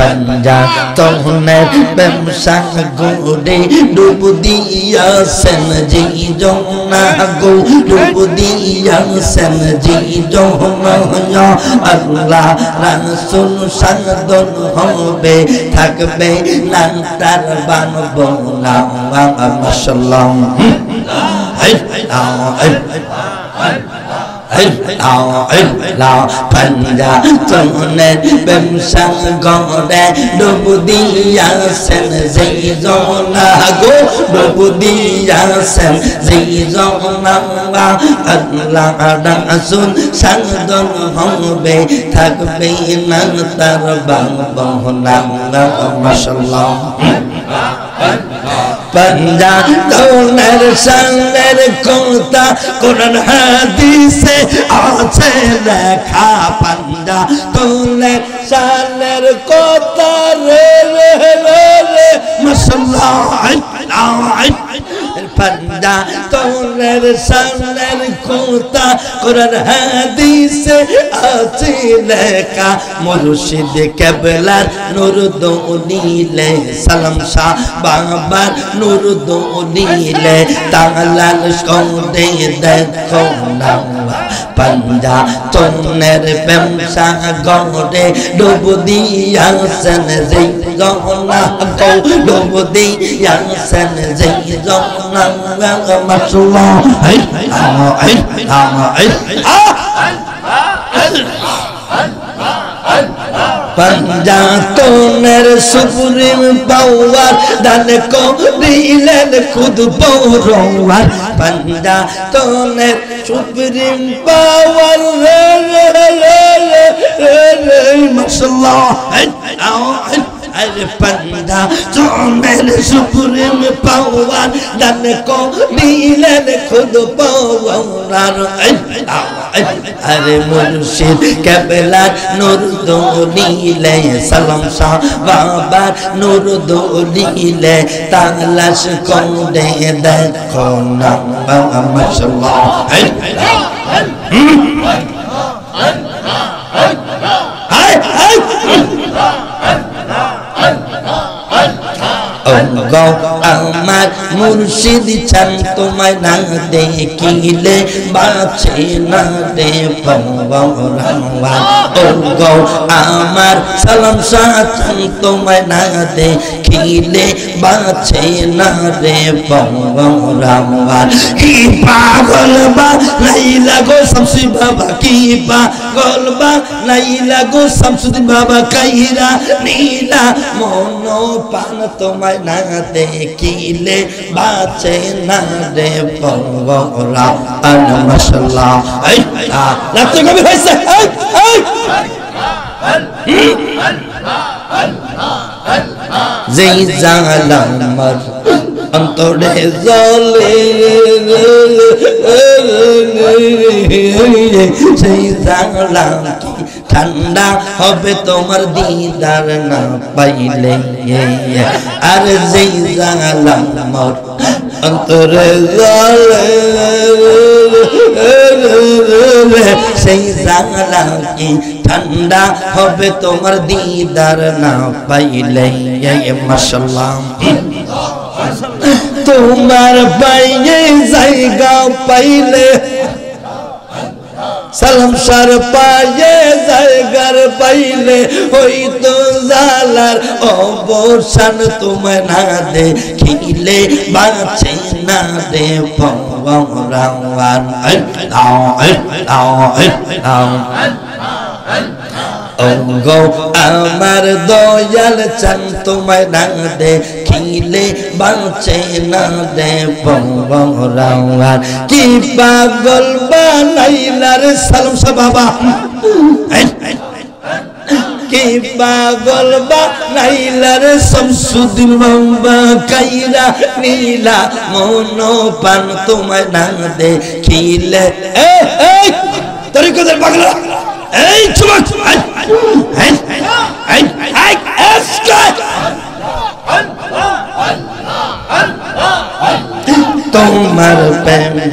পাঞ্জা তনের ব্যবসা গোরে ডুব দিয়াছেন জি জনা গো ডুব দিয়াছেন জি জনা আল্লাহ রাসূল সাধন হবে থাকবে না তার বানবো না মাশাআল্লাহ পাঞ্জা তনের ব্যবসা গড়ে ডুব দিয়াছেন যেই জনা গো ডুব দিয়াছেন যেই জনা আল্লাহ রাসূল সাধন হবে থাকবে না তার বানবো না মাশাআল্লাহ পাঞ্জা তনের সানের কথা কোরআন হাদিসে আছে লেখা পাঞ্জা তনের সানের কথা রে রে রে মাশাআল্লাহ পাঞ্জা তনের সানের কথা কোরআন হাদিসে আছে লেখা মুর্শিদ কেবলার নূর দৌলিলে সালাম শাহ বাবার নূর দৌলিলে তালাল সৌদে দেখো না পাঞ্জা তনের ব্যবসা গড়ে ডুব দিয়াছেন যেই জনা গো ডুব দিয়াছেন যেই জনা মাশাআল্লাহ পাঞ্জা তনের সুপ্রিম পাওয়ার দান করিলেন খুদ পৌরওয়ার পাঞ্জা তনের সুপ্রিম পাওয়ার রে রে রে রে মাশাআল্লাহ পাঞ্জা তনের সুপ্রিম পাওয়ার দান করিলেন খুদ পৌরওয়ার আরে মুর্শিদ কেবলার নূর দৌলিলে সালাম শাহ বাবার নূর দৌলিলে তালাশ করে দেখো না মাশাআল্লাহ গো আমার মুর্শিদ চান তোমায় না দেখিলে বাঁচে না রে পবরান ও গো আমার সালাম শাহ চান তোমায় না দেখিলে বাঁচে না রে পবরান কি পাগল বা লাইলা গো শামসি বাবা কি পাগল বা লাইলা গো শামসুদ্দিন বাবা কাইরা নীলা মনো পান তোমায় না দেখিলে বাঁচে না রে পবরান মাশাআল্লাহ লাগতে কবি হইছে যেই জালামার অন্তরে জলে সেই জালাম ঠান্ডা হবে তোমার দিদার না পাইলে আর যেই জালাম অন্তরে জলে সেই জালাম ঠান্ডা হবে তোমার দিদার না পাইলে মাশাআল্লাহ তোমার পাইয়ে জায়গা পাইলে সালাম শাহর পাইয়ে জায়গার পাইলে হইতো জালার অবসান তোমায় না দেখিলে বাঁচে না রে পবরান গো আমার দয়াল চান তোমায় না দেখিলে বাঁচে না রে পবরান কি পাগল বানাইলা রে সালাম শাহ বাবা কি পাগল বানাইলা রে শামসুদ্দিন বাবা কাইরা নীলা মনো পান তোমায় না দেখিলে তরিকতের পাগলা এই চুপ তোমার প্রেমে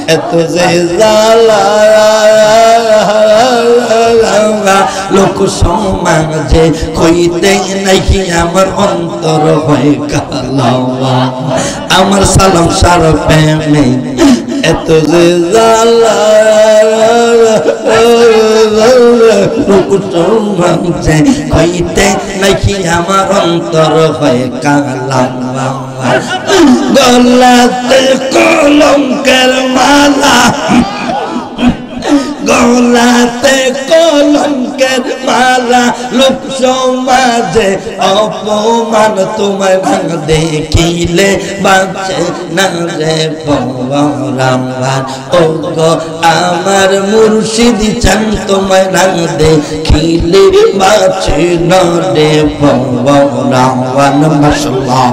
এত যে জালা লোক সমাজে কইতে নাকি আমার অন্তর হয় কালো আমার সালাম সার প্রেমে এত যে জ্বালা লোক সমাজে কইতে নাকি আমার অন্তর হয় কালো গলাতে কলঙ্কের মালা গলাতে কলঙ্কের মালা লোক সমাজে অপমান তোমায় না দেখিলে বাঁচে না রে ভগবান ও গো আমার মুর্শিদ চান তোমায় না দেখিলে বাঁচে না রে ভগবান মাশাআল্লাহ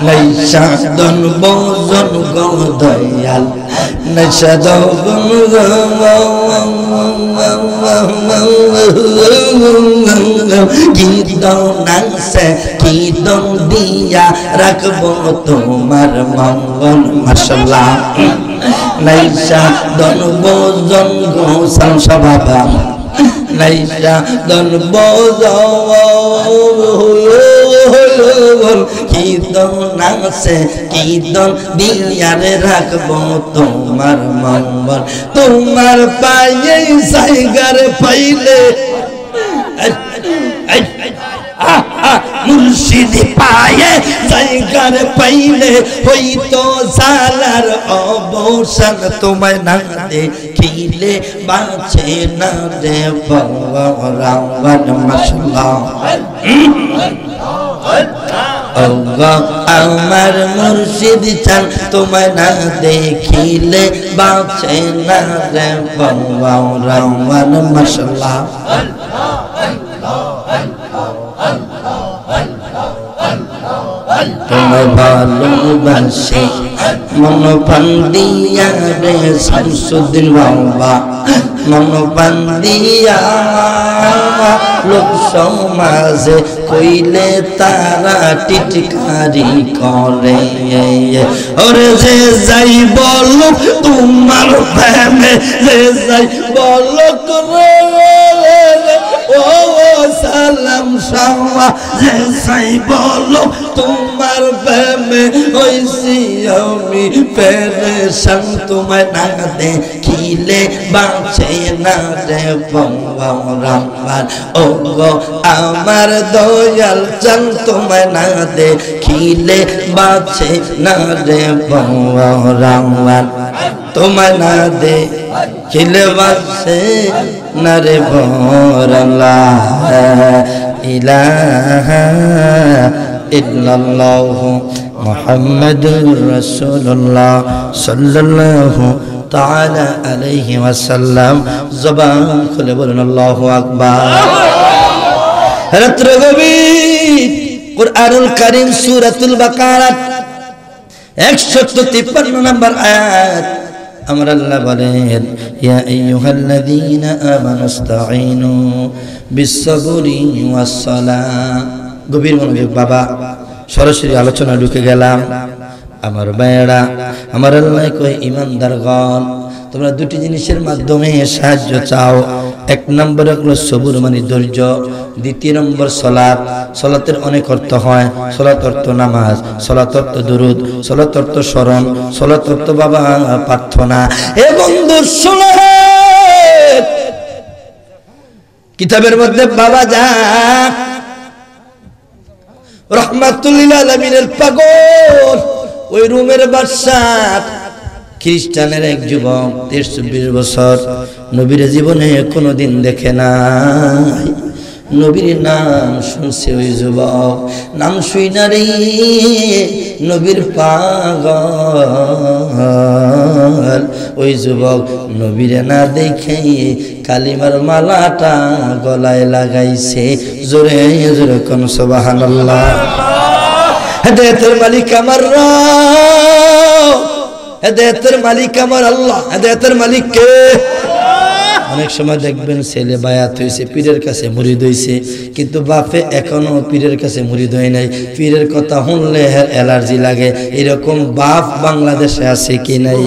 নৈশাদন বজন গদয়াল নৈশাদন কীর্তন নাচে কীর্তন দিয়া রাখবো তোমার মঙ্গল মাশাআল্লাহ নৈশাদন বজন গোসাল সভাবা নৈশাদন বজন কীর্তন নাচে কীর্তন দিয়ারে রাখবো তোমার মঙ্গল তোমার পায়ে জায়গার পাইলে মুর্শিদ পায়ে জায়গার পাইলে হইতো জালার অবসান তোমায় না দেখিলে বাঁচে না রে ভগবান মাশাআল্লাহ আমার মুর্শিদ চান তোমায় না দেখিলে বাঁচে না রে ভগবান মাশাআল্লাহ তোমায় ভালোবাসে মন প্রাণ দিয়া রে শামসুদ্দিন বাবা মন প্রাণ দিয়া লোক সমাজে কইলে তারা টিটকারি করে ওরে যে যাই বলো তোমার প্রেমে যে যাই বলো ও সালাম সাওয়া যে যাই বলো তোমার প্রেমে হইছি আমি পেরেশান তোমায় না দেখিলে বাঁচে না রে ভগবান ও গো আমার দয়াল চান তোমায় না দেখিলে বাঁচে না রে ভগবান তোমায় না দেখিলে বাঁচে না রে ভগবান লা ইলাহা ইল্লাল্লাহু মুহাম্মাদুর রাসূলুল্লাহ সাল্লাল্লাহু তাআলা আলাইহি ওয়াসাল্লাম জবান খুলে বলুন আল্লাহু আকবার রাত্র গভীর কুরআনুল কারীম সূরাতুল বাকারা 153 নম্বর আয়াত আমার আল্লাহ বলেন ইয়া আইয়ুহাল্লাযীনা আমানুস্তাঈনু বিস-সাবরি ওয়াস-সালাহ গভীর মনোযোগ বাবা সরাসরি আলোচনা ঢুকে গেলাম আমার ভাইয়েরা আমার আল্লাহ কয় ঈমানদারগণ তোমরা দুটি জিনিসের মাধ্যমে সাহায্য চাও এক নম্বর হলো সবুর মানে ধৈর্য দ্বিতীয় নম্বর সালাত সালাতের অনেক অর্থ হয় সালাত অর্থ নামাজ সালাত অর্থ দুরূদ সালাত অর্থ স্মরণ সালাত অর্থ বাবা প্রার্থনা এ বন্ধু শুনো কিতাবের মধ্যে বাবা যা রহমাতুল লিল আলামিনের পাগল ওই রুমের বাদশা খ্রিস্টানের এক যুবক 23-24 বছর নবীর জীবনে কোনোদিন দেখে নাই নবীর নাম শুনছে ওই যুবক নাম শুই না রে নবীর পাগল ওই যুবক নবীরে না দেখে কালিমার মালাটা গলায় লাগাইছে জোরে জোরে কোন সুবহানাল্লাহ হেদায়েতের মালিক আমার রব হেদায়েতের মালিক আমার আল্লাহ হেদায়েতের মালিক কে অনেক সময় দেখবেন ছেলে বায়াত হয়েছে, পীরের কাছে মুরিদ হয়েছে, কিন্তু বাপে এখনো পীরের কাছে মুরিদ হয় নাই। পীরের কথা শুনলে অ্যালার্জি লাগে, এরকম বাপ বাংলাদেশে আছে কি নাই?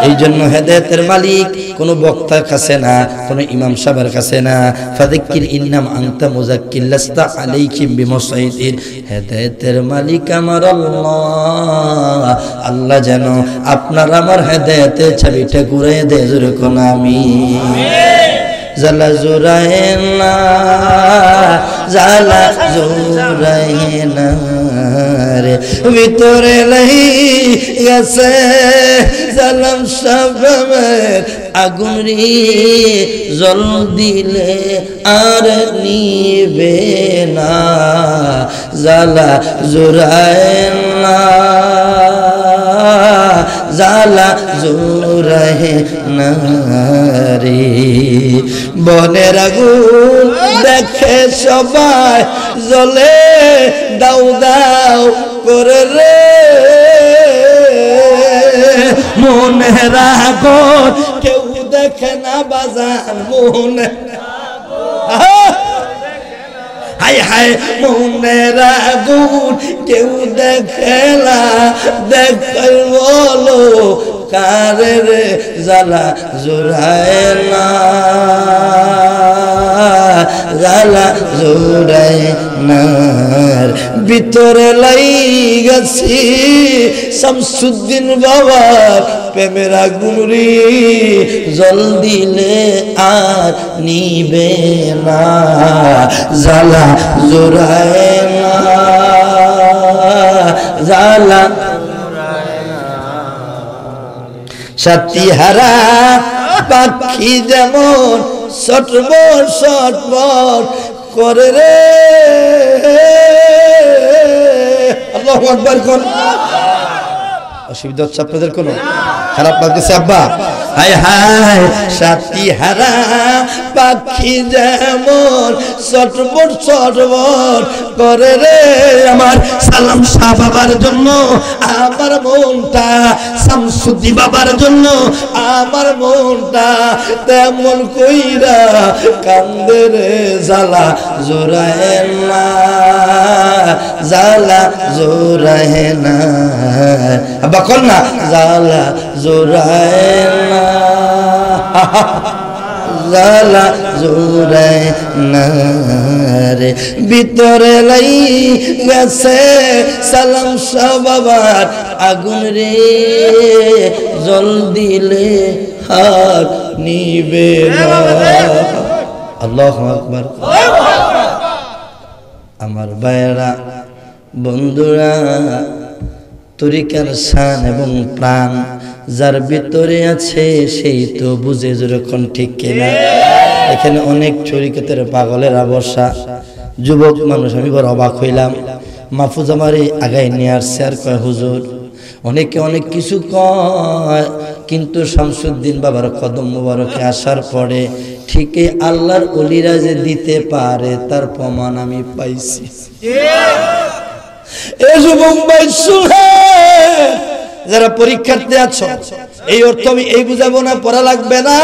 এই জন্য হেদায়েতের মালিক কোনো বক্তার কাছে না, কোনো ইমাম সাহেবের কাছে না। ফাযাক্কির ইন্নাম আনতা মুযাক্কির লাস্তা আলাইহিম বিমুসাইতির। হেদায়েতের মালিক আমার আল্লাহ। আল্লাহ যেন আপনার আমার হেদায়েতের চাবিটা ঘুরিয়ে দেয়, জোরে কোন আমিন। জালা জোরায়না, জালা জোরায়না রে, ভিতরে লাই গেছে জালাম সাবের আগুন রে, জল দিলে আর নিবে না। জালা জোরায়না, জালা জোরায়না রে, বনের আগুন দেখে সবাই জ্বলে দাউ দাউ করে রে, মনের আগুন কেউ দেখে না বাজার, মনে হায় হায় মনের আগুন কেউ দেখে না, দেখাই বলো কারে রে, জালা জোড়ায় না, জালা জোড়ায় না। ভিতরে লাই গেছি শামসুদ্দিন বাবার প্রেমের আগুন রে, জল দিলে আর নিবে না। জালা জোড়ায় না, জালা সাথী হারা পাখি যেমন ছটবট ছটবট করে রে। আল্লাহু আকবার কোন অসুবিধা হচ্ছে আপনাদের? কোনো খারাপ লাগতেছে আব্বা? হায় হায় সাথী হারা পাখি যেমন ছটবট ছটবট করে রে। আমার সালাম শাহ বাবার জন্য আমার মনটা, শামসুদ্দিন বাবার জন্য আমার মনটা তেমন কইরা কান্দে রে। জালা জোড়ায় না, জালা জোড়ায় না, আব্বা কর না, জালা জোড়ায় না, জালা জোড়ায় না রে। ভিতরে লাই গেছে সালাম শাহ বাবার আগুন রে, জল দিলে আর নিবে না। আল্লাহু আকবার। আমার ভাইয়েরা, বন্ধুরা, তরিকার শান এবং প্রাণ যার ভিতরে আছে সেই তো বুঝে, যেরকম ঠিক কিনা? এখানে অনেক তরিকতের পাগলেরা বসা, যুবক মানুষ। আমি বড় অবাক হইলাম, মাহফুজ আমারে আগায় নিয়ে আসছে আর কয় হুজুর অনেকে অনেক কিছু কয়, কিন্তু শামসুদ্দিন বাবার কদম মুবারকে আসার পরে ঠিকই আল্লাহর ওলিরা যে দিতে পারে তার প্রমাণ আমি পাইছি। যারা পরীক্ষার্থী আছো, এই অর্থ আমি এই বুঝাবো না পড়া লাগবে না,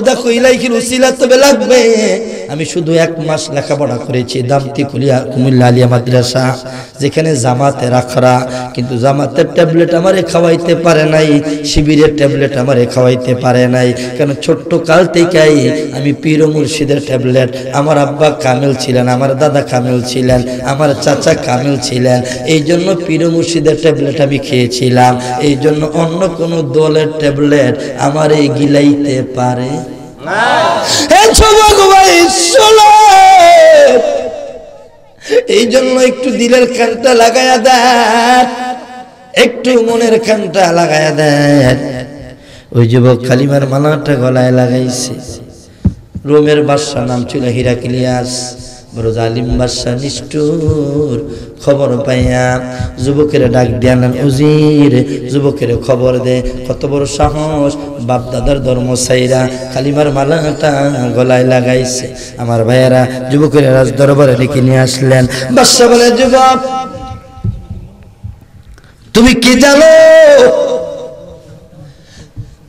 দেখো ইলাইহিল উসিলা তবে লাগবে। আমি শুধু 1 মাস লেখাপড়া করেছি দামতি কুমিল্লা আলিয়া মাদ্রাসা, যেখানে জামাতের আখড়া, কিন্তু জামাতের ট্যাবলেট আমারে খাওয়াইতে পারে নাই, শিবিরের ট্যাবলেট আমারে খাওয়াইতে পারে নাই। কারণ ছোট্ট কাল থেকেই আমি পীর ও মুর্শিদের ট্যাবলেট, আমার আব্বা কামেল ছিলেন, আমার দাদা কামেল ছিলেন, আমার চাচা কামেল ছিলেন, এই জন্য পীর ও মুর্শিদের ট্যাবলেট আমি খেয়েছিলাম। এই জন্য অন্য কোনো দলের ট্যাবলেট আমার এই গিলাইতে পারে না। এই জন্য একটু দিলের খানটা লাগায়া দেন, একটু মনের খানটা লাগায়া দেন। ওই যুবক কালিমার মালাটা গলায় লাগাইছে। রোমের বাদশা নাম ছিল হিরাক্লিয়াস, বড় জালিম বাদশা, নিষ্ঠুর। খবর পাইয়া যুবকের ডাক দিয়ালেন, উজির যুবকের খবর দে, কত বড় সাহস, বাপ দাদার ধর্ম সাইরা কালিমার মালাটা গলায় লাগাইছে। আমার ভাইয়েরা যুবকের রাজ দরবারে ডেকে নিয়ে আসলেন। বাদশা বলে, যুবক তুমি কি জানো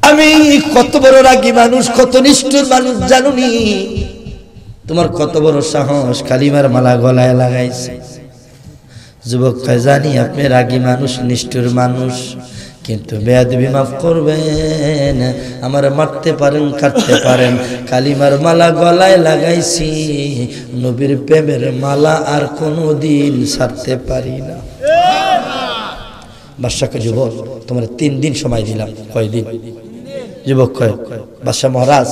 আমি কত বড় রাগী মানুষ, কত নিষ্ঠুর মানুষ জানুনি? তোমার কত বড় সাহস, কালিমার মালা গলায় লাগাইছে। যুবক কয় জানি আপনি রাগী মানুষ, নিষ্ঠুর মানুষ, কিন্তু বেয়াদবি মাফ করবেন, আমার মারতে পারেন, কাটতে পারেন, কালিমার মালা গলায় লাগাইছি, নবীর প্রেমের মালা আর কোনোদিন ছাড়তে পারি না। বাদশাকে যুবক তোমার 3 দিন সময় দিলাম। কয়দিন? যুবক কয় বাদশা মহারাজ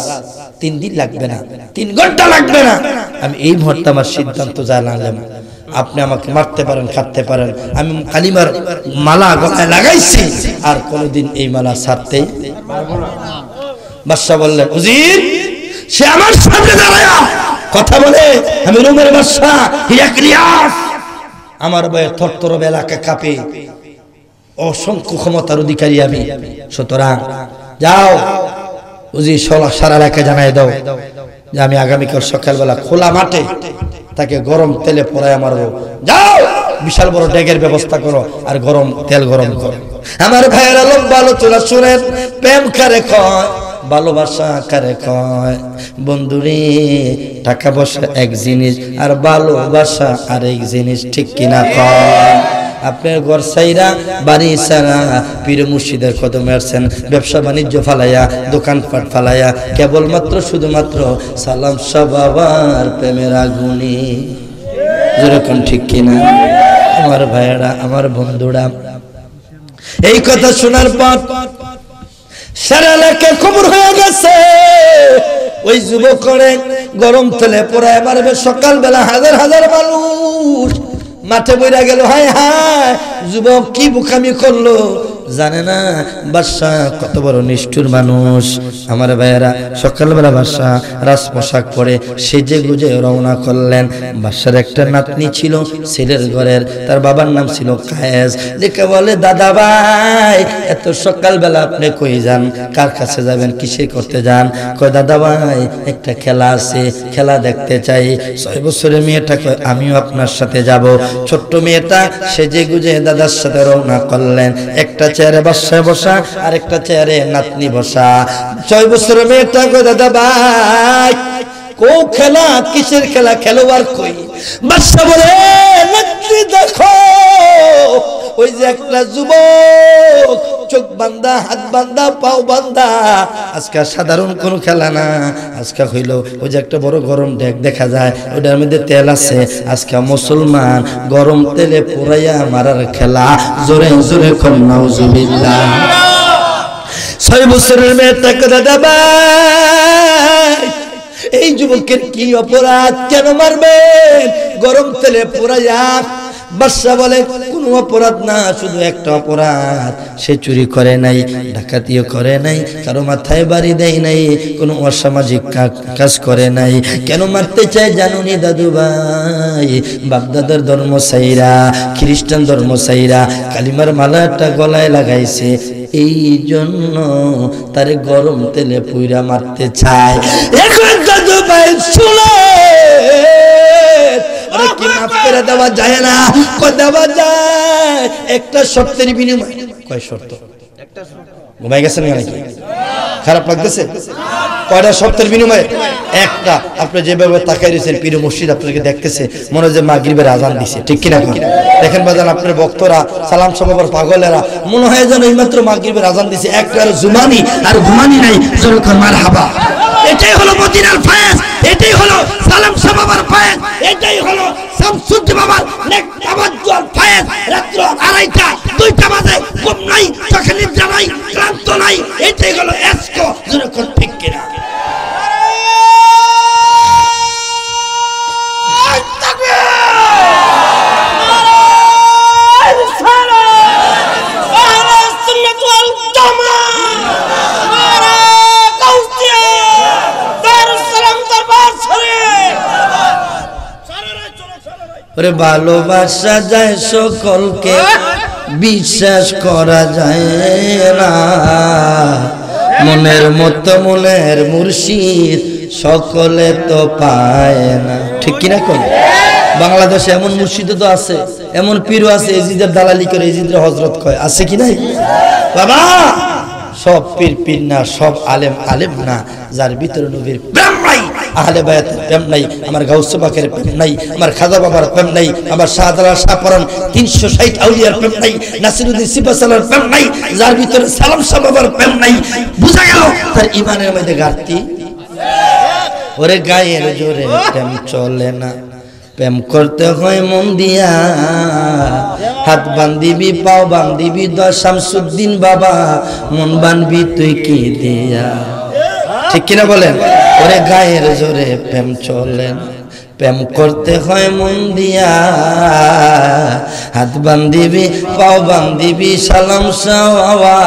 3 দিন লাগবে না, 3 ঘন্টা লাগবে না, আমি এই মুহূর্তে আমার সিদ্ধান্ত জানালাম, আপনি আমাকে মারতে পারেন, কাটতে পারেন, আমি কালিমার মালা গলায় লাগাইছি, আর কোনোদিন এই মালা ছাড়তে পারবো না। বাদশা বললেন উজির, সে আমার সামনে দাঁড়ায় কথা বলে, আমি রোমের বাদশা হিরাক্লিয়াস, আমার বয়ে থরথর এলাকা কাঁপে, অসংখ্য ক্ষমতার অধিকারী আমি, সুতরাং যাও উজির সারা এলাকায় জানাই দাও যে আমি আগামীকাল সকালবেলা খোলা মাঠে তাকে গরম তেলে পোড়ায় মারবো। যাও বিশাল বড় ডেগের ব্যবস্থা করো আর গরম তেল গরম করো। আমার ভাইয়েরা লম্বা আলোচনা শুনেন। প্রেম কারে কয়, ভালোবাসা কারে কয়? বন্ধুরে, টাকা পয়সা এক জিনিস আর ভালোবাসা আরেক জিনিস, ঠিক কিনা কয়? আপনার ঘর সাইরা, বাড়ি সারা, পীর মুর্শিদের কদমে আসছেন, ব্যবসা বাণিজ্য ফালাইয়া, দোকানপাট ফালাইয়া, কেবলমাত্র শুধুমাত্র সালাম শাহ বাবার প্রেমের আগুনে। যেরকম ঠিক কিনা? আমার ভাইয়েরা, আমার বন্ধুরা, এই কথা শোনার পর সারা এলাকা খবর হয়ে গেছে। ওই যুবক করে গরম তেলে পোড়ায় মারবে। সকালবেলা হাজার হাজার মানুষ মাঠে বইরা গেল। হায় হায়, যুবক কি বোকামি করলো জানে না বাদশা কত বড় নিষ্ঠুর মানুষ। আমার ভাইয়েরা, সকালবেলা বাদশা রাজ পোশাক পরে সেজে গুজে রওনা করলেন। বাদশার একটা নাতনি ছিল ছেলের ঘরের, তার বাবার নাম ছিল কায়েস। দেখে বলে দাদা ভাই, এত সকালবেলা আপনি কই যান, কার কাছে যাবেন, কিসে করতে যান? কয় দাদা ভাই একটা খেলা আছে, খেলা দেখতে চাই। 6 বছরের মেয়েটা কয় আমিও আপনার সাথে যাব। ছোট্ট মেয়েটা সেজে গুজে দাদার সাথে রওনা করলেন। একটা চেয়ারে বাদশা বসা, আর একটা চেয়ারে নাতনি বসা। 6 বছরের মেয়েটা কয় দাদা ভাই কো খেলা, কিসের খেলা, খেলোয়াড় কই? বাদশা বলে নাতনি দেখো, ওই যে একটা যুবক চোখ বান্ধা, হাত বান্ধা, পাও বান্ধা, আজকে সাধারণ কোনো খেলা না, আজকে হইল ওই যে একটা বড় গরম ডেক দেখা যায়, ওটার মধ্যে তেল আছে, আজকে মুসলমান গরম তেলে পোড়াইয়া মারার খেলা। জোরে জোরে কর নাউজুবিল্লাহ। 6 বছরের মেয়েটাকে দাদা ভাই এই যুবকের কি অপরাধ, কেন মারবেন গরম তেলে পোড়াইয়া? বাদশা বলে কোনো অপরাধ না, শুধু একটা অপরাধ, সে চুরি করে নাই, ডাকাতিও করে নাই, কারো মাথায় বাড়ি দেয় নাই, কোনো অসামাজিক কাজ করে নাই। কেন মারতে চায় জানুনি দাদু ভাই? বাপদাদার ধর্ম সাইরা, খ্রিস্টান ধর্ম সাইরা, কালিমার মালাটা গলায় লাগাইছে, এই জন্য তারে গরম তেলে পুইরা মারতে চায়। এখন দাদু ভাই শুনে কি মাফ করে দেওয়া যায় না? দেওয়া যায় একটা শর্তের বিনিময়ে। কয় শর্ত? ঘুমাই গেছেন নাকি? খারাপ লাগতেছে? কয়টা শর্তের বিনিময়ে? একটা, আপনি যেভাবে তাকাই রয়েছেন, পীর মুর্শিদ আপনাকে দেখতেছে, মনে হয় যে মাগরিবের আজান দিছে, ঠিক কিনা? দেখেন বাজান, আপনার ভক্তরা, সালাম সবার পাগলেরা মনে হয় যেন এইমাত্র মাগরিবের আজান দিছে। একটা আর জুমানি আর ঘুমানি নাই, জলকর মারহাবা। এটাই হলো মদিনার ফায়েজ, এটাই হলো সালাম বাবার ফায়েজ, এটাই হলো শামসুদ্দিন বাবার নেক তাওয়াজ্জুল ফায়েজ। রাত্র 2:30 2টা বাজে, ঘুম নাই, চোখে নিদ্রা নাই, ক্লান্ত নাই, এটাই হলো এসকো। যখন ঠিক কিনা? ভালোবাসা যায় সকলকে, বিশ্বাস করা যায় না, মনের মতো মনের মুর্শিদ সকলে তো পায় না, ঠিক কিনা? কোন বাংলাদেশে এমন মুর্শিদ তো আছে, এমন পীরও আছে, এজিদের দালালি করে এজিদের হজরত কয়, আছে কি নাই? বাবা সব পীর পীর না, সব আলেম আলেম না, যার ভিতরে নবীর প্রেম নাই, আহলে বায়াতের প্রেম নাই, আমার গাউস পাকের প্রেম নাই, আমার খাজা বাবার প্রেম নাই, আমার শাহজালাল শাহপরান 360 আউলিয়ার প্রেম নাই, নাসিরউদ্দিন সিপাহসালার প্রেম নাই, যার ভিতরে সালাম শাহ বাবার প্রেম নাই, বুঝা গেল তার ঈমানের মধ্যে ঘাটতি। ওরে গায়ের জোরে প্রেম চলে না, প্রেম করতে হয় মন দিয়া, হাত বান্ধিবি পাও বান্ধিবি দশ শামসুদ্দিন বাবা, মন বানবি তুই কি দিয়া, ঠিক কিনা বলেন? ওরে গায়ের জোরে প্রেম চলে না, প্রেম করতে হয় মন দিয়া, হাত বান্ধিবি পাও বান্ধিবি সালাম শাওয়া,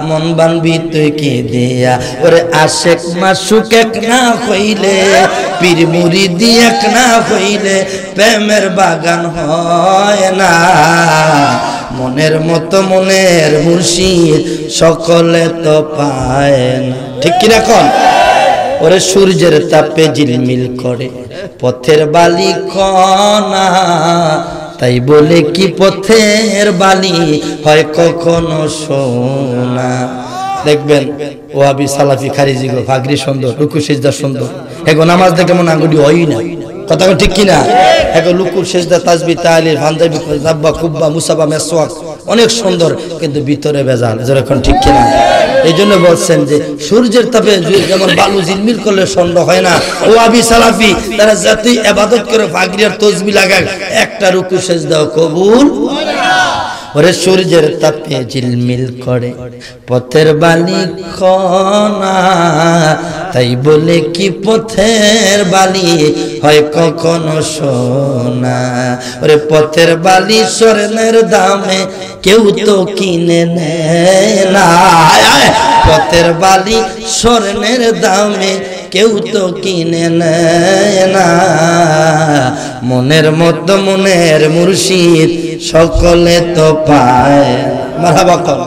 মন বানবি তুই কি দিয়া। ওরে আশেক মাসুক এক না হইলে, পীর মুরিদি এক না হইলে, প্রেমের বাগান হয় না। মনের মতো মনের মুর্শিদ সকলে তো পায় না, ঠিক কিনা কোন? ওরে সূর্যের তাপে ঝিলমিল করে পথের বালি কণা, তাই বলে কি পথের বালি হয় কখনো সোনা। দেখবেন ওয়াহাবি সালাফি খারিজি গো ফাগরি সুন্দর, রুকু সিজদা সুন্দর, এগো নামাজ দেখে মনে আঙ্গুলি হয় না, কথা ঠিক কিনা? এগো লুকুর সিজদা তাসবিহ তাহলিল পাঞ্জাবি জাব্বা কুব্বা মুসাবা মেসওয়াক অনেক সুন্দর, কিন্তু ভিতরে ভেজাল, যেরকম ঠিক কিনা? এই জন্য বলছেন যে সূর্যের তাপে যেমন বালু ঝিলমিল করলে সন্দেহ হয় না, ওয়াহাবি সালাফি তারা যতই ইবাদত করে ফাগরি আর তাসবিহ লাগায়, একটা রুকু সিজদা কবুল হয় না। ওরে সূর্যের তাপে ঝিলমিল করে পথের বালি কণা, তাই বলে কি পথের বালি হয় কখনো সোনা। ওরে পথের বালি স্বর্ণের দামে কেউ তো কিনে নেয় না, পথের বালি স্বর্ণের দামে কেউ তো কিনে নেয় না। মনের মতো মনের মুর্শিদ সকলে তো পায়। মারহাবা কর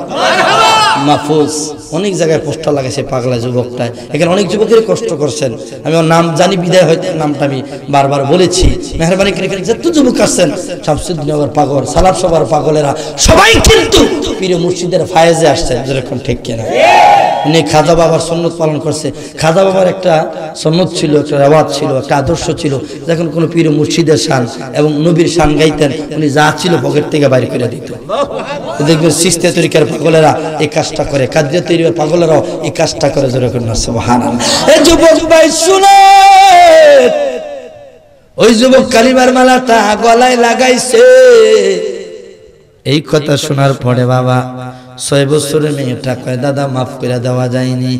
মাহফুজ অনেক জায়গায় পোস্টার লাগাইছে পাগলা যুবকটা, এখানে অনেক যুবকের কষ্ট করছেন, আমি ওর নাম জানি বিদায় হয়তো নামটা আমি বারবার বলেছি। মেহরবানি করে এখানে যত যুবক আসছেন, শামসুদ্দিন বাবার পাগল, সালাফ সবার পাগলেরা সবাই কিন্তু পীর মুর্শিদের ফায়েজে আসছেন, যেরকম ঠিক কিনা? উনি খাজা বাবার সুন্নত পালন করছে। খাজা বাবার একটা সুন্নত ছিল, একটা রেওয়াজ ছিল, একটা আদর্শ ছিল, যখন কোনো পীর মুর্শিদের শান এবং নবীর শান গাইতেন, উনি যা ছিল পকেট থেকে বাইরে করে দিত। দেখবেন সিস্তিয়া তরিকার পাগলেরা এই কাজটা করে, কাদিয়া তরিকার পাগলেরাও এই কাজটা করে, যেরকম না সুবহানাল্লাহ। এই যুবক ভাই শুনে, ওই যুবক কালিমার মালাটা গলায় লাগাইছে। এই কথা শোনার পরে বাবা 6 বছরের মেয়েটা কয়, দাদা মাফ করে দেওয়া যায়নি।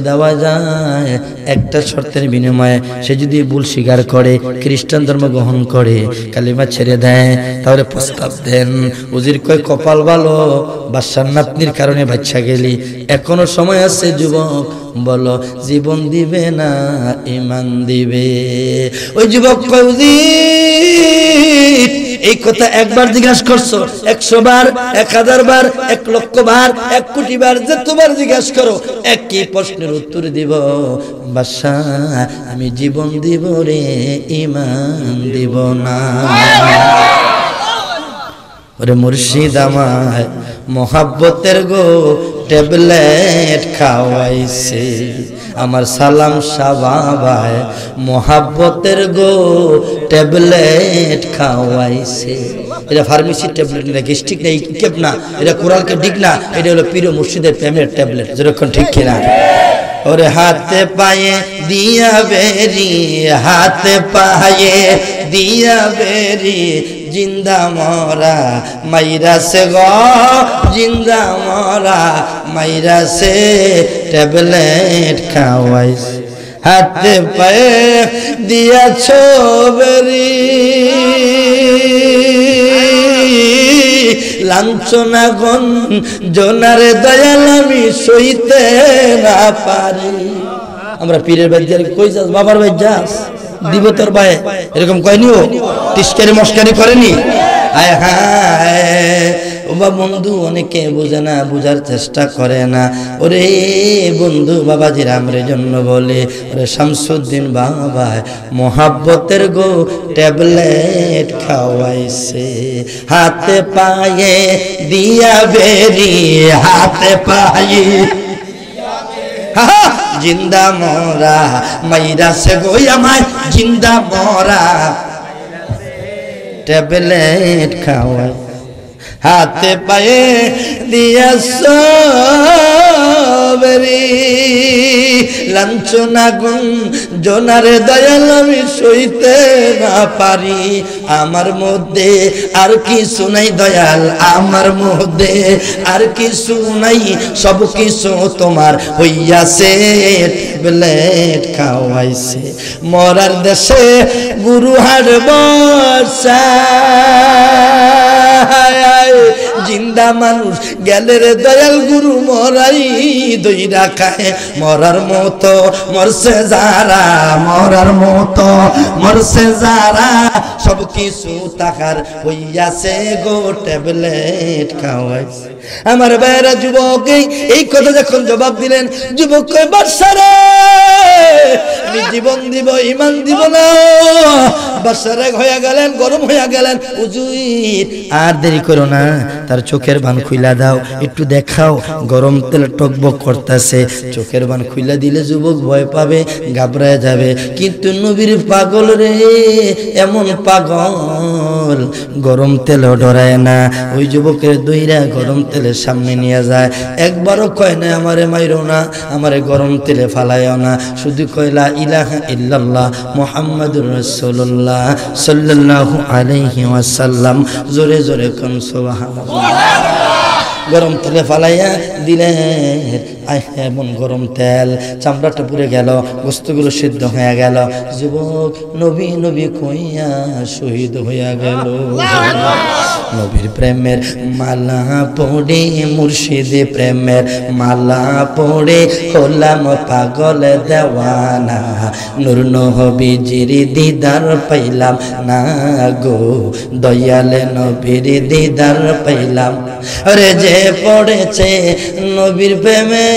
দেওয়া যায়, একটা শর্তের বিনিময়ে সে যদি ভুল স্বীকার করে, খ্রিস্টান ধর্ম গ্রহণ করে, কালিমা ছেড়ে দেয়, তাহলে প্রস্তাব দেন। উজির কয়, কপাল ভালো, বাদশার নাতনির কারণে বাচ্চা গেলি, এখনো সময় আছে যুবক, বলো জীবন দিবে না ঈমান দিবে? ওই যুবক কয়, উজির এই কথা একবার জিজ্ঞাসা করছো, 100 বার, 1000 বার, 1 লক্ষ বার, 1 কোটি বার, যতবার জিজ্ঞাসা করো একই প্রশ্নের উত্তর দিব, বাদশা আমি জীবন দিব রে, ঈমান দিব না। ওরে মুর্শিদ আমায় মোহাব্বতের গো ট্যাবলেট খাওয়াইছে, আমার সালাম শাহ বাবায় মোহাব্বতের গো ট্যাবলেট খাওয়াইছে। এটা ফার্মেসির ট্যাবলেট, এটা গেস্টিক না, ইকেপ না, এটা কোরালকে ডিক না, এটা হলো পীর মুর্শিদের প্রেমের ট্যাবলেট, যেরকম ঠিক কিনা? ওরে হাতে পায়ে দিয়া বেরি, হাতে পায়ে দিয়া বেরি, জিন্দা মরা মাইরা সে গো, জিন্দা মরা মাইরা সে ট্যাবলেট খাওয়াইছে। হাতে পায়ে দিয়াছ বেরি, লাঞ্ছনা গন জোনারে দয়াল আমি সইতে না পারি। আমরা পীরের বাড়ি কই যাস, বাবার বাড়ি যাস, দিব তোর ভাই, এরকম কয়নি? ও টিস্কারি মস্কারি করেনি? আয় হায় ও বা বন্ধু, অনেকে বোঝে না, বোঝার চেষ্টা করে না। ওরে বন্ধু বাবাজির আমরে জন্য বলে, ওরে শামসুদ্দিন বাবা মোহাব্বতের গো ট্যাবলেট খাওয়াইছে, হাতে পায়ে দিয়া বেরি, হাতে পায়ে জিন্দা মরা মাইরাছে গো আমায় জিন্দা মরা ট্যাবলেট খাওয়ায় হাতে পায়ে দিয়াছ বেরি লাঞ্ছনা গুণ জোনারে দয়াল আমি সইতে না পারি আমার মধ্যে আর কিছু নাই দয়াল আমার মধ্যে আর কিছু নাই সব কিছু তোমার হইয়াছে ট্যাবলেট খাওয়াইছে মরার দেশে গুরু হাট বর্ষা জিন্দা মানুষ গেলে রে দয়াল গুরু মরাই দইরা খায় মরার মতো মরছে যারা মরার মতো মরছে যারা সব কিছু টাকার হইয়াছে গো ট্যাবলেট খাওয়াইছে আমার ভাইরা যুবক এই কথা যখন জবাব দিলেন যুবক কই বাদশারে আমি জীবন দিব ইমান দিব না বাদশারে হয়ে গেলেন গরম হয়ে গেলেন হুজুর আর দেরি করো না তার চোখের বান খুইলা দাও একটু দেখাও গরম তেল টকবক করতেছে চোখের বান খুইলা দিলে যুবক ভয় পাবে ঘাবড়ায় যাবে কিন্তু নবীর পাগল রে এমন পাগল গরম তেল ডরায় না ওই যুবকের দইরা গরম তেলের সামনে নিয়ে যায় একবারও কয় না আমারে মাইরো না আমারে গরম তেলে ফালাইও না শুধু কয়লা ইলাহা ইল্লাল্লাহ মুহাম্মাদুর রাসূলুল্লাহ সাল্লাল্লাহু আলাইহি ওয়াসাল্লাম জোরে জোরে কোন সুবহানাল্লাহ গরম তেলে ফালাইয়া দিলেন এমন গরম তেল চামড়াটা পুড়ে গেল গোস্তগুলো সিদ্ধ হয়ে গেল যুবক নবী নবী কইয়া শহীদ হইয়া গেল নবীর প্রেমের মালা পড়ে মুর্শিদে প্রেমের মালা পড়ে হলাম পাগল দেওয়ানা নূর নবীজির দিদার পাইলাম না গো দয়াল নবীর দিদার পাইলাম আরে যে পড়েছে নবীর প্রেমে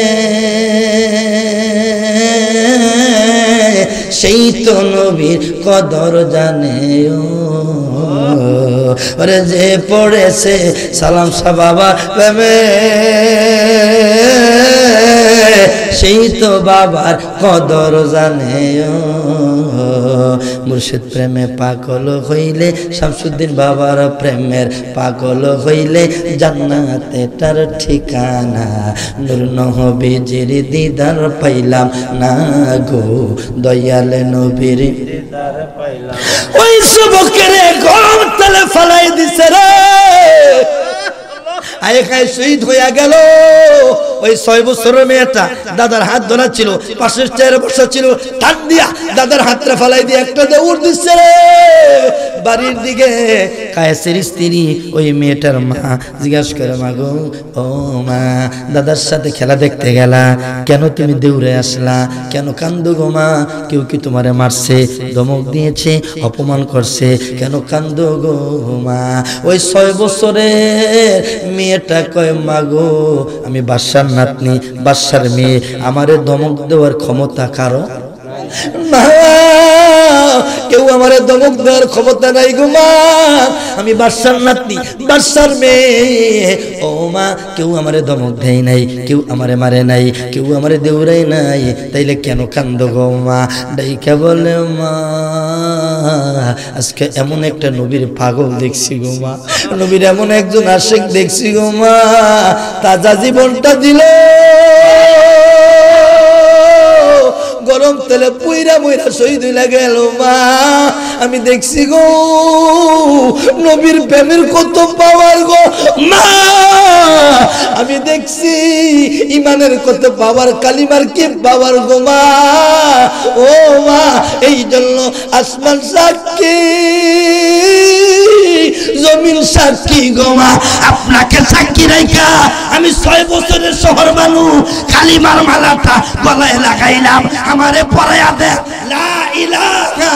সেই তো নবীর কদর জানে ওরে যে পড়েছে সালাম শাহ বাবা প্রেমে সেই তো বাবার কদর জানে মুর্শিদ প্রেমে পাগল হইলে শামসুদ্দিন বাবার প্রেমের পাগল হইলে জান্নাতে তার ঠিকানা নূর নবীজির দিদার পাইলাম না গো দয়াল নবীর দিদার পাইলাম ওই যুবকের গরম তেলে ফালাই দিছে রে আয় খায় শহীদ হইয়া গেল ওই 6 বছরের মেয়েটা দাদার হাত ধরা ছিল পাশের চেয়ারে বসা ছিল টান দিয়া দাদার হাতটা ফালাই দিয়ে একটা দৌড় দিচ্ছে রে বাড়ির দিকে কায়েসের স্ত্রী ওই মেয়েটার মা জিজ্ঞাসা করে মা গো ও মা দাদার সাথে খেলা দেখতে গেলা কেন তুমি দৌড়ে আসলা কেন কান্দো গো মা কেউ কি তোমারে মারছে ধমক দিয়েছে অপমান করছে কেন কান্দো গো মা ওই 6 বছরের মেয়েটা কয় মা গো আমি বাদশার নাতনি বাদশার মেয়ে আমারে ধমক দেওয়ার ক্ষমতা কারো না কেউ আমারে ধমক দেওয়ার ক্ষমতা নাই গো মা আমি বাদশার নাতনি বাদশার মেয়ে ও মা কেউ আমারে ধমক দেয় নাই কেউ আমারে মারে নাই কেউ আমারে দেউরাই নাই তাইলে কেন কান্দো গো মা ডাইকা বলে মা আজকে এমন একটা নবীর পাগল দেখছি গো মা নবীর এমন একজন আশিক দেখছি গো মা তাজা জীবনটা দিল গরম তেলে পুইরা মুইরা শহীদ হইয়া গেল মা আমি দেখছি গো নবীর প্রেমের কত পাওয়ার গো মা আমি দেখছি ইমানের কত পাওয়ার কালিমার কি পাওয়ার গো মা ও মা এই জন্য আসমান সাক্ষী জমিন সাক্ষী গো মা আপনাকে সাক্ষী রাখা আমি 6 বছরের শহর মানু কালিমার মালাটা গলায় লাগাইলাম আমারে পড়ায়া দে লা ইলাহা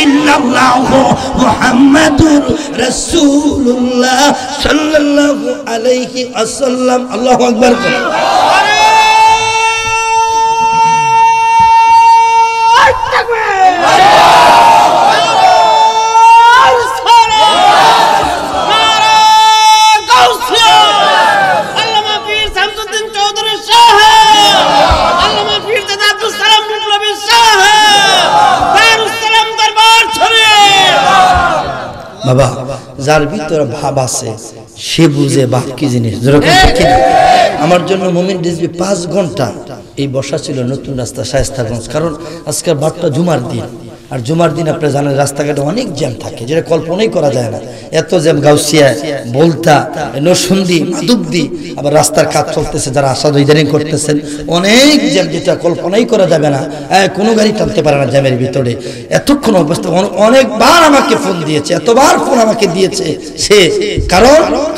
ইল্লাল্লাহু মুহাম্মাদুর রাসূলুল্লাহ সাল্লাল্লাহু আলাইহি ওয়াসাল্লাম আল্লাহু আকবার বাবা যার ভিতরে ভাব আছে সে বুঝে বাপ কি জিনিস। আমার জন্য মুমিন রিজভী 5 ঘন্টা এই বসা ছিল নতুন রাস্তা শায়েস্তাগঞ্জ, কারণ আজকের বারটা জুমার দিন, আর জুমার দিন আপনারা জানেন রাস্তাঘাটে অনেক জ্যাম থাকে, যেটা কল্পনাই করা যায় না। এত জ্যাম গাউসিয়া, বলতা, নরসিংদী, মাধবদী, আবার রাস্তার কাজ চলতেছে, যারা আসাদ ইদারিং করতেছেন, অনেক জ্যাম যেটা কল্পনাই করা যাবে না। কোনো গাড়ি টানতে পারে না জ্যামের ভিতরে। এতক্ষণ অবস্থা অনেকবার আমাকে ফোন দিয়েছে, এতবার ফোন আমাকে দিয়েছে সে,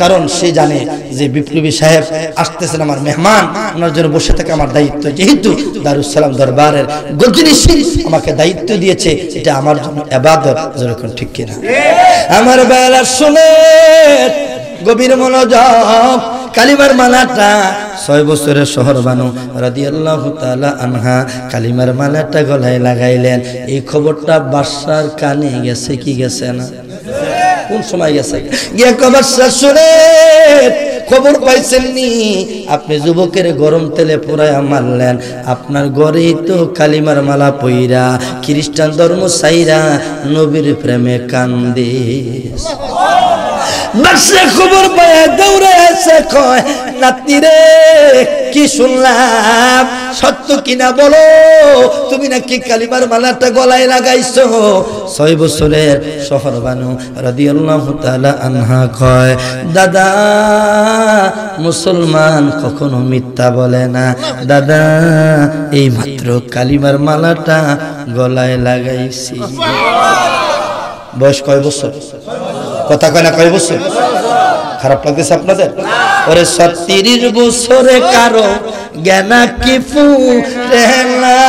কারণ সে জানে যে বিপ্লবী সাহেব আসতেছেন, আমার মেহমান, ওনার জন্য বসে থাকে আমার দায়িত্ব। যেহেতু দারুস সালাম দরবারের গজনিশী আমাকে দায়িত্ব দিয়েছে, এটা আমার জন্য ইবাদত। যেরকম ঠিক কিনা? আমার বেলা শুনে গভীর মনোযোগ, কালিমার মালাটা 6 বছরের শহরবানু রাদিয়াল্লাহু তাআলা আনহা কালিমার মালাটা গলায় লাগাইলেন। এই খবরটা বাদশার কানে গেছে কি গেছে না? কোন সময় গেছে? গিয়ে বাদশা শুনে খবর পাইছেন নি আপনি যুবকের গরম তেলে পোড়ায়া মারলেন, আপনার ঘরেই তো কালিমার মালা পইরা খ্রিস্টান ধর্ম সাইরা নবীর প্রেমে কান্দে। বাদশা খবর পায় দৌড়ে এসে কয়, নাতি রে কি শুনলাম, সত্য কিনা বলো, তুমি নাকি কালিমার মালাটা গলায় লাগাইছো? 6 বছরের শহরবানু রাদিয়াল্লাহু তাআলা আনহা কয়, দাদা মুসলমান কখনো মিথ্যা বলে না, দাদা এই মাত্র কালিমার মালাটা গলায় লাগাইছি। বয়স কয় বছর? কথা কয় না, কয় বছর? খারাপ লাগতেছে আপনাদের? ওরে 36 বছরে কারো জ্ঞানা কি ফুটেলা,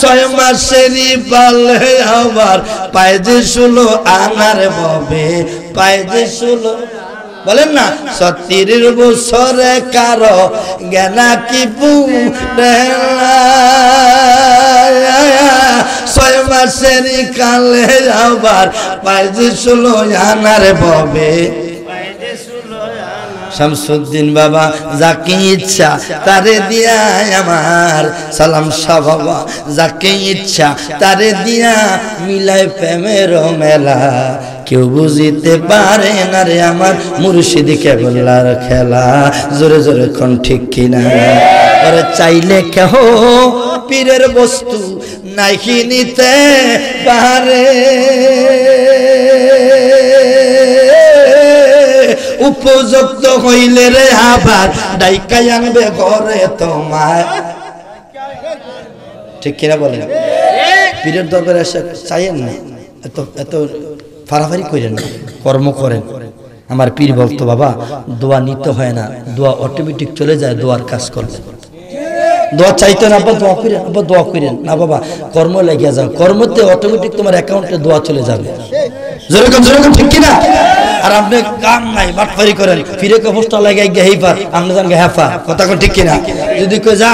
6 মাসেরই বালে আবার পায় যে 16 আনার ববে, পায় যে 16, বলেন না 36 বছরে কারো জ্ঞানা কি ফুটেলা, 6 মাসেরই কালে আবার পায় যে 16 আনার ববে। শামসুদ্দিন বাবা যাকে ইচ্ছা তারে দিয়া আমার সালাম শাহ বাবা, যাকে ইচ্ছা তারে দিয়া মিলাই প্রেমের মেলা, কেউ বুঝিতে পারে না রে আমার মুর্শিদ কেবলার খেলা। জোরে জোরে কোন ঠিক কিনা? ওরে চাইলে কেহ পীরের বস্তু নাইকি নিতে পারে, উপযুক্ত হইলে রে আবার ডাইকাই আনবে ঘরে তোমার। ঠিক কিনা বলেন? পীরের দরবারে এসে চাইেন না, এত ফারাফারি করেন না, কর্ম করেন। আমার পীর বলতো, বাবা দোয়া নিতে হয় না, দোয়া অটোমেটিক চলে যায়, দোয়ার কাজ করবে। দোয়া চাইতে না, আব্বা দোয়া করেন, আব্বা দোয়া করেন না, বাবা কর্ম লাগিয়ে যাও, কর্মতে অটোমেটিক তোমার অ্যাকাউন্টে দোয়া চলে যাবে। যেরকম যেরকম ঠিক কিনা? আর আপনি কাম নাই বাটফারি করেন, ফিরে পোস্টার লাগাই গিয়ে হেইপার আপনি জান হেফা, কথা কোন ঠিক কিনা? যদি কই যা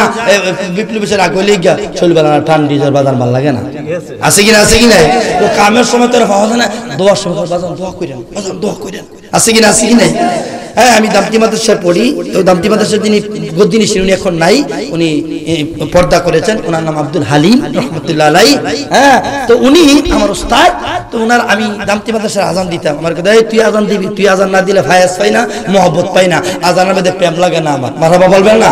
বিপ্লবী সেরা কইলে গিয়া চলবে না, ঠান্ডি জ্বর বাজার ভাল লাগে না, আছে কিনা? আছে কিনা? তো কামের সময় তোর পাওয়া যায় না, দোয়ার সময় বাজান দোয়া করেন, বাজান দোয়া করেন, আছে কিনা? আছে কিনা? হ্যাঁ, আমি দামতি মাদ্রাসায় পড়ি, তো দামতি মাদ্রাসার যিনি গদ্দিনী উনি এখন নাই, উনি পর্দা করেছেন, ওনার নাম আব্দুল হালিম রহমতুল্লাহ আলাই। হ্যাঁ, তো উনি আমার উস্তাদ, তো ওনার আমি দামতি মাদ্রাসায় আজান দিতাম, আমার কথা তুই আজান দিবি, তুই আজান না দিলে ফায়াজ পাই না, মহব্বত পাই না, আজানের মধ্যে প্রেম লাগে না আমার, মারহাবা বলবেন না?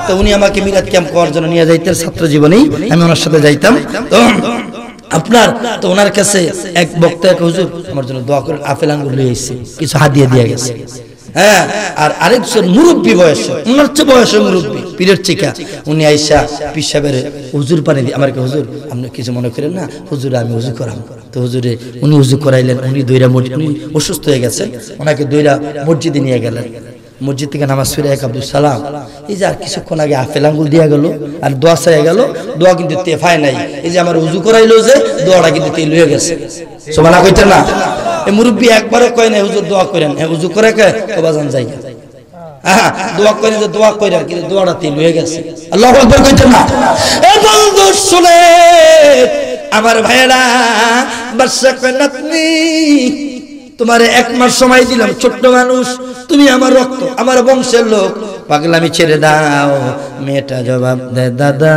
তো উনি আমাকে মিলাদ ক্যাম্প করার জন্য নিয়ে যাইতেন, ছাত্র জীবনেই আমি ওনার সাথে যাইতাম। তো আপনার তো ওনার কাছে এক বক্তা এক হুজুর আমার জন্য দোয়া করেন, আপেল আঙ্গুর লিয়ে এসেছে, কিছু হাদিয়া দিয়ে গেছে। হ্যাঁ, আর আরেকজন মুরব্বী বয়সে, ওনার চেয়ে বয়সে মুরব্বী, পীরের চিকা, উনি আইসা পীর সাহেবের হুজুর পানি দিয়ে আমাকে, হুজুর আপনি কিছু মনে করেন না, হুজুরে আমি উজু করাম। তো হুজুরে উনি উজু করাইলেন, উনি দইরা মসজিদ, উনি অসুস্থ হয়ে গেছেন, ওনাকে দইরা মসজিদে নিয়ে গেলেন। মসজিদ থেকে নামাজ পড়ে এক আব্দুল সালাম, এই যে আর কিছুক্ষণ আগে আপেল আঙ্গুল দিয়া গেল আর দোয়া চাইয়া গেল, দোয়া কিন্তু তেফায় নাই, এই যে আমার উজু করাইলো যে দোয়াটা কিন্তু তেল হয়ে গেছে। সোমানা কইতেন না? এই মুরব্বী একবারও কয় না হুজুর দোয়া করেন, হ্যাঁ উজু করে কে বাজান যাই, হ্যাঁ দোয়া করে যে দোয়া কইরা, কিন্তু দোয়াটা তেল হয়ে গেছে। আল্লাহু আকবার কইতেন না? এই বন্ধু শুনে আমার ভাইরা, বাদশা কয় নাতনি তোমারে 1 মাস সময় দিলাম, ছোট্ট মানুষ তুমি, আমার রক্ত, আমার বংশের লোক, পাগলামি ছেড়ে দাও। মেয়েটা জবাব দেয়, দাদা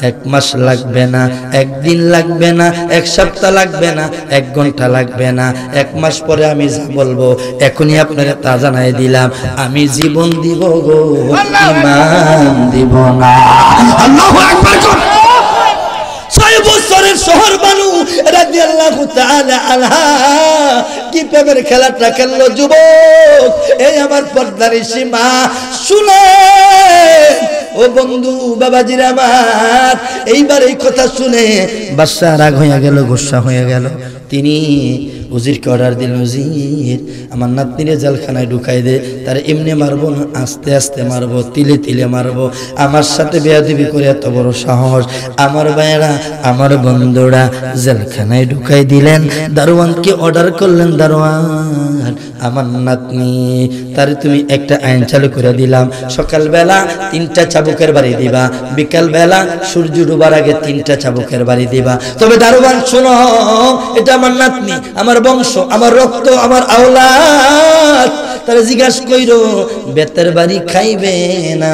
1 মাস লাগবে না, 1 দিন লাগবে না, 1 সপ্তাহ লাগবে না, 1 ঘন্টা লাগবে না, 1 মাস পরে আমি যা বলবো এখনই আপনারা তা জানাই দিলাম, আমি জীবন দিব গো, ঈমান দিব না। আল্লাহু আকবার। 6 বছরের শহর বানু রাদিয়াল্লাহু তাআলা আনহা কি প্রেমের খেলাটা খেললো যুবক। এই আমার পর্দার সীমা শুনে ও বন্ধু বাবাজির আমার, এইবার এই কথা শুনে বাদশা রাগ হয়ে গেল, গোসা হয়ে গেল। তিনি উজিরকে অর্ডার দিলেন, উজির আমার নাতনিরে জেলখানায় ঢুকাই দে, তার এমনি মারবো না, আস্তে আস্তে মারবো, তিলে তিলে মারবো। আমার সাথে বেয়াদবি করে এত বড় সাহস। আমার ভাইয়েরা, আমার বন্ধুরা জেলখানায় ঢুকাই দিলেন। দারোয়ানকে অর্ডার করলেন, দারোয়ান আমার নাতনি তারে তুমি একটা আইন চালু করে দিলাম, সকালবেলা 3টা চাবুকের বাড়ি দিবা, বিকাল বেলা সূর্য ডুবার আগে 3টা চাবুকের বাড়ি দিবা। তবে দারোয়ান শোনো, এটা আমার নাতনি, আমার বংশ, আমার রক্ত, আমার আওলাদ। তারা জিজ্ঞাসা কইরো বেতের বাড়ি খাইবে না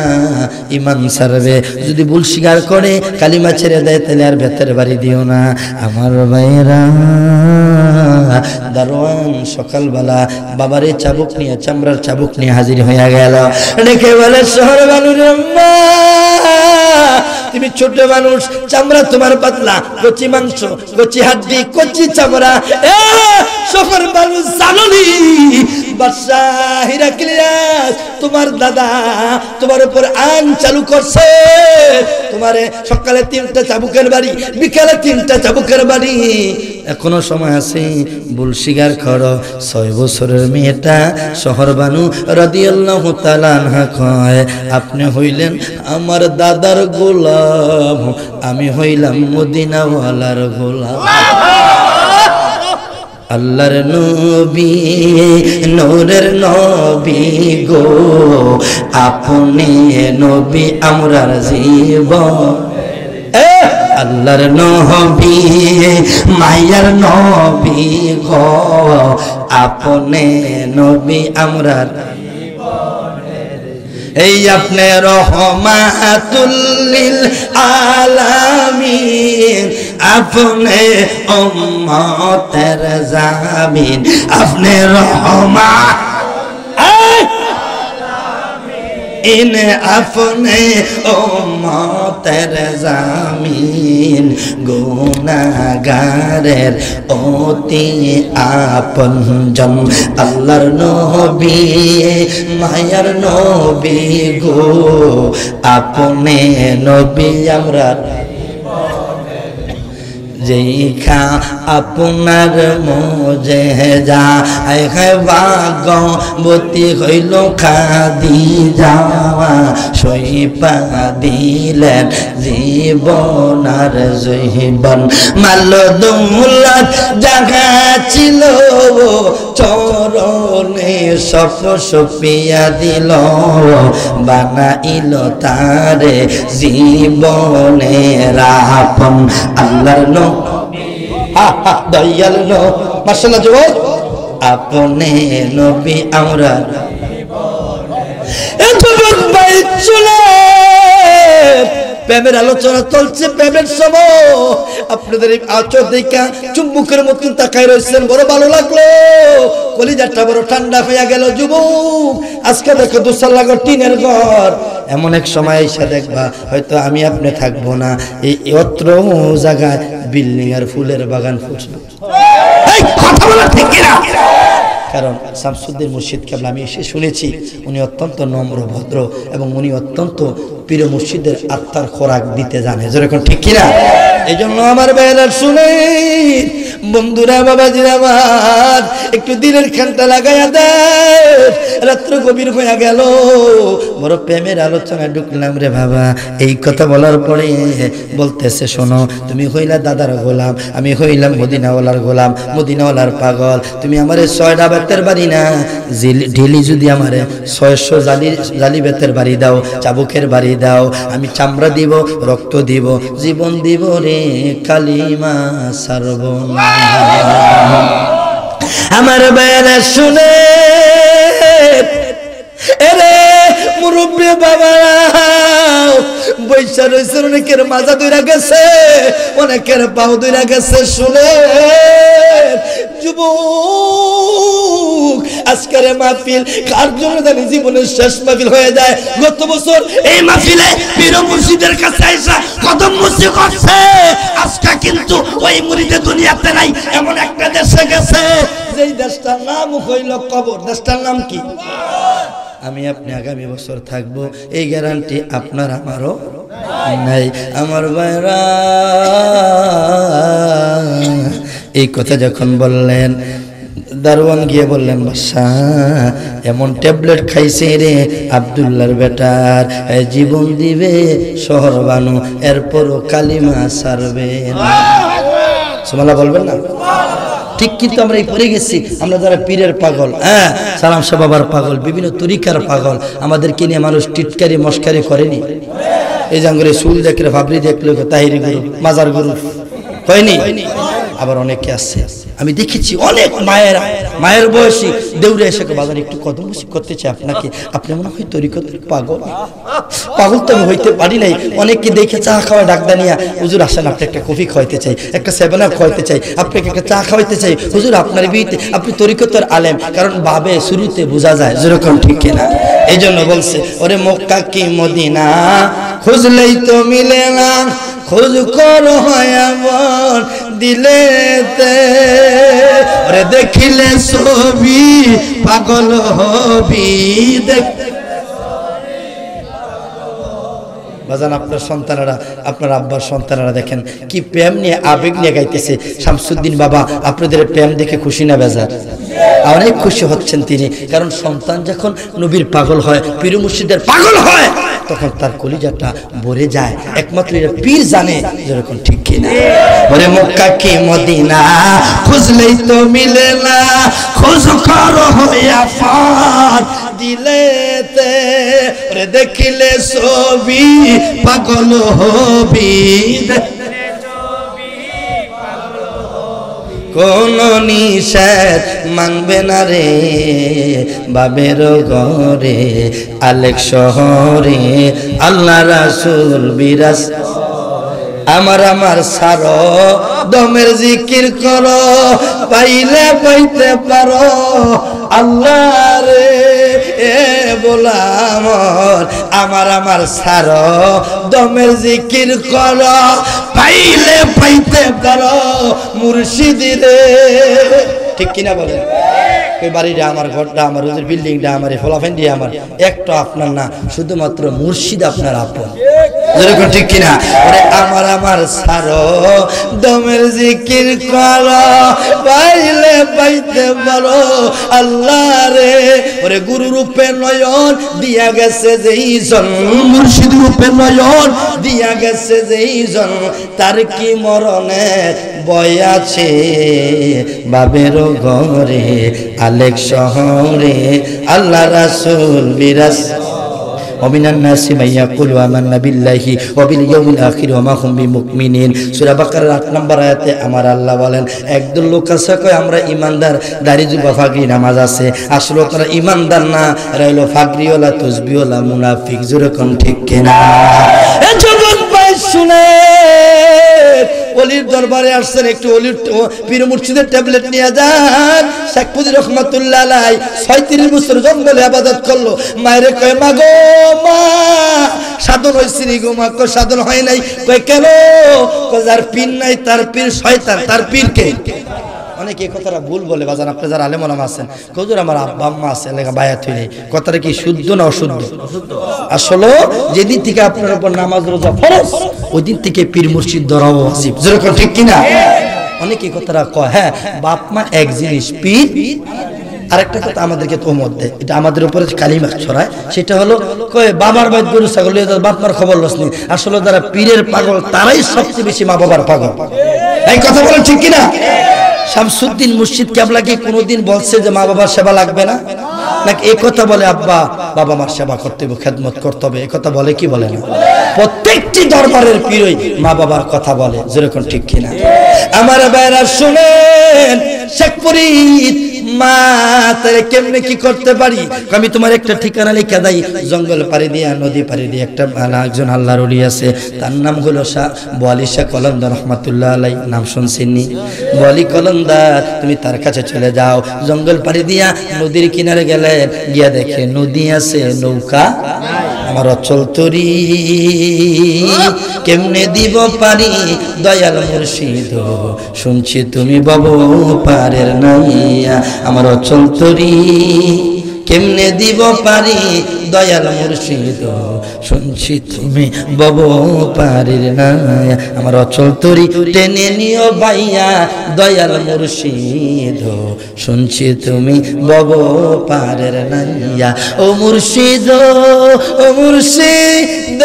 ঈমান ছাড়বে, যদি ভুল স্বীকার করে কালিমা ছেড়ে দেয় তাহলে আর বেতের বাড়ি দিও না। আমার ভাইয়েরা, দারোয়ান সকালবেলা বাবারে চাবুক নিয়ে, চামড়ার চাবুক নিয়ে হাজির হয়ে গেল। রেখে বলে, শহর বানুর আম্মা তুমি ছোট মানুষ, চামড়া তোমার পাতলা, কচি মাংস, কচি হাড্ডি, কচি চামড়া। শহর মানুষ জাননি বাদশা হিরাক্লিয়াস তোমার দাদা তোমার উপর আইন চালু করছে, তোমারে সকালে 3টা চাবুকের বাড়ি, বিকালে 3টা চাবুকের বাড়ি। এখনো সময় আছে, ভুল স্বীকার করো। 6 বছরের মেয়েটা শহর বানু রাদিয়াল্লাহু তাআলা আনহা কয়, আপনি হইলেন আমার দাদার গোলাম, আমি হইলাম মদিনাওয়ালার গোলাম। আল্লাহর নবী নূরের নবী গো, আপনি নবী আমরার জীবন। আল্লাহর নবী মায়ার নবী গো, আপনি নবী আমরার। এই আপনি রহমাতুল লিল আলামিন, আপনি উম্মতের জামিন, আপনি রহমাত ইন, আপনি উম্মতের জামিন, গুনাহগারের অতি আপনজন। আল্লাহর নবী মায়ার নবী গো, আপনি নবী আমরা। যেইখা আপনার মোজে যা ভাগবতী হইল খাদিজা, সইপা দিলেন জীবন আর জীবন। মাল দৌলত জাগা ছিল চরণে, সপ সপিয়া দিল, বানাইল তারে জীবনের আপন। আল্লাহর নবী দয়াল নবী, মাশাআল্লাহ যুবক, আপনি নবী আমরা। প্রেমের আলোচনা চলছে, প্রেমের সময় আপনাদের এই আচর দেখা চুম্বকের মতন তাকাই রয়েছেন, বড় ভালো লাগলো, কলিজাটা বড় ঠান্ডা হয়ে গেল। যুবক আজকে দেখো 2 তলা টিনের ঘর, এমন এক সময় এসে দেখবা হয়তো আমি আপনি থাকবো না, এই অত্র জায়গায় বিল্ডিং আর ফুলের বাগান ফুটবে। কথা বলা ঠিক না? কারণ শামসুদ্দিন মুর্শিদ কেবল আমি এসে শুনেছি উনি অত্যন্ত নম্র ভদ্র এবং উনি অত্যন্ত পীর মুর্শিদের আত্মার খোরাক দিতে জানে, যেরকম ঠিক কিনা? এই জন্য আমার ভাইয়েরা শুনে, বন্ধুরা বাবাজিরা আমার, একটু দিনের খানটা লাগাইয়া দেয়। রাত্র গভীর হয়ে গেল, বড় প্রেমের আলোচনায় ঢুকলাম রে বাবা। এই কথা বলার পরে বলতেছে, শোনো তুমি হইলা দাদার গোলাম, আমি হইলাম মদিনাওয়ালার গোলাম, মদিনাওয়ালার পাগল। তুমি আমারে 6টা বেতের বাড়ি না, ঢিলি যদি আমারে 600 জালি বেতের বাড়ি দাও, চাবুকের বাড়ি দাও, আমি চামড়া দিব, রক্ত দিব, জীবন দিব রে, কালিমা সারব না। আমার বেলা শুনে এরে বৈশা রয়েছে, অনেকের মাজা দইরা গেছে, অনেকের পাও দইরা গেছে। শুনে যুবক, আজকের মাহফিল কার জন্য জানি জীবনের শেষ মাহফিল হয়ে যায়। গত বছর এই মাহফিলে পীর মুর্শিদের কাছে আইসা কদম মুসি করছে, আজকে কিন্তু ওই মুরিদে দুনিয়াতে নাই। এমন একটা দেশে গেছে যেই দেশটার নাম হইল কবর। দেশটার নাম কি? আমি আপনি আগামী বছর থাকবো এই গ্যারান্টি আপনার আমারও নাই। আমার ভাইরা এই কথা যখন বললেন, দারোয়ান গিয়ে বললেন, বাদশাহ এমন ট্যাবলেট খাইছে রে আব্দুল্লাহর বেটার, জীবন দিবে শহর বানু, এরপরও কালিমা ছাড়বে না। সুবহানাল্লাহ বলবেন না? ঠিক, কিন্তু আমরা এই পড়ে গেছি, আমরা যারা পীরের পাগল, হ্যাঁ সালাম শাহ বাবার পাগল, বিভিন্ন তরিকার পাগল, আমাদেরকে নিয়ে মানুষ টিটকারি মস্কারি করেনি। এই জাঙ্গরে চুল দেখলে ভাবরি দেখলে তাহিরি গুরু, মাজার গুরু হয়নি। আবার অনেকে আছে, আমি দেখেছি অনেক মায়েরা, মায়ের বয়সী দেউরে এসে বাজার একটু কদম মুসি করতে চাই আপনাকে, আপনি মনে হয় তরিকতের পাগল। পাগল তো আমি হইতে পারি নাই। অনেককে দেখে চা খাওয়া ডাকদা নিয়া, হুজুর আসেন আপনি একটা কফি খাওয়াইতে চাই, একটা 7 আপ খাওয়াইতে চাই, আপনাকে একটা চা খাওয়াইতে চাই, হুজুর আপনার বিয়েতে আপনি তরিকতের আলেম। কারণ ভাবে শুরুতে বোঝা যায়, যেরকম ঠিক কিনা। এই জন্য বলছে, ওরে মক্কা কি মদিনা খুঁজলেই তো মিলে না, খোঁজ করো আমার দিলেতে, ওরে দেখিলে ছবি পাগল হবি। বাজান আপনার সন্তানেরা, আপনার আব্বার সন্তানেরা দেখেন কি প্রেম নিয়ে, আবেগ নিয়ে গাইতেছে। শামসুদ্দিন বাবা আপনাদের প্রেম দেখে খুশি না বেজার? অনেক খুশি হচ্ছেন তিনি, কারণ সন্তান যখন নবীর পাগল হয়, পীর মুর্শিদের পাগল হয়, তখন তার কলিজাটা ভরে যায়। একমাত্র এটা পীর জানে, যেরকম ঠিক কিনা। ওরে মক্কা কি মদিনা খুঁজলেই তো মিলে না, খোঁজ করো হইয়া পার দিলেতে, ওরে দেখিলে ছবি পাগল হবি। কোন নিষেধ মানবে না রে বাবের ঘরে, আলেক শহরে আল্লাহ রাসূল বিরাজ। আমার সারো দমের জিকির করো, পাইলে পাইতে পারো আল্লাহ রে গোলাম। আমার সারো দমের জিকির করো, পাইলে পাইতে পারো মুর্শিদ রে। ঠিক কিনা বলেন? ওই বাড়িটা আমার, ঘরটা আমার, ওদের বিল্ডিংটা আমার, ফলাফেন্ডি আমার, একটা আপনার না, শুধুমাত্র মুর্শিদ আপনার আপন। যেরকম ঠিক কিনা? ওরে আমার সারো দমের জিকির করো, পাইলে পাইতে পারো আল্লাহ রে। ওরে গুরু রূপে নয়ন দিয়া গেছে যেই জন, মুর্শিদ রূপে নয়ন দিয়া গেছে যেই জন, তার কি মরণের বয় আছে বাবের ঘরে, আলেক শহরে আল্লাহ রাসূল বিরাজ। ওমিনান নাসি মাইয়া কুলু আমান্না বিল্লাহি ওয়া বিল ইয়াউমিল আখির ওয়া মা হুম বিমুমিনিন। সূরা বাকারার 8 নম্বর আয়াতে আমার আল্লাহ বলেন, একদল লোক আছে কয় আমরা ঈমানদার, দাড়ি জুবা ফাগরি নামাজ আছে, আসলে তারা ঈমানদার না, এরা হলো ফাগরিওয়ালা তসবিহওয়ালা মুনাফিক। যেরকম ঠিক কিনা? এ যুবক ভাই শুনে, ওলির দরবারে আসছেন, একটু ওলির পীর মুর্শিদের ট্যাবলেট নিয়ে যান। শেখ মুজিব রহমাতুল্লাহ আলাইহি 36 বছর জঙ্গলে ইবাদত করলো। মায়েরে কয়, মা গো মা, সাধন হইছে নি গো মা? কয় সাধন হয় নাই। কয় কেন? কয় যার পীর নাই তার পীর শয়তান, তার পীর কে? অনেকে এই কথাটা ভুল বলে বাজান। আপনি যারা আলেম ওলামা আছেন, হুজুর আমার আব্বা আম্মা আছে লেখা বায়াত হইলে, কথাটা কি শুদ্ধ না অশুদ্ধ? আসলে যেদিন থেকে আপনার উপর নামাজ রোজা ফরজ, ওই দিন থেকে পীর মুর্শিদ ধরা ওয়াজিব। যেরকম ঠিক কিনা? অনেকে এই কথাটা কয়, হ্যাঁ বাপ মা এক জিনিস, পীর আরেকটা কথা আমাদেরকে তোহমত দেয়, এটা আমাদের উপরে কালিমা ছড়ায়। সেটা হলো কয় বাবার বাইত গরু ছাগল, বাপ মার খবর লসনি। আসলে যারা পীরের পাগল তারাই সবচেয়ে বেশি মা বাবার পাগল। এই কথা বলেন ঠিক কিনা? শামসুদ্দিন মুর্শিদ কেবলা কি কোনোদিন বলছে যে মা বাবার সেবা লাগবে না? নাকি এই কথা বলে আব্বা বাবা মার সেবা করতে হবে, খেদমত করতে হবে, এই কথা বলে কি বলে না? প্রত্যেকটি দরবারের পীরই মা বাবার কথা বলে। যেরকম ঠিক কিনা? আমার ভাইরা শুনেন, শেখ ফরিদ মা তাহলে কেমনে কি করতে পারি? আমি তোমার একটা ঠিকানা লিখে দেই, জঙ্গল পাড়ি দিয়া নদী পাড়ি দিয়ে একটা একজন আল্লাহর ওলি আছে, তার নাম হলো বলি শাহ কলন্দার রহমাতুল্লাহ আলাই। নাম শুনছেননি? বলি কলন্দার, তুমি তার কাছে চলে যাও, জঙ্গল পাড়ি দিয়া নদীর কিনারে গেলে গিয়া দেখে নদী আছে, নৌকা আমার অচল তরি কেমনে দিব পারি দয়াল মুর্শিদ, শুনছি তুমি বব পারের নাইয়া আমার অচল তরি কেমনে দিব পারি দয়াল মুর্শিদ, শুনছি তুমি বব পারের নাইয়া আমার অচল তরি টেনে নিও বাইয়া দয়াল মুর্শিদ, শুনছি তুমি বব পারের নাইয়া। ও মুর্শিদ, ও মুর্শিদ,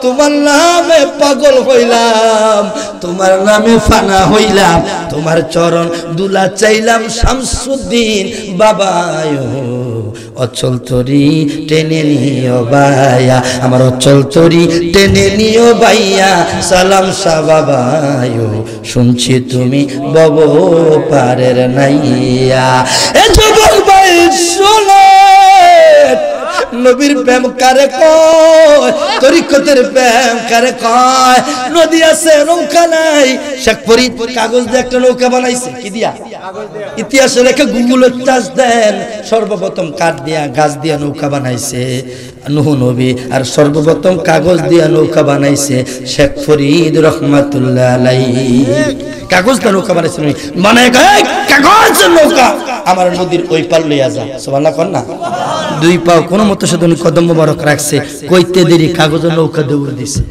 তোমার নামে পাগল হইলাম, তোমার নামে ফানা হইলাম, তোমার চরণ দুলা চাইলাম শামসুদ্দিন বাবায়, অচল তরি টেনে নিও বাইয়া আমার অচল তরি টেনে নিও বাইয়া সালাম শাহ বাবায়, শুনছি তুমি বব পারের নাইয়া। এ যুবক ভাই শোনো, নবীর প্রেম কারে কয়, তরিকতের প্রেম কারে কয়? নদী আছে, নৌকা নাই। শেখ ফরিদ কাগজ দিয়ে একটা নৌকা বানাইছে, কি দিয়া? ইতিহাসে লেখে গুগলের চাষ দেন, সর্বপ্রথম কাঠ দিয়া গাছ দিয়া নৌকা বানাইছে নূহ নবী, আর সর্বপ্রথম কাগজ দিয়া নৌকা বানাইছে শেখ ফরিদ রহমাতুল্লাহ আলাইহি। কাগজ দিয়ে নৌকা বানাইছে, মানে কাগজের নৌকা আমার নদীর ওই পার লইয়া যা। সুবহানাল্লাহ কর না। দুই পাও কোন মতো সাথে কদম মোবারক রাখছে, কইতে দেরি কাগজের নৌকা দৌড় দিছে।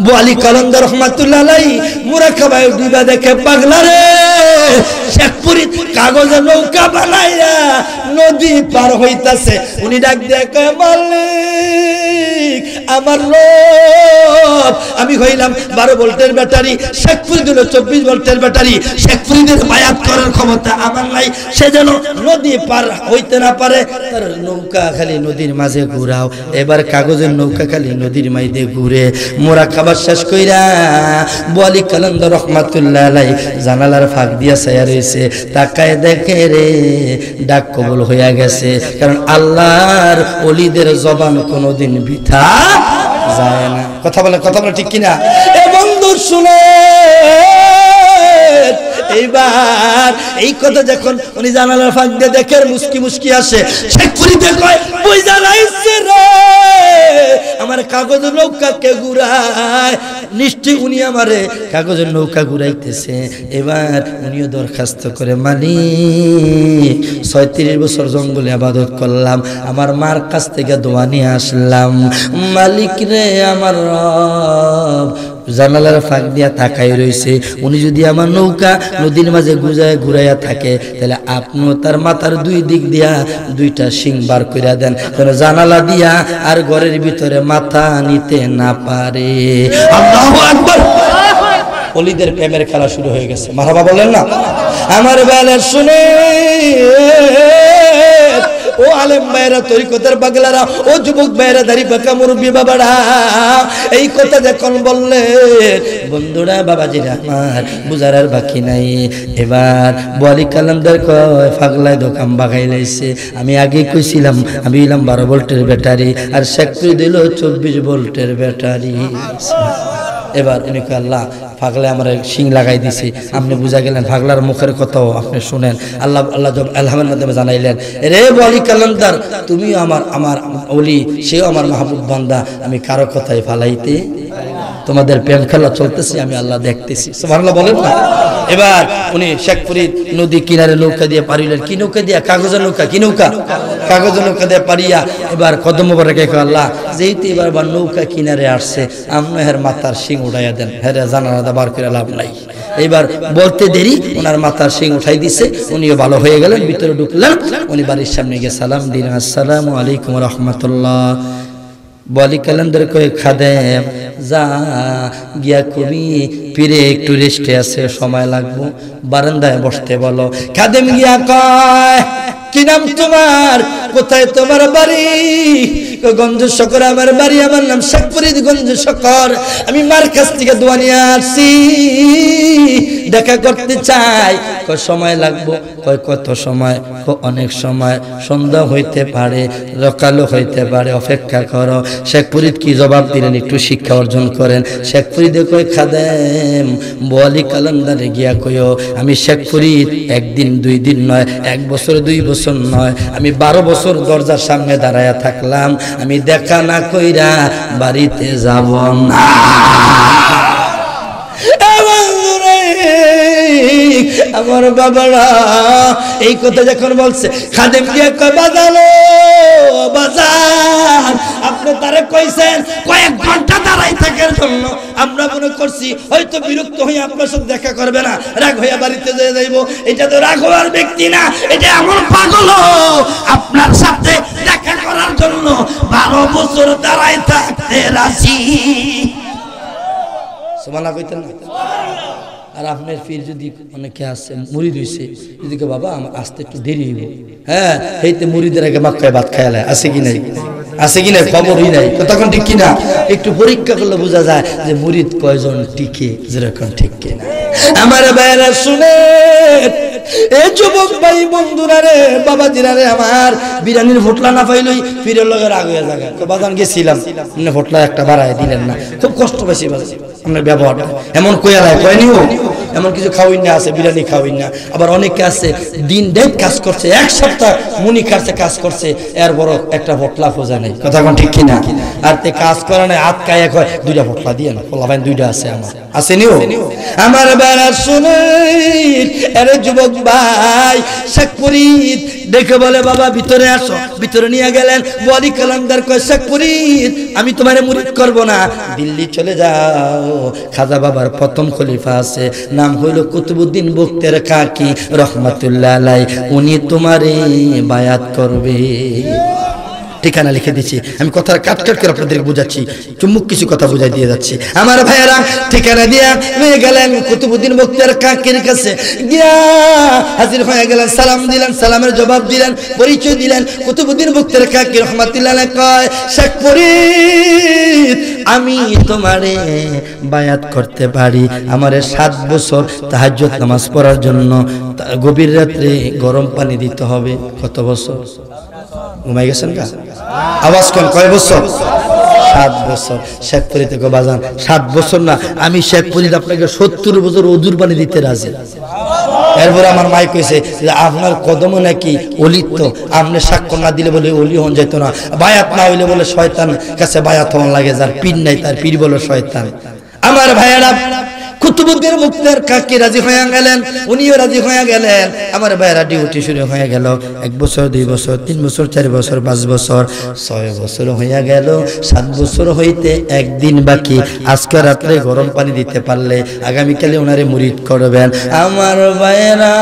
বলি কলন্দার রহমাতুল্লাহ আলাইহি মুরাকাবায় দুইবা দেখে পাগলা রে, শেখ ফরিদ কাগজের নৌকা বানাইয়া নদী পার হইতাছে। উনি ডাক দিয়ে কয়, মালিক আমার লোভ, আমি হইলাম 12 ভোল্টের ব্যাটারি, শেখ ফরিদ হলো 24 ভোল্টের ব্যাটারি। শেখ ফরিদের বায়াত করার ক্ষমতা আমার নাই, সে যেন নদী পার হইতে না পারে। তার নৌকা খালি নদীর মাঝে ঘুরাও, এবার কাগজের নৌকা খালি নদীর মাঝে ঘুরে। মোরা খাবার শেষ কইরা বলি কলন্দার রহমাতুল্লাহ আলাইহি জানালার ফাঁক দিয়া ছায়া রইছে, তাকায় দেখে রে ডাক কবুল হইয়া গেছে। কারণ আল্লাহর ওলিদের জবান কোনোদিন বৃথা যায় না। কথা বলে ঠিক কিনা? এ বন্ধু শুনে, এইবার এই কথা যখন উনি জানালার ফাঁক দিয়ে দেখে মুস্কি মুস্কি আসে, শেখ ফরিদ কয়, ওই জানাইছে রে আমার কাগজের নৌকা কে ঘুরায়, নিশ্চয়ই উনি আমারে কাগজের নৌকা ঘুরাইতেছে। এবার উনিও দরখাস্ত করে, মালিক 36 বছর জঙ্গলে আবাদত করলাম, আমার মার কাছ থেকে দোয়া নিয়ে আসলাম, মালিক রে আমার রব জানালার ফাঁক দিয়া তাকাই রইছে, উনি যদি আমার নৌকা নদীর মাঝে ঘুরাইয়া থাকে তাহলে আপনিও তার মাথার দুই দিক দিয়া 2টা শিং বার কইরা দেন, যেন জানালা দিয়া আর ঘরের ভিতরে মাথা নিতে না পারে। আল্লাহু আকবার। ওলিদের প্রেমের খেলা শুরু হয়ে গেছে, মারহাবা বলেন না? আমার বেলা শুনে ও আলেম ভাইরা, তরিকতের পাগলারা, ও যুবক ভাইরা, দাড়ি পাকা মুরব্বী বাবারা, এই কথা যখন বললেন বন্ধুরা, বাবাজিরা আমার বুঝার আর বাকি নাই। এবার বলি কালামদার কয়, পাগলায় দোকান বাগাই লাইছে। আমি আগে কইছিলাম আমি হইলাম 12 ভোল্টের ব্যাটারি, আর শেখ ফরিদ দিল 24 ভোল্টের ব্যাটারি। এবার উনি কয়, আল্লাহ পাগলা আমার শিং লাগাই দিছে। আপনি বুঝা গেলেন পাগলার মুখের কথাও আপনি শুনেন। আল্লাহ আলহামের মাধ্যমে জানাইলেন, রে বলি কালামদার, তুমিও আমার ওলি, সেও আমার মাহবুব বান্দা, আমি কারো কথায় ফালাইতে, তোমাদের প্রেম খেলা চলতেছে, আমি আল্লাহ দেখতেছি। সুবহানাল্লাহ বলেন না? এবার উনি শেখ ফরিদ নদী কিনারে নৌকা দিয়ে পারিলেন। কি নৌকা দিয়া? কাগজের নৌকা। কি নৌকা? কাগজের নৌকা দিয়ে পারিয়া এবার কদম মোবারকে কয়, আল্লাহ যেহেতু এবার নৌকা কিনারে আসছে, আপনি হের মাথার শিং উঠাইয়া দেন, হেরে জানালা বার করে লাভ নাই। এইবার বলতে দেরি ওনার মাথার শিং উঠাই দিছে, উনিও ভালো হয়ে গেলেন, ভিতরে ঢুকলেন। উনি বাড়ির সামনে গিয়ে সালাম দিলেন, আসসালামু আলাইকুম রাহমাতুল্লাহ। বলি কালামদার কয়ে, খাদেম যা গিয়া কবি পীরে একটু রেস্টে আছে, সময় লাগবো, বারান্দায় বসতে বলো। খাদেম গিয়া কয়, কি নাম তোমার? কোথায় তোমার বাড়ি? গঞ্জ শকর আমার বাড়ি, আমার নাম শেখ ফরিদ গঞ্জ শকর। আমি মার কাছ থেকে দোয়া নিয়ে আসছি, দেখা করতে চাই। সময় লাগবো? কত সময়? অনেক সময়, সন্ধ্যা হইতে পারে, সকালও হইতে পারে, অপেক্ষা করো। শেখ ফরিদ কি জবাব দিলেন একটু শিক্ষা অর্জন করেন। শেখ ফরিদে কয় খাদেম বোয়ালি কালান্দারে গিয়া কইও আমি শেখ ফরিদ একদিন 2 দিন নয়, 1 বছর 2 বছর নয়, আমি 12 বছর দরজার সামনে দাঁড়ায়া থাকলাম, আমি দেখা না কইরা বাড়িতে যাব না। আমার বাবারা এই কথা যখন বলছে, খাদেম গিয়া কয় বাজালো বাজার, আপনি তারে কইছেন কয়েক ঘন্টা দাঁড়াই থাকার জন্য। আমরা মনে করছি হয়তো বিরক্ত হয়ে আপনার সাথে দেখা করবে না, রাগ হইয়া বাড়িতে যেয়ে যাইব। এটা তো রাগ হওয়ার ব্যক্তি না, এটা এমন পাগল আপনার সাথে দেখা করার জন্য 12 বছর দাঁড়াই থাকতে রাজি। সুবহানাল্লাহ কইতেন না? আর আপনার ফির যদি অনেকে আছে মুরিদ হইছে, যদি বাবা আমার আসতে একটু দেরি হইব, হ্যাঁ এইতে মুরিদের আগে মাক্কায় ভাত খাইলে আছে কি নাই? আছে কি নাই? খবরই নাই। তখন ঠিক কিনা? একটু পরীক্ষা করলে বোঝা যায় যে মুরিদ কয়জন টিকে, যেরকম ঠিক কিনা। আমার ভাইরা শুনে, এ যুবক ভাই বন্ধুরা রে, বাবাজিরা রে, আমার বিরিয়ানির ফটলা না পাইলই ফিরের লগে রাগ হয়ে যায়। বাজান গেছিলাম, ফটলা একটা বাড়ায় দিলেন না, খুব কষ্ট পাইছি বাজে আপনার ব্যবহারটা। এমন কয়ালায় কয়নিও, এমন কিছু খাওয়াই না আছে, বিরিয়ানি খাওয়াই না। আবার অনেকে আছে দিন দেখ কাজ করছে, 1 সপ্তাহ মুনি খাচ্ছে কাজ করছে, এর বড় একটা ফটলা খোঁজা নেই। কথা কোন ঠিক কিনা? আর তে কাজ করে না, হাত কায়া কয় 2টা ফটলা দিয়ে না, ফলা ভাই 2টা আছে আমার, আছে নিও। আমার বেড়া শুনে, আরে যুবক ভাই শেখ ফরিদ দেখে বলে বাবা ভিতরে আসো। ভিতরে নিয়ে গেলেন। বলি কালান্দার কয় শেখ ফরিদ আমি তোমারে মুরিদ করব না, দিল্লি চলে যাও। খাজা বাবার প্রথম খলিফা আছে, নাম হইল কুতুবউদ্দিন বখতিয়ার কাকি রহমাতুল্লাহ আলাই, উনি তোমারে বায়াত করবে। ঠিকানা লিখে দিচ্ছি, আমি কথা কাট কাট করে আপনাদেরকে বুঝাচ্ছি, চুম্বক কিছু কথা বুঝাই দিয়ে যাচ্ছি। আমার ভাইয়েরা ঠিকানা দিয়া নিয়ে গেলেন কুতুবউদ্দিন বখতিয়ার কাকির কাছে, গিয়া হাজির হয়ে গেলেন, সালাম দিলেন, সালামের জবাব দিলেন, পরিচয় দিলেন। কুতুবউদ্দিন বখতিয়ার কাকি রহমাতুল্লাহ আলাইহি কয় শেখ ফরিদ আমি তোমারে বায়াত করতে পারি। আমারে 7 বছর তাহাজ্জুদ নামাজ পড়ার জন্য গভীর রাত্রে গরম পানি দিতে হবে। কত বছর? ঘুমাই গেছেন গা? আওয়াজ কোন? কয় বছর? 7 বছর। শেখ ফরিদ থেকে বাজান 7 বছর না, আমি শেখ ফরিদ আপনাকে 70 বছর ওজুর পানি দিতে রাজি। এরপরে আমার মাই কইছে যে আপনার কদমে নাকি অলিত্ব, আপনি সাক্ষ্য না দিলে বলে অলি হন যেত না, বায়াত না হইলে বলে শয়তান কাছে বায়াত হন লাগে, যার পীর নাই তার পীর বলে শয়তান। আমার ভাইয়েরা কুতুবউদ্দিন বখতিয়ার কাকি রাজি হয়ে গেলেন, উনিও রাজি হয়ে গেলেন। আমার ভাইয়েরা ডিউটি শুরু হয়ে গেল। 1 বছর 2 বছর 3 বছর 4 বছর 5 বছর 6 বছর হয়ে গেল। 7 বছর হইতে 1 দিন বাকি। আজকে রাত্রে গরম পানি দিতে পারলে আগামীকালে ওনারে মুরিদ করবেন। আমার ভাইয়েরা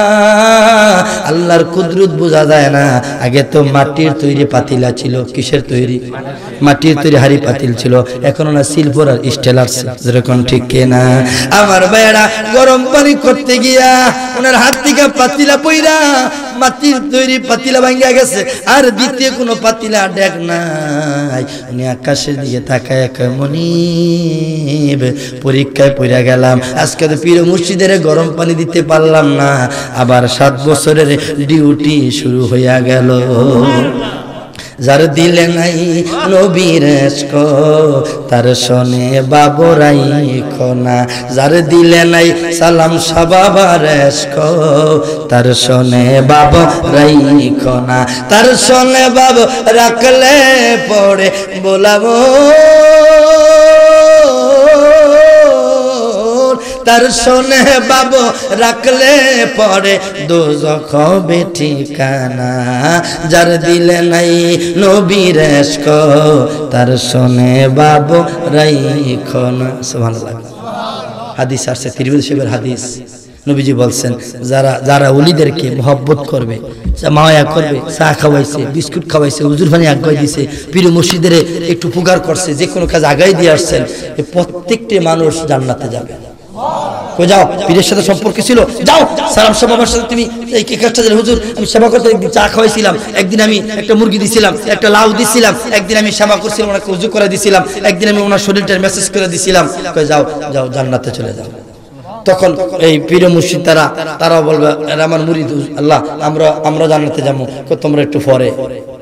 আল্লাহর কুদরত বোঝা যায় না। আগে তো মাটির তৈরি পাতিলা ছিল, কিসের তৈরি? মাটির তৈরি হাড়ি পাতিল ছিল, এখন ওনার সিলভার আর স্টিল আসছে, যেরকম ঠিক কিনা? আমার ভাইয়েরা গরম পানি করতে গিয়া ওনার হাত থেকে পাতিলা পইরা মাটির তৈরি পাতিলা ভাঙ্গা গেছে, আর দ্বিতীয় কোনো পাতিলা ডেক নাই। উনি আকাশের দিকে তাকায় মনিব পরীক্ষায় পড়ে গেলাম, আজকে তো পীর মুর্শিদের গরম পানি দিতে পারলাম না, আবার 7 বছরের ডিউটি শুরু হইয়া গেল। যার দিলে নাই নবীর ইশক তার শোনে বাবরাই খোনা, যার দিলে নাই সালাম সাবাবার ইশক তার শোনে বাবরাই খোনা, তার শোনে বাব রাখলে পড়ে বোলাবো, তার শোনে বাবু রাখলে পরে দোজখ হবে ঠিকানা, যার দিলে নাই নবীর ইশক তার শোনে বাবু রাইখনা। সুবহানাল্লাহ। হাদিস আছে, তিরমিজি শরীফের হাদিস। নবীজি বলছেন যারা ওলিদেরকে মহব্বত করবে, মায়া করবে, চা খাওয়াইছে, বিস্কুট খাওয়াইছে, হুজুর পানি আগাই দিছে, পীর মুর্শিদের একটু উপকার করছে, যে কোনো কাজ আগাই দিয়ে আসছেন, প্রত্যেকটি মানুষ জান্নাতে যাবে। কই যাও, পীরের সাথে সম্পর্ক ছিল, যাও সালাম শাহ বাবার সাথে তুমি এই কি কাজটা দিলে। হুজুর আমি সেবা করতে একদিন চা খাওয়াইছিলাম, একদিন আমি একটা মুরগি দিছিলাম, একটা লাউ দিছিলাম, একদিন আমি সেবা করছিলাম, ওনাকে উজু করে দিছিলাম, একদিন আমি ওনার শরীরটার মেসেজ করে দিছিলাম। কই যাও যাও জান্নাতে চলে যাও। তখন এই পীর মুর্শিদ তারাও বলবে আমার মুরিদ, আল্লাহ আমরা জান্নাতে যাবো, তোমরা একটু পরে।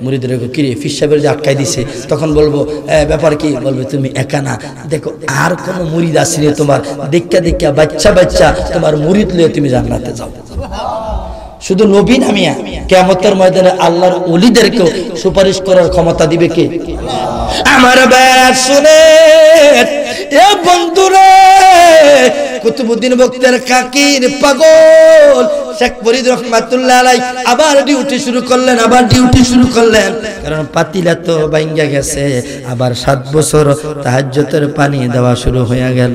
মুরিদের কিরে ফির সাহেবের যে আটকাই দিছে, তখন বলবো ব্যাপার কি, বলবে তুমি একা না, দেখো আর কোন মুরিদ আসেনি তোমার, দেখা বাচ্চা তোমার মুরিদ লয়ে তুমি জান্নাতে যাও। শুধু নবী নামিয়া কিয়ামতের ময়দানে আল্লাহর ওলিদেরকেও সুপারিশ করার ক্ষমতা দিবে কে? আমার বায়াত শুনে এ বন্ধুরা, কুতুবউদ্দিন বক্তের কাকির পাগল শেখ ফরিদ রহমাতুল্লাহ আলাই আবার ডিউটি শুরু করলেন, কারণ পাতিলা তো ভাঙ্গা গেছে, আবার 7 বছর তাহাজ্জুদের পানি দেওয়া শুরু হয়ে গেল।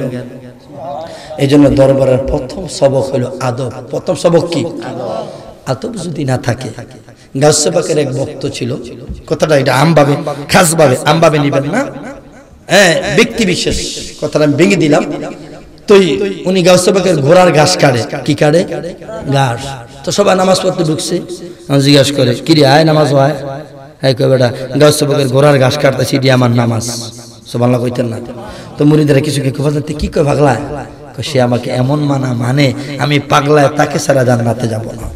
এই জন্য দরবারের প্রথম সবক হলো আদব। প্রথম সবক কি? আদব যদি না থাকে। গাউসে পাকের এক ভক্ত ছিল, কথাটা এটা আমভাবে খাসভাবে আমভাবে নিবেন না, হ্যাঁ ব্যক্তি বিশেষ কথাটা আমি ভেঙে দিলাম। তো উনি গাউসে পাকের ঘোড়ার ঘাস কাটে, কি কাটে? ঘাস। তো সবাই নামাজ পড়তে ঢুকছে, জিজ্ঞাসা করে কিরে আয় নামাজ হয়? হ্যাঁ কই বেটা গাউসে পাকের ঘোড়ার ঘাস কাটতেছি, এটি আমার নামাজ। সুবহানাল্লাহ কইতেন না? তো মুরিদরা কিছু কি কয় পাগলা? সে আমাকে এমন মানে আমি পাগলায় তাকে ছাড়া জান্নাতে যাব না।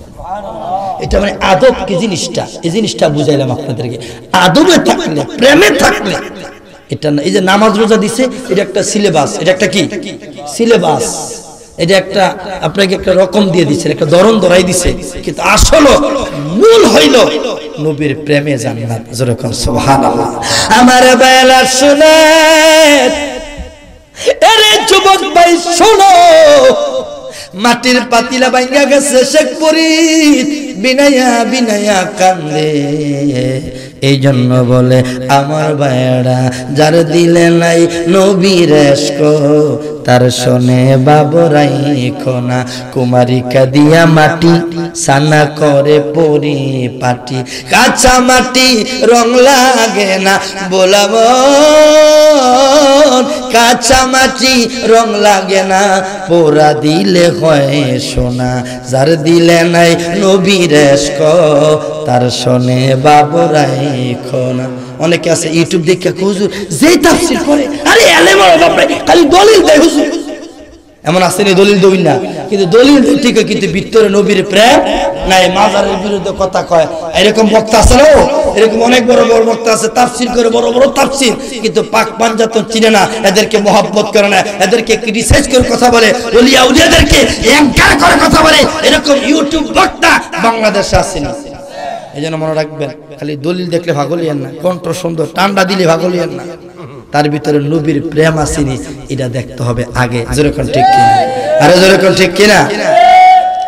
এটা মানে আদব কি জিনিসটা, এই জিনিসটা বুঝাইলাম আপনাদেরকে। আদবে থাকলে, প্রেমে থাকলে এটা না, এই যে নামাজ রোজা দিছে এটা একটা সিলেবাস, এটা একটা কি সিলেবাস, এটা একটা আপনাকে একটা রকম দিয়ে দিছে, একটা ধরন ধরাই দিছে, কিন্তু আসলে মূল হইল নবীর প্রেমে জান্নাত। যেরকম সুবহানাল্লাহ। আমার বেলা শুনে এরে যুবক ভাই শোনো, মাটির পাতিলা ভাঙ্গা গেছে, শেখ ফরিদ বিনায়া কান্দে। এই জন্য বলে আমার ভাইরা, যার দিলে নাই নবীর ইশক, তার শোনে বাবরাই খোনা। কুমারিকা দিয়া মাটি সানা করে পরি পাটি, কাঁচা মাটি রং লাগে না বলাব, কাঁচা মাটি রং লাগে না, পোড়া দিলে হয় সোনা। যার দিলে নাই নবীর ইশক, তার শোনে বাবরাই খোনা। অনেকে আছে ইউটিউব দেখে হুজুর যেই তাফসীর করে, আরে আলেম বাপরে খালি দলিল দেয় হুজুর, এমন আছে না? দলিল দেই না, কিন্তু দলিল ঠিক, কিন্তু ভিতরে নবীর প্রেম নাই, মাজারের বিরুদ্ধে কথা কয়, এরকম বক্তা আছে না? এরকম অনেক বড় বড় বক্তা আছে, তাফসীর করে বড় তাফসীর, কিন্তু পাক পাঞ্জাতন চিনে না, এদেরকে মহব্বত করে না, এদেরকে ক্রিটিসাইজ করে কথা বলে, ওলিয়া উলিয়াদেরকে এনকার করে কথা বলে, এরকম ইউটিউব বক্তা বাংলাদেশে আছে না? এই জন্য মনে রাখবেন, খালি দলিল দেখলে ভাগলিয়েন না, কণ্ঠ সুন্দর টান্ডা দিলে ভাগলিয়েন না, তার ভিতরে নবীর প্রেম আসেনি এটা দেখতে হবে আগে। যেরকম ঠিক কিনা? আরে যেরকম ঠিক কিনা?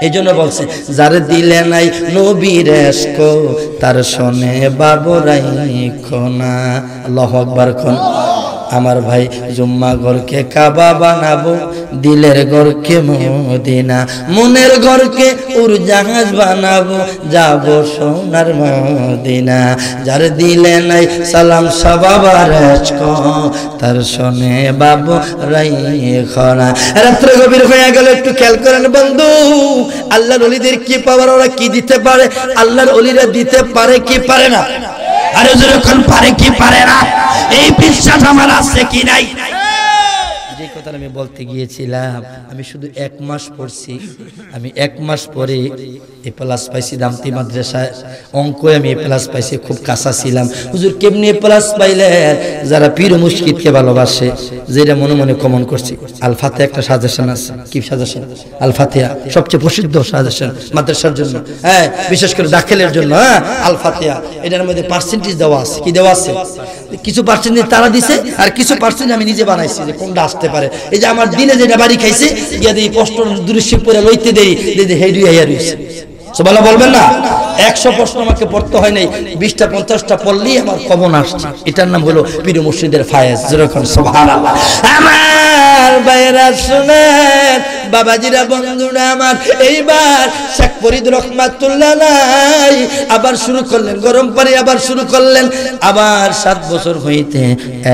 এই জন্য বলছে যার দিলে নাই নবীর ইশক, তার শোনে বাবরাই খোনা। আল্লাহু আকবার। কোন আমার ভাই জুম্মা ঘরকে কাবা বানাবো, দিলের ঘরকে মদিনা, মনের ঘরকে উড়জাহাজ বানাবো, যাবো সোনার মদিনা। যার দিলে নাই সালাম সাবাবার ইশক, তার শোনে বাবু রাই খোনা। রাত্রে গভীর হয়ে গেল, একটু খেয়াল করেন বন্ধু, আল্লাহর ওলিদের কি পাওয়ার, ওরা কি দিতে পারে, আল্লাহর ওলিরা দিতে পারে কি পারে না? আরে যখন পারে কি পারে না, এই বিশ্বাস আমার আছে কি নাই? যে কথা আমি বলতে গিয়েছিলাম, আমি শুধু 1 মাস পড়ছি, আমি 1 মাস পরে এ প্লাস পাইছি দামতি মাদ্রাসায়, অঙ্কে আমি এ প্লাস পাইছি, খুব কাঁচা ছিলাম। হুজুর কেমনি এ প্লাস পাইলেন? যারা পীর মুশকিদকে ভালোবাসে, যেটা মনে মনে কমন করছি, আল ফাতিহা একটা সাজেশন আছে। কি সাজেশন? আল ফাতিহা সবচেয়ে প্রসিদ্ধ সাজেশন মাদ্রাসার জন্য, হ্যাঁ বিশেষ করে দাখিলের জন্য। হ্যাঁ আল ফাতিহা, এটার মধ্যে পার্সেন্টেজ দেওয়া আছে। কি দেওয়া আছে? কিছু পার্সেন্টেজ তারা দিছে, আর কিছু পার্সেন্ট আমি নিজে বানাইছি, যে কোনটা আসতে পারে। এই যে আমার দিনে যেটা বাড়ি খাইছে, গিয়া দিয়ে প্রশ্ন দৃশ্য পরে লইতে দেরি হেডু হাইয়া রইছে। সুবহানাল্লাহ বলবেন না? 100 প্রশ্ন আমাকে পড়তে হয় নাই, 20টা 50টা পড়লেই আমার কমন আসছে। এটার নাম হলো পীর মুর্শিদের ফায়েজ। যেরকম সুবহানাল্লাহ। আমার বাইরা শুনেন, বাবাজিরা বন্ধুরা আমার, এইবার শেখ ফরিদ রহমাতুল্লাহ আলাইহি আবার শুরু করলেন গরম পানি, আবার শুরু করলেন। আবার 7 বছর হইতে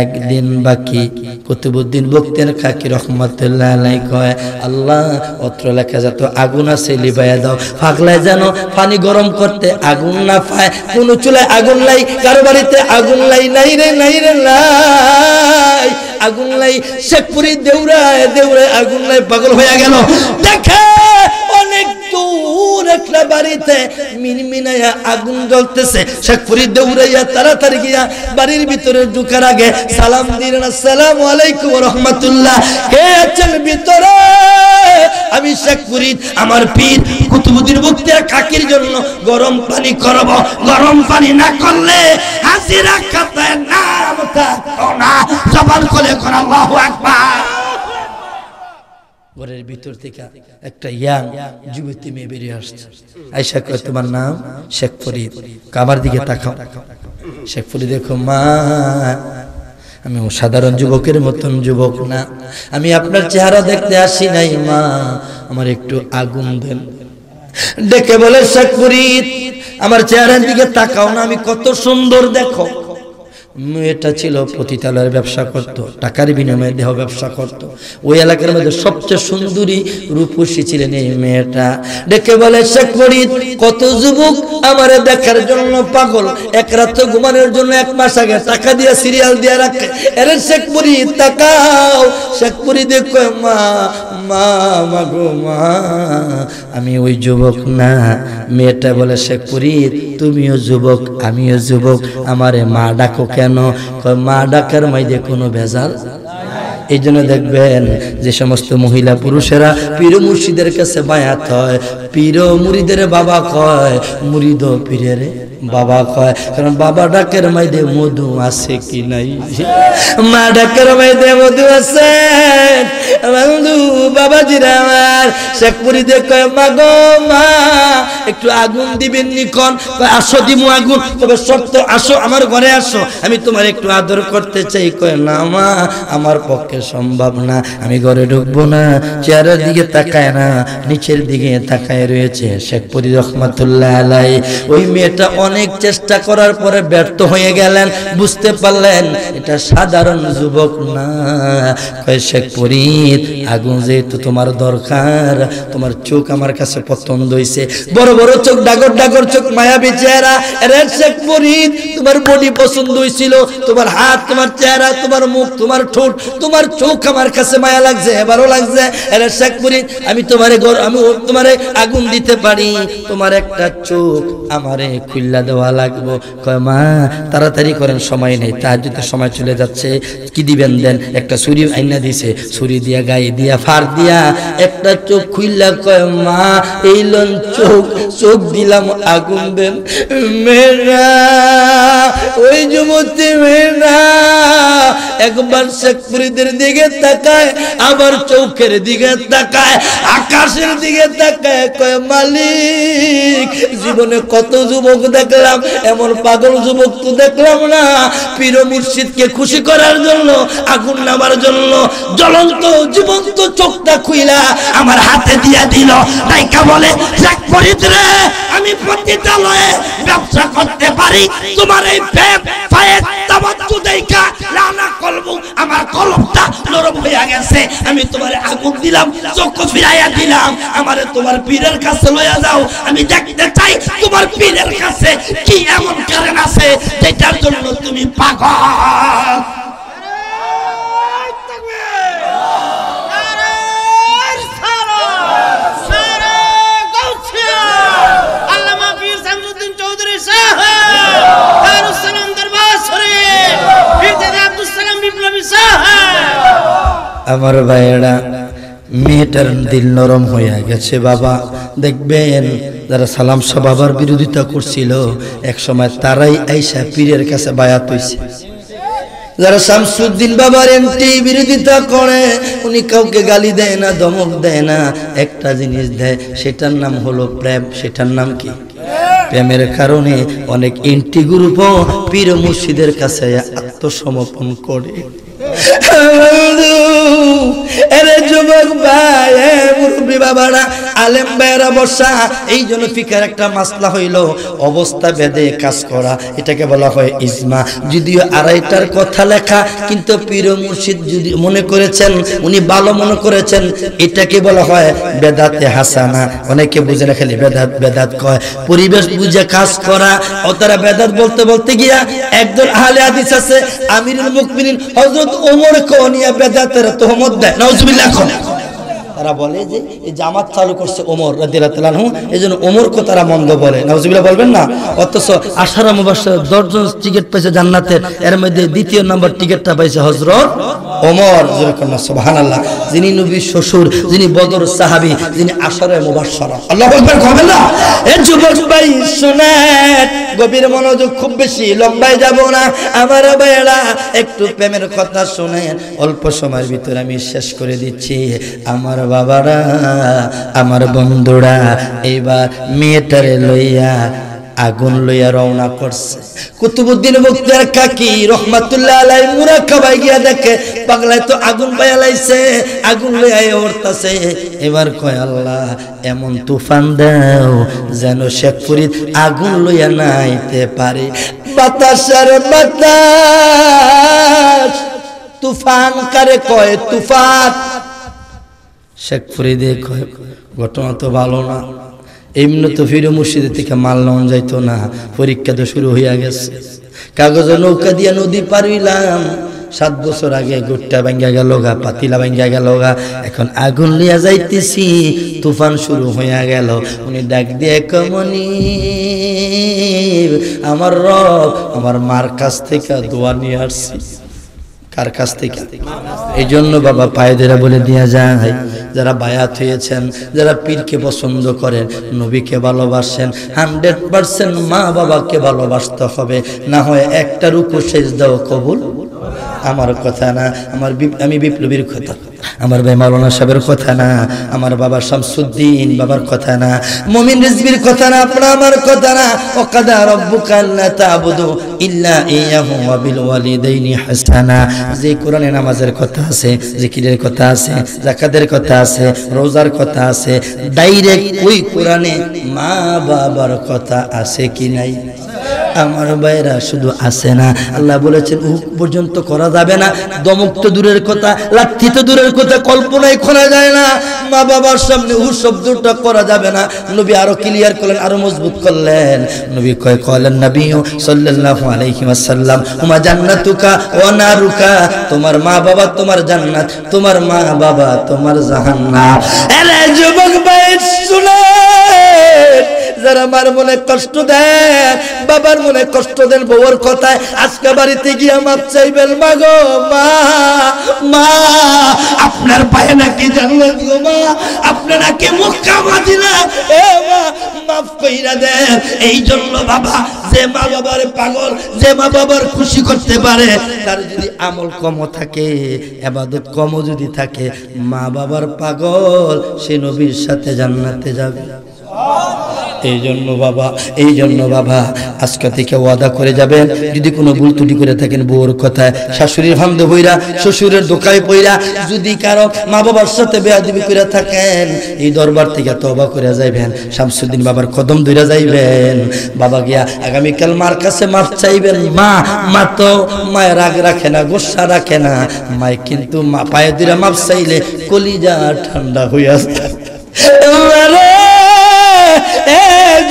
একদিন বাকি। কুতুবউদ্দিন বখতিয়ার খাকি রহমাতুল্লাহ আলাইহি কয়, আল্লাহ অত্র লেখা যত আগুন আছে লিবাইয়া দাও, পাগলায় যেন পানি গরম করতে আগুন না পায়। কোন চুলায় আগুন লাই, কারো বাড়িতে আগুন লাই নাই রে, নাই রে নাই, আগুন লাই। শেখ ফরিদ দেউরায় দেউরায় আগুন লাই পাগল হয়ে গেল। দেখে অনেক দূর একটা বাড়িতে মিনমিনায়া আগুন জ্বলতেছে। শেখ ফরিদ দৌড়াইয়া তাড়াতাড়ি গিয়া বাড়ির ভিতরে ঢুকার আগে সালাম দিলেন, আসসালামু আলাইকুম ওয়া রাহমাতুল্লাহ, কে আছেন ভিতরে? আমি শেখ ফরিদ, আমার পীর কুতুবউদ্দিন বখতিয়ার খাকির জন্য গরম পানি করব, গরম পানি না করলে হাজিরা খাতায় নাম থাকতো না। জবান খুলে কোন আল্লাহু আকবার। ঘরের ভিতর থেকে একটা ইয়াং যুবতী মেয়ে বেরিয়ে আসছে। আয়েশা কয়, তোমার নাম? শেখ ফরিদ। আমার দিকে তাকাও। শেখ ফরিদ, দেখো মা, আমি সাধারণ যুবকের মতন যুবক না, আমি আপনার চেহারা দেখতে আসি নাই মা, আমার একটু আগুন দেন। ডেকে বলে, শেখ ফরিদ আমার চেহারার দিকে তাকাও না, আমি কত সুন্দর দেখো। মেয়েটা ছিল পতিতালয়ের ব্যবসা করত, টাকার বিনিময়ে দেহ ব্যবসা করত। ওই এলাকার মধ্যে সবচেয়ে সুন্দরী রূপসী ছিলেন এই মেয়েটা। ডেকে বলে, শেখ ফরিদ কত যুবক আমারে দেখার জন্য পাগল, এক রাত ঘুমানোর জন্য 1 মাস আগে টাকা দিয়ে সিরিয়াল দিয়ে রাখে। আরে শেখ ফরিদ তাকাও। শেখ ফরিদ কয়, মা মা মাগো মা, আমি ওই যুবক না। মেয়েটা বলে, শেখ ফরিদ তুমিও যুবক আমিও যুবক, আমারে মা ডাকো কেন? মা ডাকার মাইদে কোনো ভেজাল। এই জন্য দেখবেন যে সমস্ত মহিলা পুরুষেরা পীর মুর্শিদের কাছে বায়াত হয়, পীর মুরিদের বাবা কয়, মুরিদ পীরের বাবা কয়, কারণ বাবা ডাকের মাইদে মধু আছে কি নাই? মা ডাকের মাইদে মধু আছে। বন্ধু বাবাজিরা আমার, শেখ ফরিদ কয়, মা গো মা একটু আগুন দিবেন নিকন? কয়, আসো দিমু আগুন, তবে শর্ত আসো আমার ঘরে আসো, আমি তোমার একটু আদর করতে চাই। কয়, না মা আমার পক্ষে সম্ভব না, আমি ঘরে ঢুকবো না। চেহারার দিকে তাকায় না, নিচের দিকে তাকায় রয়েছে শেখ ফরিদ রহমাতুল্লাহ আলাইহি। ওই মেয়েটা অনেক চেষ্টা করার পরে ব্যর্থ হয়ে গেলেন, বুঝতে পারলেন এটা সাধারণ যুবক না। কয়, শেখ ফরিদ আগুন যেহেতু তোমার দরকার, তোমার চোখ আমার কাছে পছন্দ হইছে, বড় বড় চোখ, ডাগর ডাগর চোখ, মায়াবী চেহারা। আরে শেখ ফরিদ তোমার বডি পছন্দ হইছিল, তোমার হাত, তোমার চেহারা, তোমার মুখ, তোমার ঠোঁট, তোমার চোখ আমার কাছে মায়া লাগছে, ভালো লাগছে। আরে শেখ ফরিদ আমি তোমারে তোমারে আগুন দিতে পারি, তোমার একটা চোখ আমারে খুল্লা দেওয়া লাগবে। কয়, মা তাড়াতাড়ি করেন, সময় নেই, তাহাজ্জুদের সময় চলে যাচ্ছে। কি দিবেন দেন। একটা ছুরি আইনা দিছে, ছুরি দিয়া গায়ে দিয়া ফার দিয়া একটা চোখ খুল্লা। কয়, মা এই লন চোখ, চোখ দিলাম, আগুন দেন। মেয়েরা, ওই যুবতী মেয়েরা একবার শেখ ফরিদের দিকে তাকায়, আবার চোখের দিকে তাকায়, আকাশের দিকে তাকায়। কয়, মালিক জীবনে কত যুবক দেখলাম, এমন পাগল যুবক তো দেখলাম না। পীর মুর্শিদকে খুশি করার জন্য, আগুন নামার জন্য জ্বলন্ত জীবন্ত চোখটা খুইলা আমার হাতে দিয়া দিল। নাইকা বলে, শেখ ফরিদ রে আমি পতিতালয়ে ব্যবসা করতে পারি, তোমার এই পায়ের তাবাজ্জু দেখা লানা কলবু আমার কলবটা নরম হয়ে গেছে। আমি তোমার আগুন দিলাম, চোখ ফিরাইয়া দিলাম, আমারে তোমার পীরের কাছে লইয়া যাও, আমি দেখতে চাই তোমার পীরের কাছে কি এমন কারণ আছে যেটার জন্য তুমি পাগল। আমার ভাইয়েরা, মেয়েটার দিল নরম হয়ে গেছে বাবা। দেখবেন যারা সালাম শাহ বাবার বিরোধিতা করছিল, এক সময় তারাই আইসা পীরের কাছে বায়াত হইছে। যারা শামসুদ্দিন বাবার এন্টি বিরোধিতা করে, উনি কাউকে গালি দেয় না, ধমক দেয় না, একটা জিনিস দেয়, সেটার নাম হলো প্রেম। সেটার নাম কি? প্রেমের কারণে অনেক এন্টি গ্রুপও পীর মুর্শিদের কাছে আত্মসমর্পণ করে। এরে যুবক ভাই, মুরব্বী বাবারা, আলেম ভাইয়েরা বসা, এই জন্য ফিকার একটা মাসলা হইল অবস্থা ভেদে কাজ করা, এটাকে বলা হয় ইজমা। যদিও আড়াইটার কথা লেখা, কিন্তু পীর মুর্শিদ যদি মনে করেছেন, উনি ভালো মনে করেছেন, এটাকে বলা হয় বেদাতে হাসানা। অনেকে বুঝে না, খালি বেদাত বেদাত কয়, পরিবেশ বুঝে কাজ করা। ও তারা বেদাত বলতে বলতে গিয়া একজন আহলে হাদিস আছে, আমিরুল মুমিনিন হযরত ওমর কোনিয়া বেদাতের তোহমত দেয়, নাউজুবিল্লাহ। তারা বলে যে এই জামাত চালু করছে ওমর রাদিয়াল্লাহু তাআলা আনহু, এজন্য ওমরকে তারা মন্দ বলে, নাউজুবিল্লাহ বলবেন না। অথচ আশারা মুবাশশির 10 জন টিকিট পাইছে জান্নাতের, এর মধ্যে দ্বিতীয় নাম্বার টিকিটটা পাইছে হযরত ওমর, সুবহানাল্লাহ। যিনি নবীর শ্বশুর, যিনি বদর সাহাবী, যিনি আশারা মুবাশশিরা। আল্লাহু আকবার কবেন না। এ যুবক ভাই শুনেন, গভীর মনোযোগ, খুব বেশি লম্বায় যাব না আমার ভাইরা, একটু প্রেমের কথা শুনেন, অল্প সময়ের ভিতরে আমি শেষ করে দিচ্ছি। আমার বাবারা, আমার বন্ধুরা, এইবার মেয়েটারে লইয়া আগুন লইয়া রওনা করছে। কুতুবউদ্দিন মুক্তার কাকি রহমাতুল্লাহ আলাইহি মুরাকাবায় গিয়া দেখে পাগলায় তো আগুন পায়া লাইছে, আগুন লইয়া উড়তাছে। এবার কয় আল্লাহ এমন তুফান দাও যেন শেখ ফরিদ আগুন লইয়া নাইতে পারে। বাতাসের বাতাস, তুফান কারে কয়? তুফান। শেখ ফরিদে কয় ঘটনা তো ভালো না, এমনি তো পীর মুর্শিদের থেকে মাল নেওয়া যাইতো না, পরীক্ষা তো শুরু হইয়া গেছে। কাগজের নৌকা দিয়া নদী পার হইলাম, 7 বছর আগে গোট্টা ভাঙ্গা গেল গা, পাতিলা ভাঙ্গা গেল গা, এখন আগুন লিয়া যাইতেছি, তুফান শুরু হইয়া গেল। উনি ডাক দিয়ে কমনি আমার রব, আমার মার কাছ থেকে দোয়া নিয়ে আসছি। কার কাছ থেকে? এই জন্য বাবা পায়ে ধরে বলে দিয়া যায়, যারা বায়াত হয়েছেন, যারা পীরকে পছন্দ করেন, নবীকে ভালোবাসেন, 100% মা বাবাকে ভালোবাসতে হবে, না হয় একটা রুকু সেজদাও কবুল। আমার কথা না, আমি বিপ্লবীর কথা, আমার ভাই মাওলানা সাহেবের কথা না, আমার বাবা শামসুদ্দিন বাবার কথা না, মুমিন রিজভির কথা না, আপনার আমার কথা না। ওয়াকাদা রাব্বুকা আল্লা তা'বুদু ইল্লা ইয়াহু ওয়া বিল ওয়ালিদাইনি হাসানা। যে কোরআনে নামাজের কথা আছে, জিকিরের কথা আছে, যাকাতের কথা আছে, রোজার কথা আছে, ডাইরেক্ট ওই কোরআনে মা বাবার কথা আছে কি নাই? আমার ভাইরা শুধু আসে না, আল্লাহ বলেছেন হুক পর্যন্ত করা যাবে না, দমক তো দূরের কথা, লাঠি তো দূরের কথা, কল্পনাই করা যায় না। মা বাবার সামনে হু শব্দটা করা যাবে না। নবী আরো ক্লিয়ার করলেন, আরো মজবুত করলেন। নবী কলেন নবী সাল্লাল্লাহু আলাইহি ওয়াসাল্লাম, উমা জান্নাতুকা ওয়া নারুকা, তোমার মা বাবা তোমার জান্নাত, তোমার মা বাবা তোমার জাহান্নাম। আরে যুবক ভাই শুনেন, যারা আমার মনে কষ্ট দেন, বাবার মনে কষ্ট দেন বউর কথায়, আজকে বাড়িতে গিয়ে মাপ চাইবেন। মা গো মা, মা আপনার পায়ে নাকি জান্নাত গো মা, আপনি নাকি মক্কা মদিনা, এ মা মাফ কইরা দেন। এই জন্য বাবা, যে মা বাবার পাগল, যে মা বাবার খুশি করতে পারে, তার যদি আমল কম থাকে, ইবাদত কম যদি থাকে, মা বাবার পাগল, সে নবীর সাথে জান্নাতে যাবে। এই জন্য বাবা আজকে থেকে ওয়াদা করে যাবেন, যদি কোনো ভুল ত্রুটি করে থাকেন বউর কথায়, শাশুড়ির ফান্দে বইরা, শ্বশুরের দোকায় পইরা, যদি কারো মা বাবার সাথে বেয়াদবি করে থাকেন, এই দরবার থেকে তওবা করে যাইবেন, শামসুদ্দিন বাবার কদম ধরে যাইবেন। বাবা গিয়া আগামীকাল মার কাছে মাপ চাইবেন। মা তো মায়ের রাগ রাখে না, গোসা রাখে না, মায় কিন্তু মা পায়ে ধরে মাপ চাইলে কলিজা ঠান্ডা হইয়া যায়।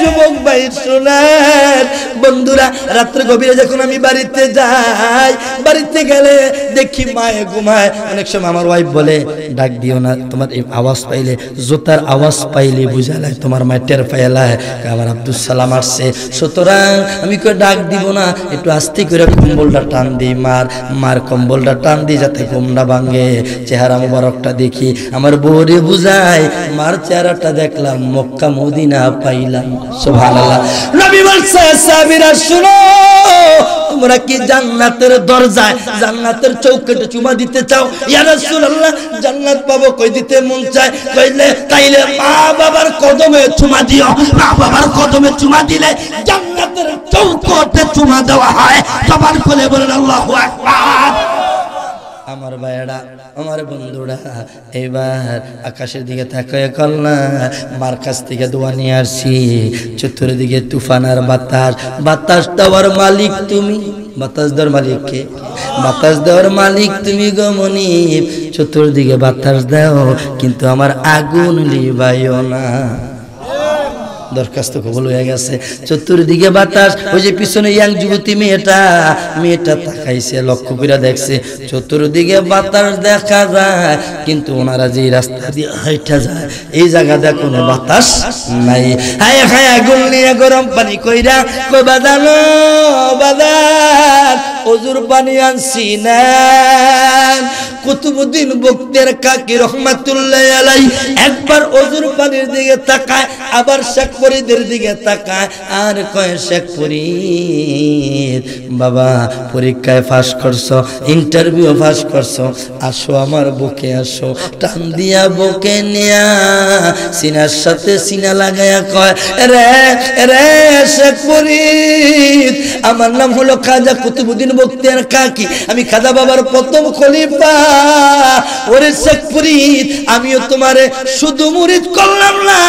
যুবক ভাই শুনেন, বন্ধুরা, রাত্রে গভীরে যখন আমি বাড়িতে যাই, বাড়িতে গেলে দেখি মায়ে ঘুমায়। অনেক সময় আমার ওয়াইফ বলে ডাক দিও না, তোমার এই আওয়াজ পাইলে, জোতার আওয়াজ পাইলে বুঝালায় তোমার মায়ের টের পাইলায় আমার আব্দুল সালাম আসছে, সুতরাং আমি কই ডাক দিব না, একটু আস্তে করে কম্বলটা টান দিই, মার কম্বলটা টান দিই যাতে ঘুম না ভাঙে। চেহারা মোবারকটা দেখি, আমার বউরে বুঝাই, মার চেহারাটা দেখলাম মক্কা মদিনা পাইলাম। সুবহানাল্লাহ। নবী বলছে সাহাবীরা শুনো, তোমরা কি জান্নাতের দরজায়, জান্নাতের চৌকাঠে চুমা দিতে চাও? ইয়া রাসূলুল্লাহ, জান্নাত পাবো কই দিতে মন চায়? কইলে তাইলে মা বাবার কদমে চুমা দিও। মা বাবার কদমে চুমা দিলে জান্নাতের চৌকাঠে চুমা দেওয়া হয়। সবার কোলে বলেন আল্লাহু আকবার। আমার আমার ভাইয়েরা, আমার বন্ধুরা, এবার আকাশের দিকে তাকায় কল্লা মার কাছ থেকে দোয়া নিয়ে আসছি। চতুর্দিকে তুফান আর বাতাস, বাতাস দেওয়ার মালিক তুমি। বাতাস দেওয়ার মালিক কে? বাতাস দেওয়ার মালিক তুমি গো মনিব। চতুর্দিকে বাতাস দাও, কিন্তু আমার আগুন লিবাইও না। দরখাস্ত কবুল হয়ে গেছে। চতুর্দিকে বাতাস, ওই যে পিছনে ইয়াং যুবতী মেয়েটা তাকাইছে, লক্ষ্য করে দেখছে চতুর্দিকে বাতাস দেখা যায়, কিন্তু ওনারা যে রাস্তা দিয়ে হাইটা যায় এই জায়গাটা কোনো বাতাস নাই। হায় হায় আগুন নিয়ে গরম পানি কইরা কই বাদানো বাদান ওজুর পানি আনছি না। কুতুবউদ্দিন বখতিয়ার কাকি রহমাতুল্লাহ আলাইহি একবার ওজুর পানির দিকে তাকায়, আবার শেখ ফরিদের দিকে তাকায়, আর কয় শেখ ফরিদ বাবা পরীক্ষায় পাস করছো, ইন্টারভিউ পাস করছো, আসো আমার বুকে আসো। টান দিয়া বুকে নিয়া সিনার সাথে সিনা লাগায়া কয় রে রে শেখ ফরিদ, আমার নাম হলো খাজা কুতুবউদ্দিন বখতিয়ার কাকি, আমি খাজা বাবার প্রথম খলিফা। ওরে শেখ ফরিদ, আমিও তোমারে শুধু মুরিদ করলাম না,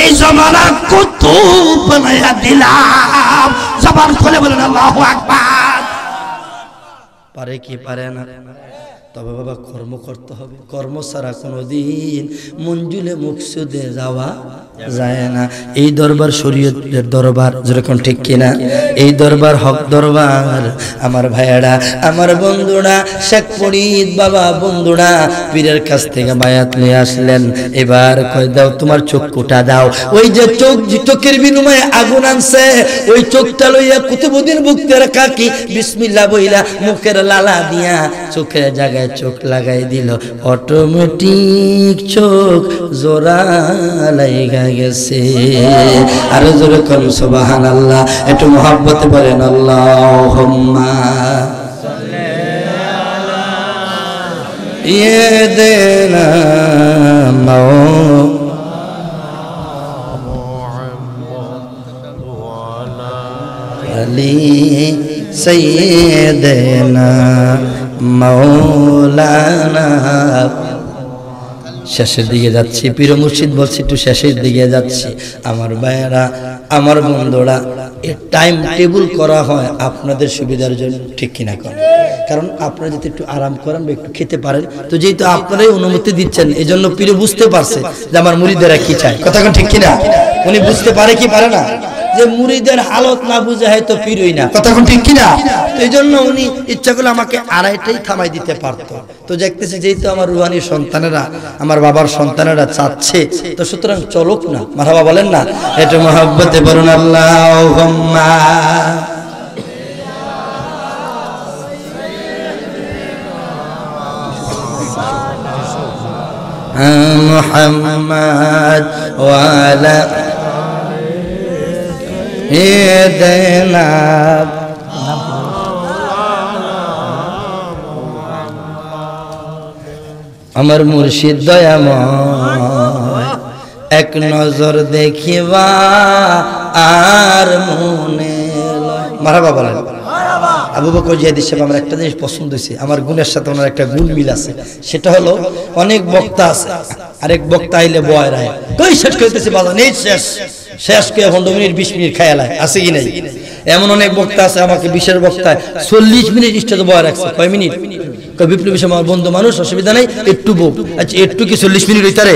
এই জমানা কুতুব বানায়া দিলাম। জবান খুলে বলেন আল্লাহু আকবার। পারে কি পারে না? তবে বাবা কর্ম করতে হবে, কর্ম ছাড়া কোনোদিন মঞ্জুলে মুকসুদে যাওয়া যায় না। এই দরবার শরীয়তের দরবার, যেরকম ঠিক কিনা? এই দরবার হক দরবার। আমার ভাইয়েরা, আমার বন্ধুরা, শেখ ফরিদ বাবা বন্ধুরা পীরের কাছ থেকে বায়াত নিয়ে আসলেন। এবার কয় দাও তোমার চক্ষুটা দাও। ওই যে চোখের বিনিময়ে আগুন আনছে, ওই চোখটা লইয়া কুতুবউদ্দিন বখতিয়ার কাকি বিসমিল্লাহ বইলা মুখের লালা দিয়া চোখের জায়গায় চোখ লাগাই দিল। অটোমেটিক চোখ জোড়া লাইগা গেছে। আরো জোরে কোন সুবহানাল্লাহ, একটু মহব্বতে বলেন আল্লাহুম্মা ইয়েদেনা আলী সাইয়্যিদানা মাওলানা। শেষের দিকে যাচ্ছি, পীর মুর্শিদ বলছি একটু শেষের দিকে যাচ্ছি। আমার ভাইয়েরা, আমার বন্ধুরা, এই টাইম টেবিল করা হয় আপনাদের সুবিধার জন্য, ঠিক কিনা? কারণ আপনারা যদি একটু আরাম করেন বা একটু খেতে পারেন, তো যেহেতু আপনারাই অনুমতি দিচ্ছেন, এই জন্য পীর বুঝতে পারছে যে আমার মুরিদেরা কি চায়। কথা ঠিক কিনা? উনি বুঝতে পারে কি পারে না যে মুরিদের হালত না বুঝে হয়তো পীরই না। কথা ঠিক কিনা? এই জন্য উনি ইচ্ছা করলে আমাকে আড়াইটাই থামাই দিতে পারতো। তো দেখতেছি যেহেতু আমার রুহানি সন্তানেরা, আমার বাবার সন্তানেরা চাচ্ছে, তো সুতরাং চলুক না। মারহাবা বলেন না? একটু মহব্বতে বলুন আল্লাহুম্মা মুহাম্মদ ওয়া আলা ইয়েদেনা। আমার মুর্শিদ দয়াময় এক নজর দেখিবা আর মনে। মারহাবা বলেন। আবু বকর জিয়াদি সাহেব আমার একটা জিনিস পছন্দ হয়েছে, আমার গুণের সাথে ওনার একটা গুণ মিল আছে। সেটা হলো অনেক বক্তা আছে, আরেক বক্তা আইলে বয় রায় কই শেষ করতেছে বাজান, এই শেষ শেষ করে 15 মিনিট 20 মিনিট খায়ালায় আছে কি নাই? এমন অনেক বক্তা আছে, আমাকে বিশেষ বক্তায় 40 মিনিট স্টেজে বয় রাখছে। কয় মিনিট? বিপ্লবী আমার বন্ধু মানুষ, অসুবিধা নেই, একটু বউ। আচ্ছা একটু কি 40 মিনিট হইতারে?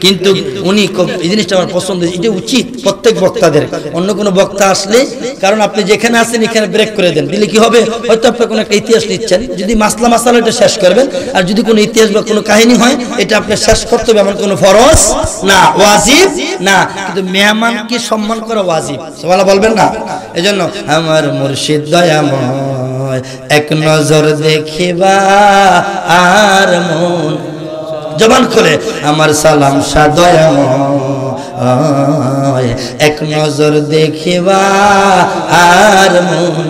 কিন্তু উনি এই জিনিসটা আমার পছন্দ, এটা উচিত প্রত্যেক বক্তাদের। অন্য কোনো বক্তা আসলে, কারণ আপনি যেখানে আছেন এখানে ব্রেক করে দেন, দিলে কি হবে? হয়তো আপনি কোনো একটা ইতিহাস নিচ্ছেন, যদি মাসলা মাসালা এটা শেষ করবেন, আর যদি কোনো ইতিহাস বা কোনো কাহিনী হয় এটা আপনি শেষ করতে হবে, এমন কোনো ফরজ না, ওয়াজিব না। কিন্তু মেহমানকে সম্মান করা ওয়াজিব, সুবহানাল্লাহ বলবেন না? এজন্য আমার মুর্শিদ দয়াময় এক নজর দেখিবা আর মন। জবান খুলে আমার সালাম শাহ দয়াময় এক নজর দেখিবা আর মন।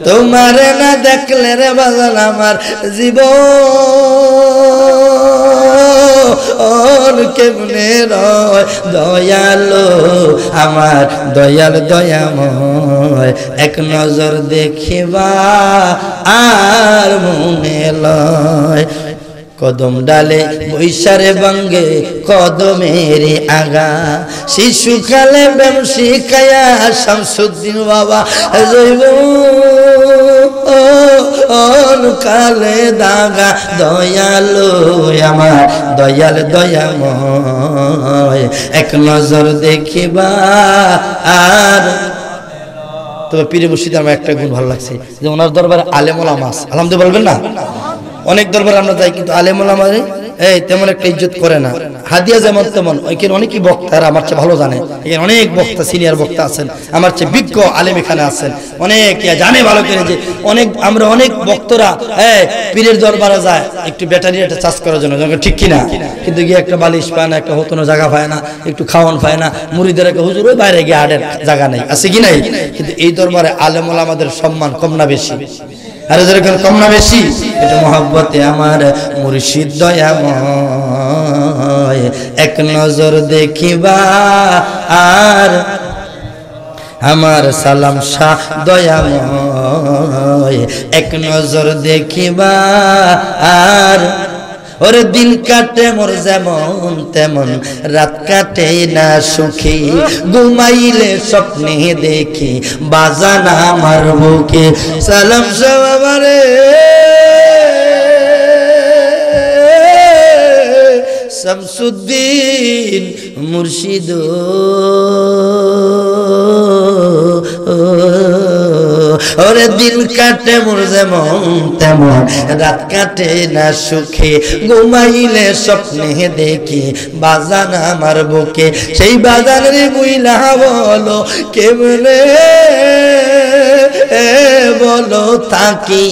তোমার না দেখলে রে বাজান আমার জীবন কেমনে রয়। দয়ালো আমার দয়াল দয়াময় এক নজর দেখিবা আর মনে লয়। কদম ডালে বৈশারে বাঙ্গে কদমের আগা শিশুকালে ব্যায়াম শিখায়া শামসুদ্দিন বাবা জৈব কালে দাগা দয়ালু আমার দয়াল দয়াময় এক নজর দেখিবা আর তবে পীর মুর্শিদ আমার একটা গুণ ভালো লাগছে যে ওনার দরবারে আলেম ওলামা আছে আলহামদুলিল্লাহ বলবেন না অনেক দরবারে আমরা যাই কিন্তু আলেম ওলামা এই তেমন একটা ইজ্জত করে না হাদিয়া যেমন তেমন ওইখানে অনেকই বক্তারা আমার চেয়ে ভালো জানে এখানে অনেক বক্তা সিনিয়র বক্তা আছেন আমার চেয়ে বিজ্ঞ আলেম এখানে আছেন অনেক জানে ভালো করে যে অনেক আমরা অনেক বক্তরা পীরের দরবারে যায় একটু ব্যাটারি একটা চার্জ করার জন্য ঠিক কিনা কিন্তু গিয়ে একটা বালিশ পায় না একটা হতনো জায়গা পায় না একটু খাওয়ান পায় না মুড়িদের একটা হুজুর ওই বাইরে গিয়ে আডের জায়গা নেই আছে কি নাই কিন্তু এই দরবারে আলেম ওলামাদের সম্মান কম না বেশি আরে যেরকম কম না বেশি এটা মহব্বতে আমার মুর্শিদ দয়াময় এক নজর দেখিবা আর আমার সালাম শাহ দয়াময় এক নজর দেখিবা আর ওরে দিন কাটে মোর যেমন তেমন রাত কাটে না সুখী ঘুমাইলে স্বপ্নে দেখি বাজান আমার বুকে সালাম শাহ আমারে শামসুদ্দিন মুর্শিদ ওরে দিন কাটে মোর যেমন তেমন রাত কাটে না সুখে ঘুমাইলে স্বপ্নে দেখি বাজান আমার বুকে সেই বাজানের বুইলা বলো কেমনে বলো তাকি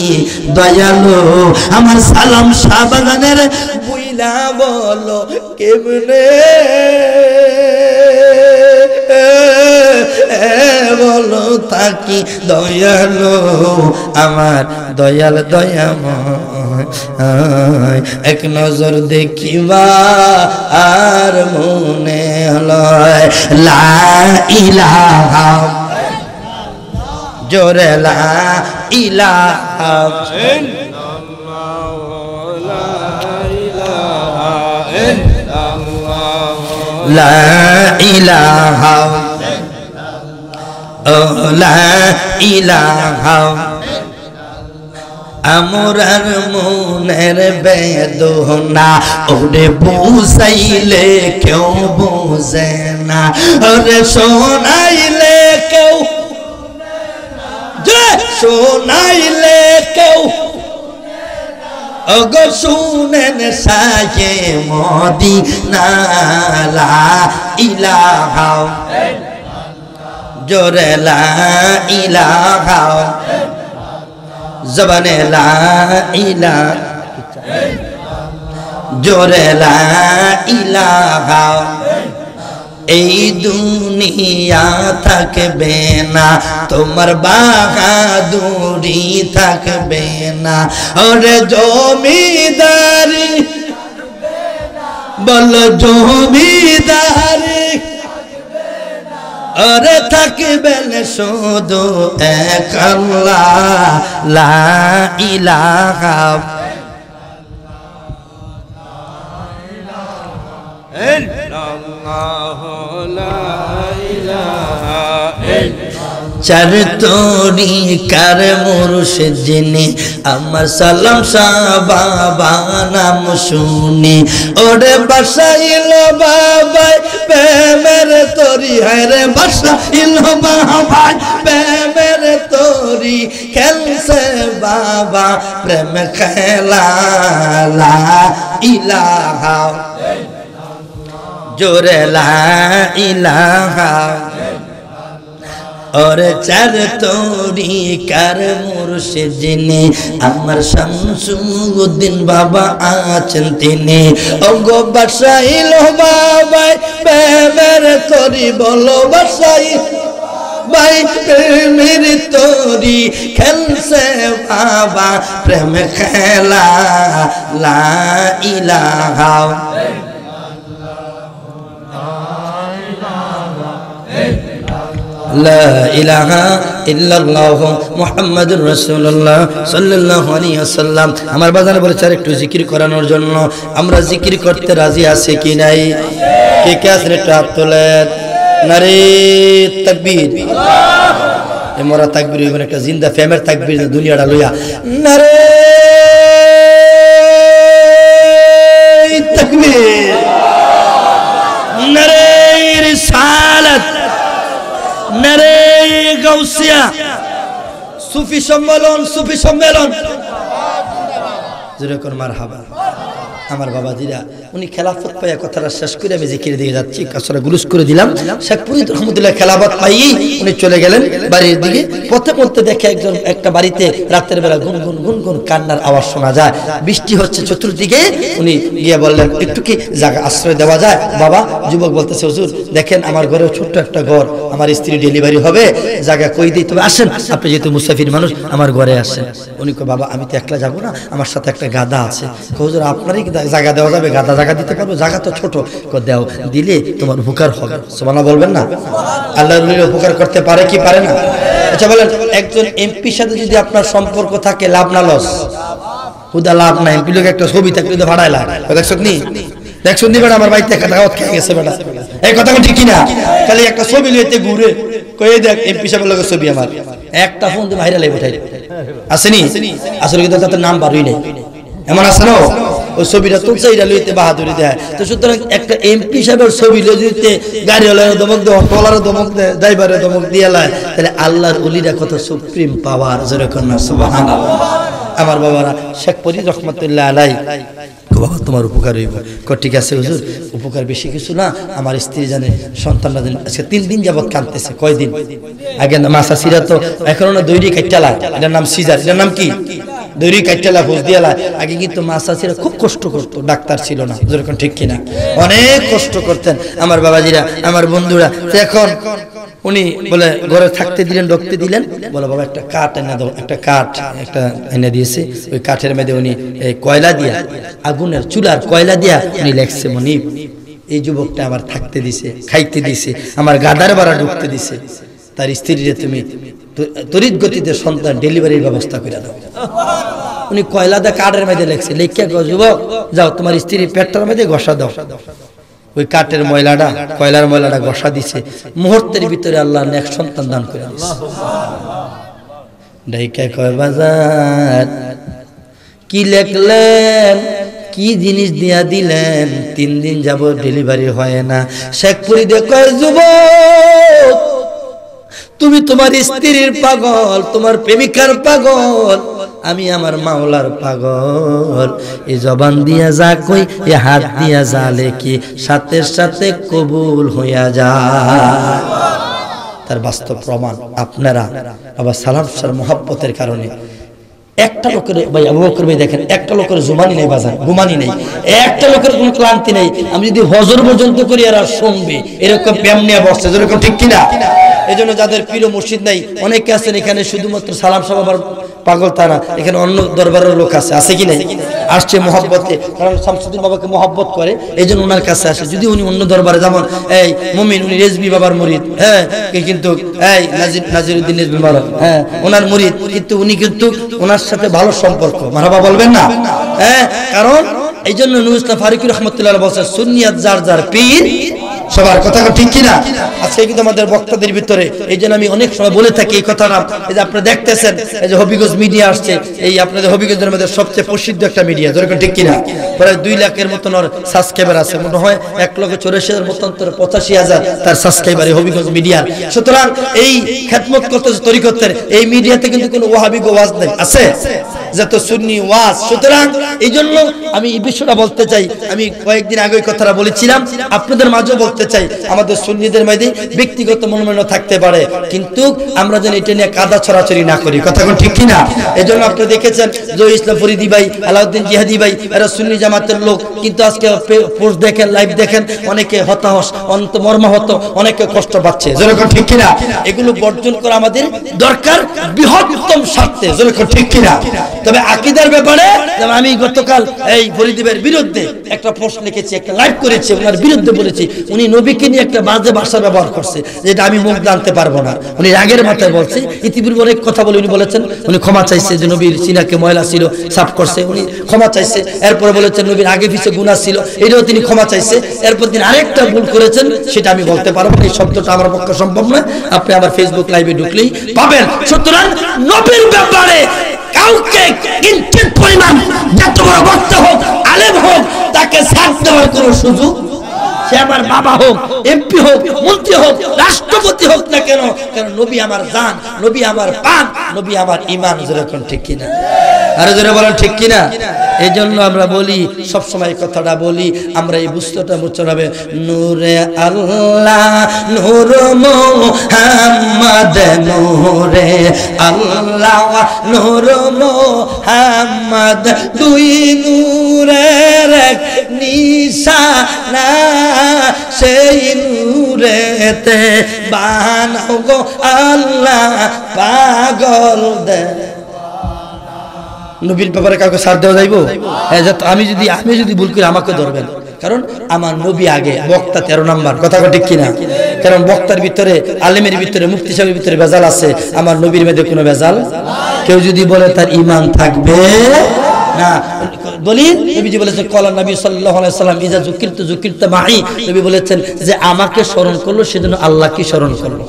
দয়ালু আমার সালাম শাহ বাজানের বুইলা বলো কেমনে বলো তাকি দয়ালু আমার দয়াল দয়াময় এক নজর দেখিবা আর মনে লয় লা ইলাহা জোরে লা ইলাহা লা ইলাহা লা ইলাহা আমরার মনের বেদনা ওরে বুঝাইলে কেউ বুঝে না ওরে শোনাইলে কেউ শোনাইলে কেউ ওগো শুনেন সায়ে মদিনা লা ইলাহা জোরে লা ইলাহা জবানে লা ইলাহা জোরে লা ইলাহা এই দুনিয়া থাকবে না তোমার বাহাদুরি থাকবে না ওরে জমিদারি বলো জমিদারি ওরে থাকবেন শুধু এক আল্লাহ লা ইলাহা চার তোরি কার মুর্শিদ যিনি আমার সালাম শাহ বাবা নাম শুনি ওরে বাসাইল বাবাই প্রেমের তরি হায়রে বাসাইল বাবাই প্রেমের তরি খেলছে বাবা প্রেম খেলা লা ইলাহা জোরে লা ইলাহা और चार तोरी कार मुर्शिद जिने अमर शमसुद्दीन बाबा आचन तिने ओगो बसाइलो बाबा प्रेमेर तोरी बोलो बसाइल भाई प्रेमेर तोरी खेलसे बाबा प्रेम खेला ला इलाहा লা ইলাহা ইল্লাল্লাহ মুহাম্মাদুর রাসূলুল্লাহ সাল্লাল্লাহু আলাইহি ওয়াসাল্লাম। আমার বাজানে বলেছে আর একটু জিকির করানোর জন্য। আমরা জিকির করতে রাজি আছি কি নাই? কে কে আছেন একটু হাত তোলেন। নারে তাকবীর। এ মোরা তাকবীর হইবেন একটা জিন্দা ফেমের তাকবীর দুনিয়াটা লইয়া। নারে তাকবীর, নারে রিসালাত, নারে গাউসিয়া। সুফি সম্মেলন, সুফি সম্মেলন। যেরকম মারহাবা। আমার বাবাজিরা উনি খেলাফত পাইয়া কথাটা শেষ করে আমি জিকির দিয়ে যাচ্ছি, কাছরা গুলুস করে দিলাম। শেখ ফরিদ রহমতুল্লাহ খেলাফত পাইয়েই উনি চলে গেলেন বাড়ির দিকে। পথে পথে দেখে একজন একটা বাড়িতে রাতের বেলা গুনগুন গুনগুন কান্নার আওয়াজ শোনা যায়। বৃষ্টি হচ্ছে চতুর্দিকে। উনি গিয়ে বললেন একটু কি জায়গা আশ্রয় দেওয়া যায়? বাবা যুবক বলতেছে হুজুর দেখেন আমার ঘরেও ছোট্ট একটা ঘর, আমার স্ত্রী ডেলিভারি হবে, জায়গা কই দিই, তবে আসেন আপনি যেহেতু মুসাফির মানুষ আমার ঘরে আসেন। উনি কয় বাবা আমি তো একলা যাবো না, আমার সাথে একটা গাধা আছে। হুজুর আপনারই জায়গা দেওয়া যাবে? গাধা জায়গা দিতে পারবো? জায়গা তো ছোট। দাও, দিলে তোমার উপকার হবে। সুবহানাল্লাহ বলবেন না? আল্লাহর ওলির উপকার করতে পারে কি পারে না? আচ্ছা বলেন, একজন এমপির সাথে যদি আপনার সম্পর্ক থাকে লাভ না লস? হুদা লাভ না। এমপি লোক একটা ছবি থাকলে তো ভাড়ায় লাগ। দেখছো নি, দেখছো নি বেটা আমার বাড়িতে একটা দাওয়াত খেয়ে গেছে বেটা, এই কথা ঠিক কিনা? খালি একটা ছবি লইতে ঘুরে কয়ে দেখ এমপি সাহেবের লোকের ছবি আমার, একটা ফোন দিয়ে ভাইরাল হয়ে উঠাই আসেনি। আসলে কিন্তু তাদের নাম বাড়ুই নেই, এমন আছে না? ওই ছবিটা তুলছে এটা লইতে বাহাদুরি দেয়। তো সুতরাং একটা এমপি সাহেবের ছবি লইতে গাড়িওয়ালার দমক দেয়, অটোওয়ালার দমক দেয়, ড্রাইভারের দমক দিয়ে লায়, তাহলে আল্লাহর ওলিরা কত সুপ্রিম পাওয়ার। যেরকম না সুবহানাল্লাহ। আমার বাবারা শেখ ফরিদ রহমতুল্লাহ আলাই, বাবা তোমার উপকার হইব। ঠিক আছে হুজুর, উপকার বেশি কিছু না, আমার স্ত্রী জানে সন্তানরা জানে আজকে 3 দিন যাবত কাঁদতেছে। কয়দিন আগে মাসা সিরা তো এখনো না দৈরি কাইটালা, এটার নাম সিজার, এটার নাম কি? দৈরি কাইটালা ফুস দিয়ালা। আগে কিন্তু মাসা সিরা খুব কষ্ট করতো, ডাক্তার ছিল না। যেরকম ঠিক কিনা? অনেক কষ্ট করতেন আমার বাবাজিরা, আমার বন্ধুরা। এখন উনি বলে ঘরে থাকতে দিলেন, ঢুকতে দিলেন, বলে বাবা একটা কাঠ এনে দাও। একটা কাঠ একটা এনে দিয়েছে। ওই কাঠের মধ্যে উনি কয়লা দিয়া, আগুনের চুলার কয়লা দিয়া উনি লেখছে মনিব এই যুবকটা আমার থাকতে দিছে, খাইতে দিছে, আমার গাদার বাড়া ঢুকতে দিছে, তার স্ত্রীরে তুমি তড়িৎ গতিতে সন্তান ডেলিভারির ব্যবস্থা করে দাও। উনি কয়লা দা কাঠের মধ্যে লেখছে, লেখা গো যুবক যাও তোমার স্ত্রীর পেটটার মধ্যে ঘষা দাও। ওই কাঠের ময়লাটা, কয়লার ময়লাটা ঘষা দিছে, মুহূর্তের ভিতরে আল্লাহ নেক সন্তান দান করে দিছে। ডাইকা কয় বাজার কি লেখলেন, কি জিনিস দিয়া দিলেন, 3 দিন যাব ডেলিভারি হয় না। শেখ ফরিদ কয় যুবক তুমি তোমার স্ত্রীর পাগল, তোমার প্রেমিকার পাগল, আমি আমার মাওলার পাগল। এই জবান দিয়া যা কই, এই হাত দিয়া যা লেখি, সাথে সাথে কবুল হইয়া যায়। তার বাস্তব প্রমাণ আপনারা আবার সালাম সার মোহাব্বতের কারণে একটা লোকের ভাই আবু বকর ভাই দেখেন, একটা লোকের জুমানি নেই বাজার, ঘুমানি নেই, একটা লোকের কোনো ক্লান্তি নেই। আমি যদি হজর পর্যন্ত করি আর শুনবে এরকম প্রেম নিয়ে বসছে। যেরকম ঠিক কিনা? এই জন্য যাদের প্রিয় মুর্শিদ নাই অনেকে আছেন এখানে শুধুমাত্র সালাম সাহাবার পাগল তারা, এখানে অন্য দরবারের লোক আছে কি নাই? আসছে মহব্বতে, কারণ শামসুদ্দিন বাবাকে মহব্বত করে, এই জন্য ওনার কাছে আসে। যদি উনি অন্য দরবারে, যেমন এই মুমিন উনি রেজবি বাবার মুরিদ, হ্যাঁ, কিন্তু এই নাজিরউদ্দিন রেজবি বাবা, হ্যাঁ ওনার মুরিদ, কিন্তু উনি কিন্তু ওনার সাথে ভালো সম্পর্ক। মারহাবা বলবেন না? হ্যাঁ, কারণ এই জন্য নূর ইসলাম ফারুকী রাহমাতুল্লাহ বলছেন সুন্নিয়াত যার যার পীর সবার। কথা ঠিক কিনা? আজকে কিন্তু আমাদের বক্তাদের ভিতরে, এই জন্য আমি অনেক সময় বলে থাকি এই কথাটা। এই যে আপনারা দেখতেছেন এই যে হবিগঞ্জ মিডিয়া আসছে, এই আপনাদের হবিগঞ্জের মধ্যে সবচেয়ে প্রসিদ্ধ একটা মিডিয়া। যেরকম ঠিক কিনা? প্রায় 2 লাখের মতন সাবস্ক্রাইবার আছে, মনে হয় 1,84,000 মতন 85,000 তার সাবস্ক্রাইবার হবিগঞ্জ মিডিয়ার। সুতরাং এই খেদমত করতেছে তরিকতের এই মিডিয়াতে কিন্তু কোনো ওয়াহাবি ওয়াজ নেই, আছে যত সুন্নি ওয়াজ। সুতরাং এই জন্য আমি এই বিষয়টা বলতে চাই, আমি কয়েকদিন আগে ওই কথাটা বলেছিলাম, আপনাদের মাঝেও বলতে চাই, আমাদের সুন্নিদের মধ্যে ব্যক্তিগত মনোমালিন্য থাকতে পারে, কিন্তু আমরা যেন এটা নিয়ে কাদা ছড়াছড়ি না করি। কথা কোন ঠিক কিনা? এই জন্য আপনারা দেখেছেন জয় ইসলাম ফরিদি ভাই, আলাউদ্দিন জিহাদি ভাই, এরা সুন্নি জামাতের লোক, কিন্তু আজকে পোস্ট দেখেন, লাইভ দেখেন, অনেকে হতাহত, মর্মাহত, অনেকে কষ্ট পাচ্ছে। যেরকম ঠিক কিনা? এগুলো বর্জন করা আমাদের দরকার বৃহত্তম স্বার্থে। যেরকম ঠিক কিনা? তবে আকীদার ব্যাপারে আমি গতকাল এই ফরিদিবের বিরুদ্ধে একটা পোস্ট লিখেছি, একটা লাইভ করেছি, ওনার বিরুদ্ধে বলেছি উনি নবীকে নিয়ে একটা বাজে ভাষা ব্যবহার করছে, যেটা আমি মুখ জানতে পারবো না। উনি রাগের মাথায় বলছে, ইতিপূর্বে অনেক কথা বলে উনি বলেছেন, উনি ক্ষমা চাইছে যে নবীর সিনাকে ময়লা ছিল সাফ করছে, উনি ক্ষমা চাইছে। এরপরে বলেছেন নবীর আগে পিছিয়ে গুনাহ ছিল, এটাও তিনি ক্ষমা চাইছে। এরপর তিনি আরেকটা ভুল করেছেন, সেটা আমি বলতে পারবো না, এই শব্দটা আমার পক্ষে সম্ভব নয়। আপনি আমার ফেসবুক লাইভে ঢুকলেই পাবেন। সুতরাং নবীর ব্যাপারে কাউকে কিঞ্চিত পরিমাণ, যত বড় বক্তা হোক আলেম হোক, তাকে সাথ দেওয়ার কোনো সুযোগ, সে আমার বাবা হোক, এমপি হোক, মন্ত্রী হোক, রাষ্ট্রপতি হোক না কেন, কারণ নবী আমার জান, নবী আমার প্রাণ, নবী আমার ঈমান। যেরকম ঠিক কিনা? আরো জোরে বলেন ঠিক কিনা? এই জন্য আমরা বলি, সবসময় কথাটা বলি, আমরা এই বুঝতেটা বুঝতে হবে, নূরে আল্লাহ নূর মুহাম্মদ, নূরে আল্লাহ নূর মুহাম্মদ, দুই নূরের এক নিশানা, সেই নূরেতে বানাও গো আল্লাহ পাগল দে। নবীর ব্যাপারে কাউকে ছাড় দেওয়া যাইব? আমি যদি ভুল করি আমাকে ধরবেন, কারণ আমার নবী আগে, বক্তা 13 নাম্বার, কথা ঠিক কিনা? কারণ বক্তার ভিতরে, আলেমের ভিতরে, মুফতি সাহেবের ভিতরে ভেজাল আছে, আমার নবীর মধ্যে কোনো ভেজাল। কেউ যদি বলে তার ঈমান থাকবে না। দলিল নবীজি বলেছেন, কলা নবী সাল্লাল্লাহু আলাইহি ওয়াসাল্লাম, ইজা যুকিরতু মাই, নবী বলেছেন যে আমাকে স্মরণ করলো সেজন্য আল্লাহকে স্মরণ করলো।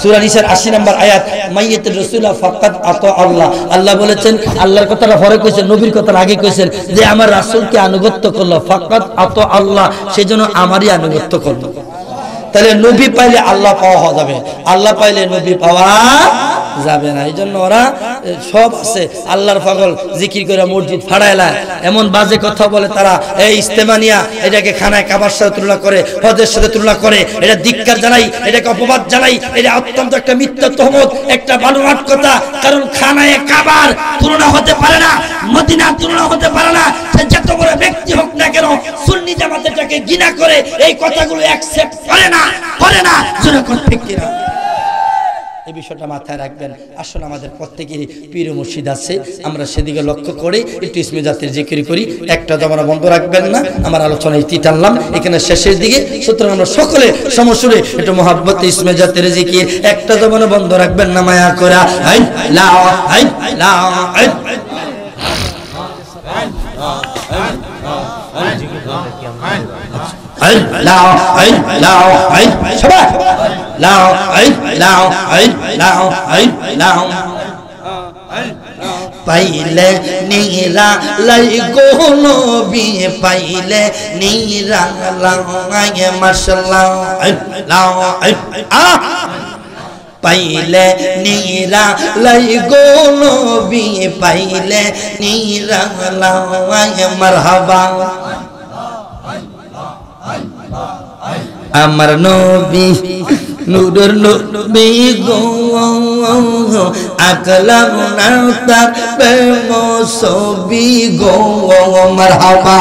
সূরা নিসার 80 নম্বর আয়াত, মাইয়াতুর রাসূলা ফাকাদ আতা আল্লাহ, আল্লাহ বলেছেন, আল্লাহর কথাটা পরে কইছেন, নবীর কথাটা আগে কইছেন, যে আমার রাসূলকে আনুগত্য করলো, ফাকাদ আতা আল্লাহ, সেজন্য আমারই আনুগত্য করলো। তাহলে নবী পাইলে আল্লাহ পাওয়া যাবে, আল্লাহ পাইলে নবী পাওয়া যাবে না। এই জন্য ওরা সব আছে আল্লাহর পাগল, জিকির করে মসজিদ ফাড়াইলায়, এমন বাজে কথা বলে তারা। এই ইস্তেমানিয়া, এটাকে খানায় কাবার সাথে তুলনা করে, হজের সাথে তুলনা করে, এটা ধিক্কার জানাই, এটাকে অপবাদ জানাই, এটা অত্যন্ত একটা মিথ্যা তহমত, একটা বানোয়াট কথা। কারণ খানায় কাবার তুলনা হতে পারে না, মদিনার তুলনা হতে পারে না। সে যত বড় ব্যক্তি হোক না কেন, সুন্নি জামাতেরটাকে ঘৃণা করে, এই কথাগুলো অ্যাকসেপ্ট করে না। যেরকম ঠিক কিনা? এই বিষয়টা মাথায় রাখবেন। আসলে আমাদের প্রত্যেকেরই পীর মুর্শিদ আছে, আমরা সেদিকে লক্ষ্য করে একটু ইসমে জাতের জিকির করি। একটা জমানা বন্ধ রাখবেন না, আমার আলোচনা ইতি টানলাম এখানে শেষের দিকে। সুতরাং আমরা সকলে সমসুরে একটু মহাব্বতে ইসমে জাতের জিকির, একটা জমানা বন্ধ রাখবেন না, মায়া করা। পাইলে নীরা লাই গো নবী, পাইলে নীরা লাই মাশাআল্লাহ, পাইলে নীরা লাই গো নবী, পাইলে নীরা লাই মারহাবা। আমার নবী নূরের নবী গো, আকলাম না তার প্রেম ছবি গো, মারহাবা।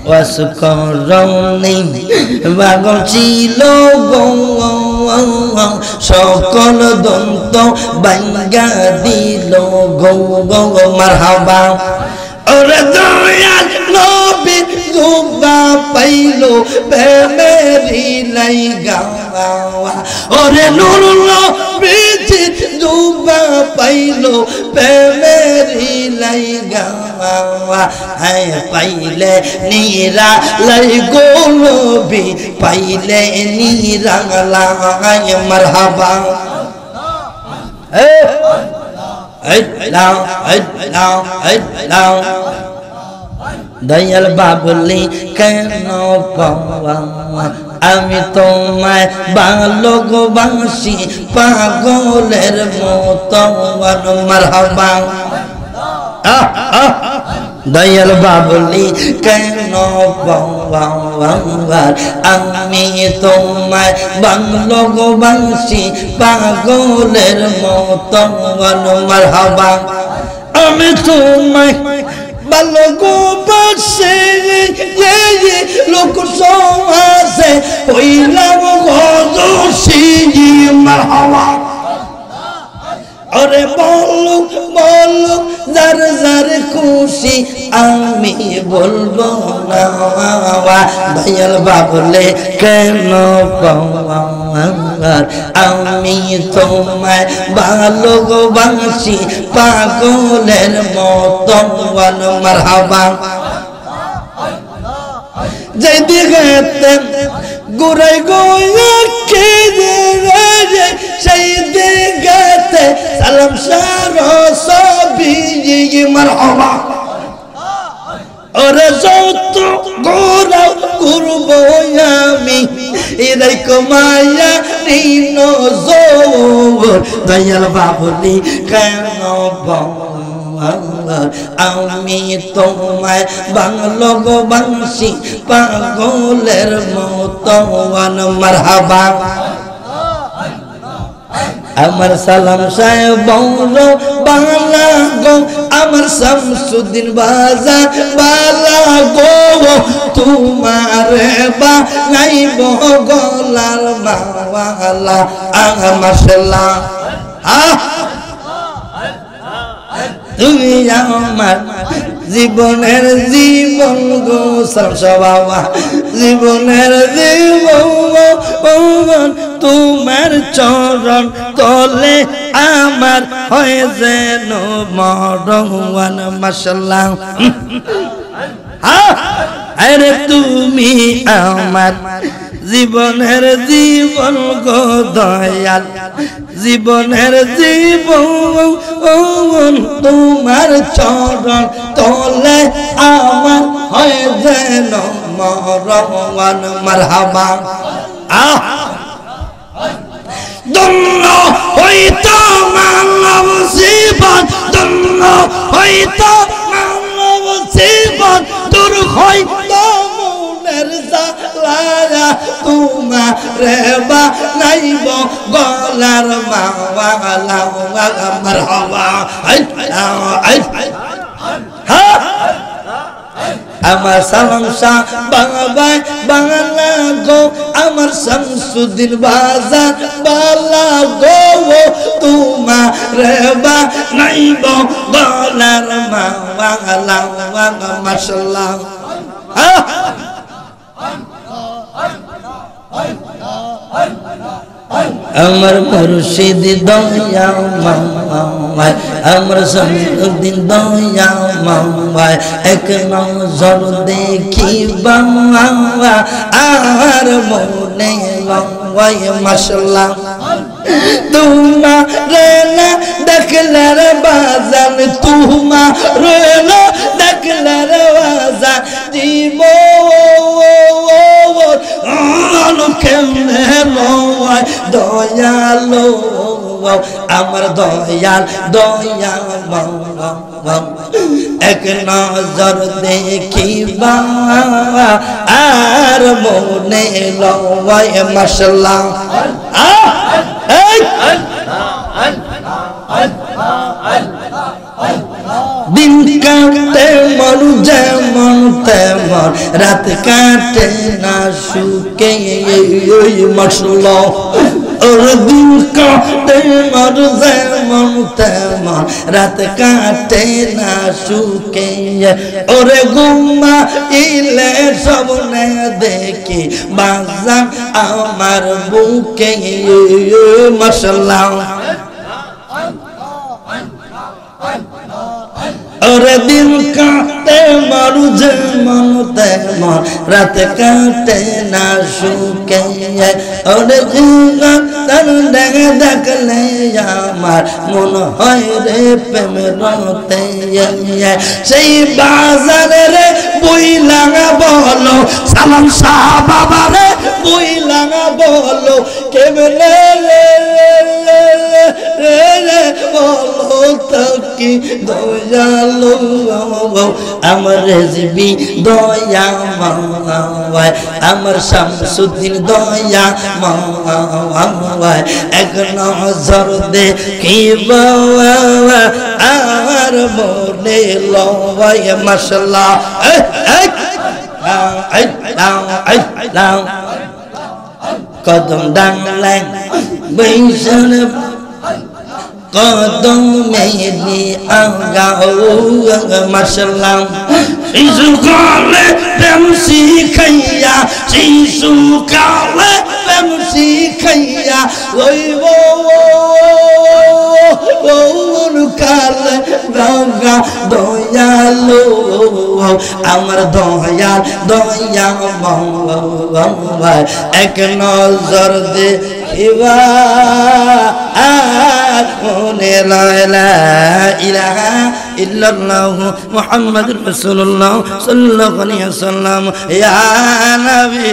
ওয়াসকরণী পাগল ছিল গো, সকল দন্ত ভাঙ্গা দিল গো, মারহাবা। ওরে দয়াল নবী জুবা পাইলো প্রেমেরি লাইগা, ওরে নূর নবী জুবা পাইলো প্রেমেরি লাইগা, হায় পাইলে নীরা লাই গো নবী, পাইলে নীরা লাই মারহাবা। দয়াল বাবলি কেন পাওয়া, আমি তোমায় ভালোবাসি পাগলের মতো, মারহাবা। দয়াল বাবলি কেন পাওয়া, আমি তোমায় ভালোবাসি পাগলের মতো, মারহাবা। আমি তোমায় ভালোবাসি লোক সমাজে হইলাম গদোষী, মারহাবা। ওরে বলুক বলুক যার যার খুশি আমি বলবো না দয়াল বাবলে কেন আমি তোমায় ভালোবাসি পাগলের মতো মারহাবা যেদিকে গুড়াই গোয়া খেয়ে সেই দিকে সালাম সবই মারহাবা ওরে যত গোরাও ঘুরবো আমি এরাই কমায়া নিন জোর দয়াল বাবলি কেন আমি তোমায় ভালোবাসি পাগলের মতো মারহাবা আমার সালাম সাহেব বৌর বাংলা গো আমার শামসুদ্দিন বাজার বালা গো তোমার বা নাইব গলার মাওয়ালা আমার সালাম তুমি আমার জীবনের জীবন গো বাবা জীবনের জীবন তোমার চরণ তলে আমার হয়ে যেন মরণ মাশাআল্লাহ আরে তুমি আমার জীবনের জীবন গো দয়াল জীবনের জীবন তোমার চরণ তলে আমার হয়ে যেন মরণ মারহাবা ধন্য হইতো মানব জীবন ধন্য হইতো মানব জীবন দূর হইতো মনের জ্বালা তোমারে বা নাইব গলার মাওয়ালা মারহাবা আমার সালাম শাহ বাংলায় বাংলা গো আমার শামসুদ্দিন বাজার বালা গো তোমারে বা নাইব গলার মাওয়ালা মাশাআল্লাহ আমার মুর্শিদ দয়া মাওয়ায় আমার শামসুদ্দিন দয়া মাওয়ায় এক নজর দেখি বাবা আর মনে লয় মাশাআল্লাহ তোমারে না দেখলে রে বাজান তোমারে না দেখলে রে বাজান জীবন কেমনে লয় দয়ালো আমার দয়াল দয়া এক নজর দেখি বাবা আর মনে লয় মাশাআল্লাহ দিন কাটে মন যেমন তেমন রাত কাটে না সুখে মাশাআল্লাহ ওর দিন কাটে মন যেমন তেমন রাত কাটে না সুখে ওরে ঘুমা ইলে স্বপ্নে দেখি বাজান আমার বুকে মাশাআল্লাহ ওরে দিন কাটে মারু যেমন তেমন রাত কাটে না সুখে ওরে দেখলে আমার মন হয় রে প্রেম রতে সেই বাজারে রে বইলাঙা বলো সালাম শাহ বাবা রে বইলাঙা বলো কেমনে বলো তাকি দয়ালো আমার রেজবি দয়া মাওয়ায় আমার শামসুদ্দিন দয়া মাওয়ায় এক নজর দেখি বাবা আর মনে লয় মাশাআল্লাহ কদম ডাংলাং বৈশাল कदम मेरी आगाओ माशाल्लाह शिशु काले प्रेम सिखैया शिशु काले प्रेम सिखैया लइबो काले रंगा दयालो আমার দয়াল দয়া বাবা এক নজর দেখিবা মনে লা ইলাহা ইল্লাল্লাহ মুহাম্মাদুর রাসূলুল্লাহ সাল্লাল্লাহু আলাইহি ওয়াসাল্লাম ইয়া নবী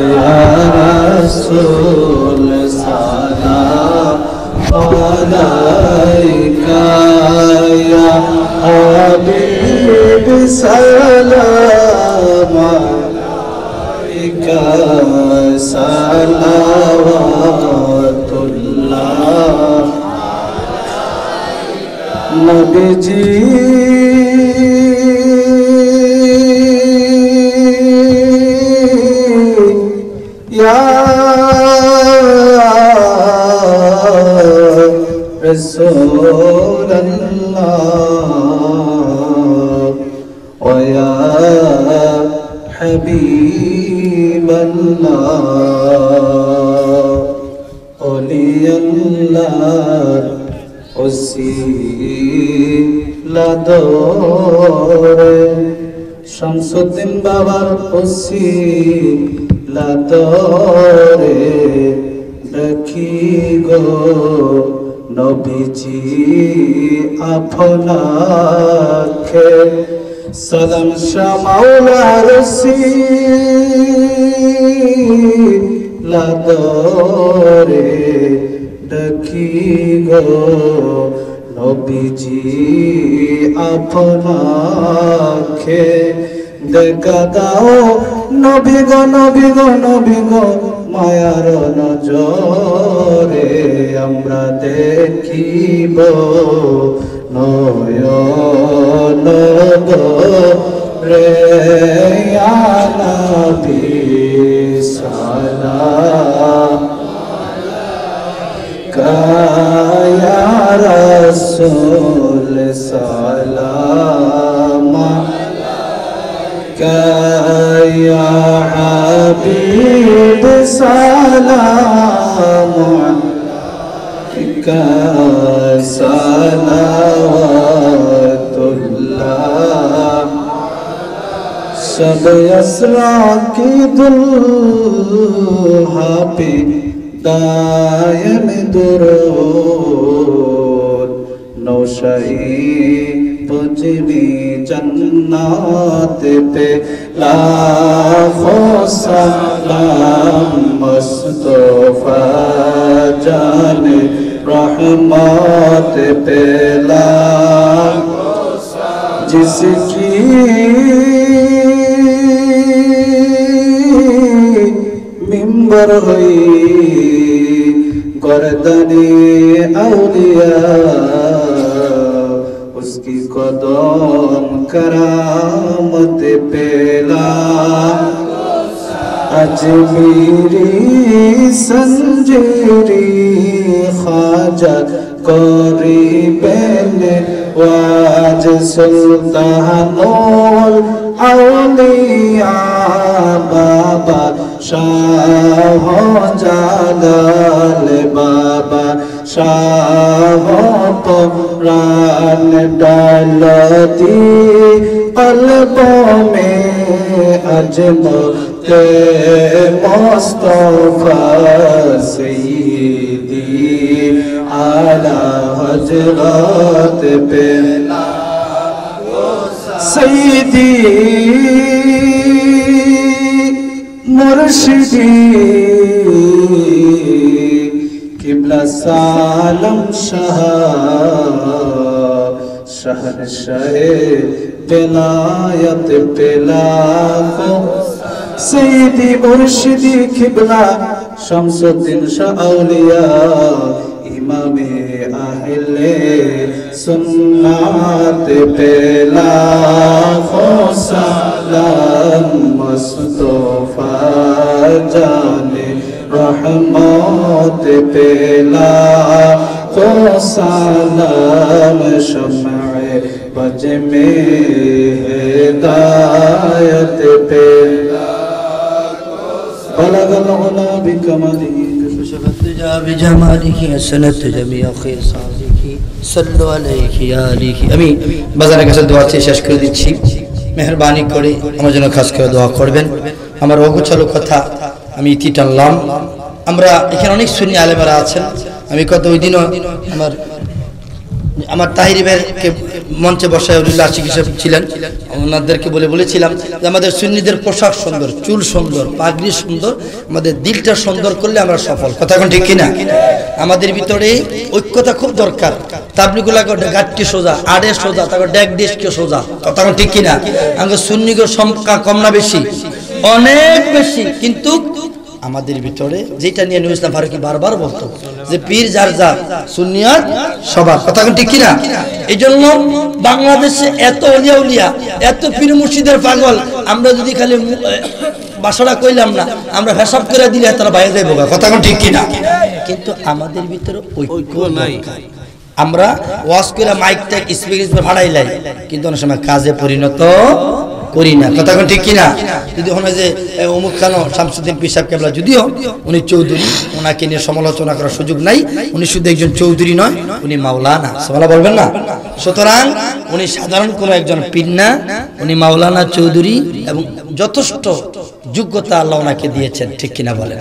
ইয়া রাসূল সালাম আলাইকা ইয়া হাবিব সালাম আলাইকা সালাওয়াতুল্লাহ নবীজি ইয়া রাসূলুল্লাহ ওয়া ইয়া হাবিবাল্লাহ ওলিয়াল্লাহ ওসিলা দরে শামসুদ্দিন বাবার ওসিলা দরে রাখি গো নবীজি আপনাকে সালাম শাহ মাওলার ওসিলা দরে রাখি গো নবীজি আপনাকে দেখা দাও নবী গো নবী গো নবী গো মায়ার নজরে আমরা দেখিব নয়ন রে ইয়া নবী সালাম ইয়া রাসূল সালাম ইয়া হাবিব সালাম আলাইকা সালাওয়াতুল্লাহ সব আসরা কি দুলহা পে দায়ম দুরূদ নৌশাহি পুজবি जन्नत पे लाखों सलाम मुस्तफा जाने रहमत पे लाखों सलाम जिसकी मिंबर हुई गर्दने औलिया उसकी कदम करामत पेला अजमेरी संजेरी ख्वाजा करीबन वाज सुल्तानुल औलिया बाबा शाह जालाल बाबा शाह पुरान डालती कल्बों में अजमत मुस्तफा सय्यदी आला हजरत पे सय्यदी मुर्शिदी किबला सालम शाह शहर शहे विलायत पिलाको सय्यदी मुर्शिदी किबला शमसुद्दीन शाह औलिया इमामे आहले सुन्नत पिलाको सलाम मुस्तफा जाने रहमत पेला को सलाम शम्ए बज में हिदायत पेला बलग अलौला बिकमलिही بجماله سنت جميع خير صادقه صلوا عليه يا عليه আমি বাজারের কাছে দোয়া চেয়ে শেষ করে দিচ্ছি মেহেরবানি করে আমার জন্য খাস করে দোয়া করবেন আমার অগোছালো কথা আমি ইতি টানলাম আমরা এখানে অনেক সুন্নি আলেমরা আছেন আমি কত ওই দিনও আমার তাহিরি ভাইকে মঞ্চে বসায় উল্লাহ চিকিৎসক ছিলেন ওনাদেরকে বলেছিলাম যে আমাদের সুন্নিদের পোশাক সুন্দর চুল সুন্দর পাগড়ি সুন্দর আমাদের দিলটা সুন্দর করলে আমরা সফল কথা কোন ঠিক কিনা আমাদের ভিতরে ঐক্যতা খুব দরকার তাবলিগুলাকে গাট্টি সোজা আড়ে সোজা তারপর ডেক ডিস্কে সোজা কথা কোন ঠিক কিনা আমাদের সুন্নিগো সংখ্যা কম না বেশি অনেক বেশি কিন্তু আমাদের ভিতরে যেটা নিয়ে নূর ইসলাম ফারুকী বারবার বলতো যে পীর যার যার সুন্নিয়াত সবার কথা কোন ঠিক কিনা এইজন্য বাংলাদেশে এত ওলিয়া উলিয়া এত পীর মুর্শিদের পাগল আমরা যদি খালি বাসনা কইলাম না আমরা হিসাব করে দিলে তারা বাইরে যাইব কথা কোন ঠিক কিনা কিন্তু আমাদের ভিতরে ঐক্য নাই আমরা ওয়াজ করে মাইক ট্যাগ স্পিকার ভাড়াইলাই কিন্তু অনেক সময় কাজে পরিণত করি না কথা কোন ঠিক কিনা যদি হয় যে অমুক খান শামসুদ্দিন পীর সাহেব কেবলা যদিও উনি চৌধুরী ওনাকে নিয়ে সমালোচনা করার সুযোগ নাই উনি শুধু একজন চৌধুরী নয় উনি মাওলানা সুবহানাল্লাহ বলবেন না সুতরাং উনি সাধারণ কোনো একজন পীর না উনি মাওলানা চৌধুরী এবং যথেষ্ট যোগ্যতা আল্লাহ ওনাকে দিয়েছেন ঠিক কিনা বলেন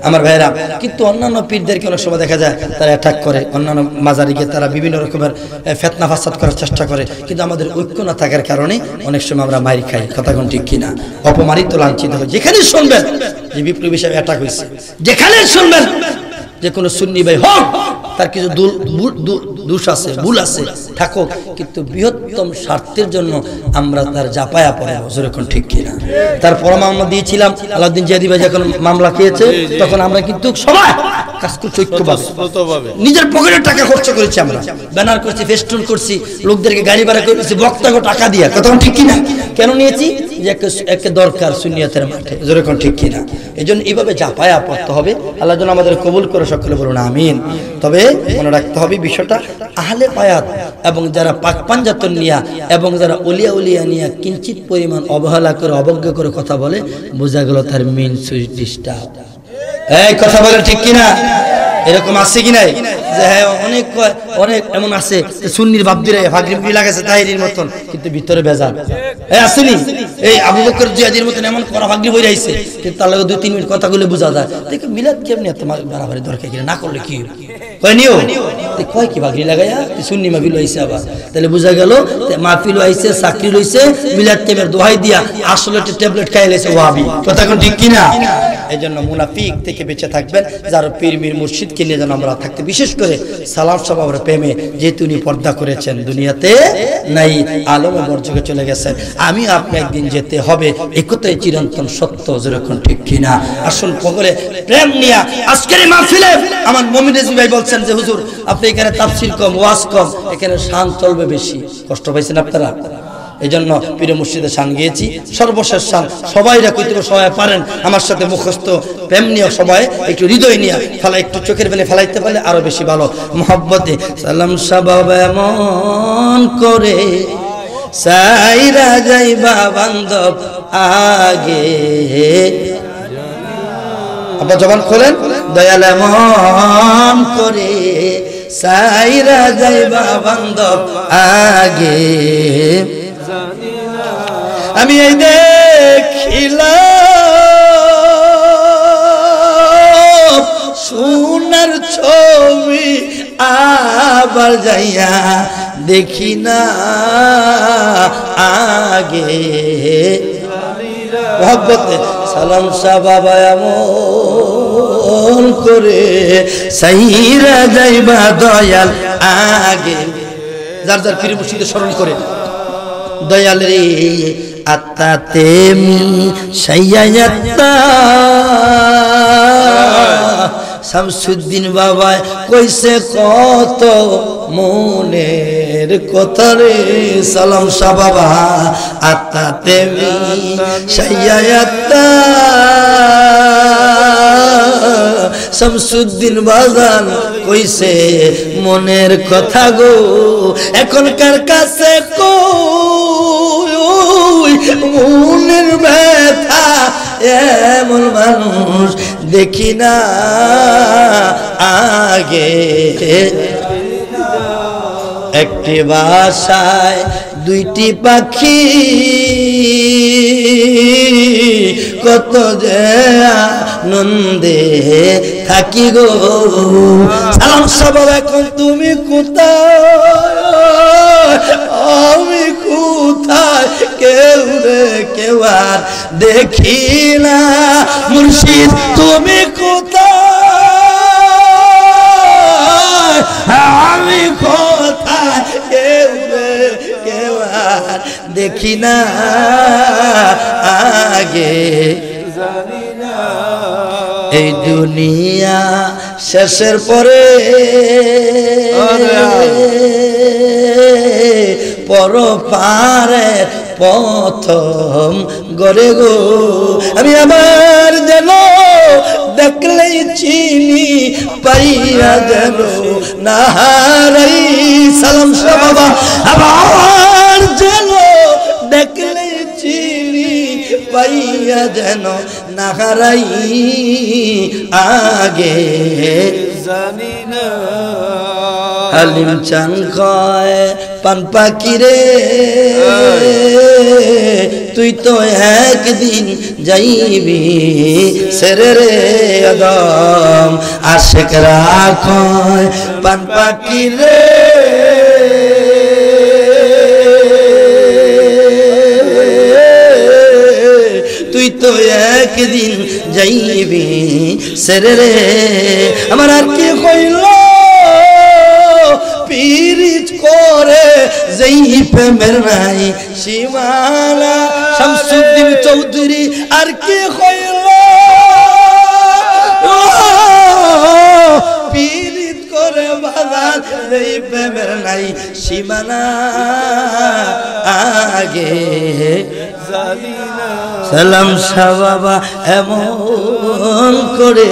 আমার ভাইরা কিন্তু অন্যান্য পীরদেরকে অনেক সময় দেখা যায় তারা অ্যাটাক করে অন্যান্য মাজারিকে তারা বিভিন্ন রকমের ফিতনা ফাসাদ করার চেষ্টা করে কিন্তু আমাদের ঐক্য না থাকার কারণে অনেক সময় আমরা মাইর খাই কথা কোন ঠিক কিনা অপমানিত লাঞ্ছিত হয় যেখানে শুনবেন যে বিপ্লবী সাহেব অ্যাটাক হয়েছে যেখানে শুনবেন যে কোনো সুন্নি ভাই হোক তার কিছু দোষ আছে ভুল আছে থাকুক কিন্তু বৃহত্তম স্বার্থের জন্য আমরা তার জাপায়া পড়ে যেরকম ঠিক কিনা তার পরমা আমরা দিয়েছিলাম আলাউদ্দিন জিয়াদি ভাই যখন মামলা খেয়েছে তখন আমরা কিন্তু সবাই কাজ করছি ঐক্যভাবে নিজের পকেটের টাকা খরচ করেছি আমরা ব্যানার করছি ফেস্টুন করছি লোকদেরকে গাড়ি ভাড়া করেছি বক্তাকে টাকা দিয়া কথা ঠিক কিনা কেন নিয়েছি যে একে দরকার সুন্নিয়তের মাঠে যেরকম ঠিক কিনা এই জন্য এইভাবে জাপায়া পড়তে হবে আল্লাহ যেন আমাদের কবুল করে সকলে বলুন আমিন তবে মনে রাখতে হবে বিষয়টা আহলে বায়াত এবং যারা পাক পাঞ্জাতন নিয়া এবং যারা ওলিয়া উলিয়া নিয়া কিঞ্চিত পরিমাণ অবহেলা করে অবজ্ঞা করে কথা বলে বোঝা গেল তার মেইন সুইচ ডিস্টার্ব এই কথা বলে ঠিক কিনা এরকম আছে কি নাই যে হ্যাঁ অনেক অনেক এমন আছে সুন্নির বাপদিরা ফাগরি লাগাছে তাহিরির মতন কিন্তু ভিতরে বেজাল এই আসেনি এই আবু বকর জিয়াদির মতন এমন করা ফাগরি বই রাইছে কিন্তু তার লগে 2-3 মিনিট কথাগুলো বোঝা যায় দেখো মিলাদ কেমনে তোমার বাড়াবাড়ি দরকার কি না করলে কি কয় নিও কয় কি ফাগরি লাগায়া সুন্নি মাহফিল হইছে আবার তাহলে বোঝা গেল মাহফিল হইছে চাকরি লইছে মিলাদ কেমের দোহাই দিয়া আসলে একটা ট্যাবলেট খাই লাইছে ওয়াহাবি কথা কোন ঠিক কি না এইজন্য মুনাফিক থেকে বেঁচে থাকবেন যার পীর মীর মুর্শিদকে নিয়ে যেন আমরা থাকতে বিশেষ করে সালাম সাহাবার প্রেমে যেহেতু উনি পর্দা করেছেন দুনিয়াতে নাই আলমে বরজগে চলে গেছেন আমি আপনি একদিন যেতে হবে একতাই চিরন্তন সত্য যেরকম ঠিক কিনা আসুন পগলে প্রেম নিয়া আজকের এই মাহফিলে আমার মুমিন রেজি ভাই বলছেন যে হুজুর আপনি এখানে তাফসীর কম ওয়াজ কম এখানে শান চলবে বেশি কষ্ট পাইছেন আপনারা এইজন্য পীর মুর্শিদের শান গিয়েছি সর্বশেষ শান সবাইরা কইতে সবাই পারেন আমার সাথে মুখস্থ প্রেম নিয়ে সবাই একটু হৃদয় নিয়ে ফেলা একটু চোখের বেলে ফেলাইতে পারলে আরো বেশি ভালো মোহাব্বতে সালাম সাবাব এমন করে সাইরা যাইবা বান্ধব আগে আপনার জবান খোলেন দয়াল এমন করে সাইরা যাইবা বান্ধব আগে আমি এই দেখিলাম সোনার ছবি আবার যাইয়া দেখি না আগে মোহাব্বতে সালাম শাহ বাবা এমন করে সাইরা যাইবা দয়াল আগে যার যার পীর মুর্শিদের স্মরণ করে দয়াল রে আত্মাতে সাইয়াত্তা শামসুদ্দিন বাবা কইছে কত মনের মনের কথা রে সালাম শাহ বাবা আত্মা তেমি সাইয়াত্তা শামসুদ্দিন বাজান কইছে মনের কথা গো এখনকার কাছে কই মনের ব্যথা এমন মানুষ দেখি না আগে একটি বাসায় দুইটি পাখি কত যে আনন্দে থাকি গো সালাম সব এখন তুমি কোথায় আমি কোথায় কেউ রে কেউ আর দেখি না মুর্শিদ তুমি কোথায় আমি কোথায় কেউ রে কেউ আর দেখি না আগে জানি না এই দুনিয়া শেষের পরে পরপারে প্রথম গরে গো আমি আমার যেন দেখলেই চিনি পাইয়া যেন না হারাই সালাম শাহ বাবা আমার যেন দেখলেই চিনি পাইয়া যেন না হারাই আগে জানি না হালিম চান কয় পান পাখি রে তুই তো একদিন যাইবি সেরে রে আদম আশেক রাখয় পান পাখি রে তুই তো একদিন যাইবি সেরে রে আমার আর কি হইল পীরিত করে যেই প্রেমের নাই সীমানা শামসুদ্দিন চৌধুরী আর কি হইল পীরিত করে বাজার যেই প্রেমের নাই সীমানা আগে জানি না সালাম শাহ বাবা এমন করে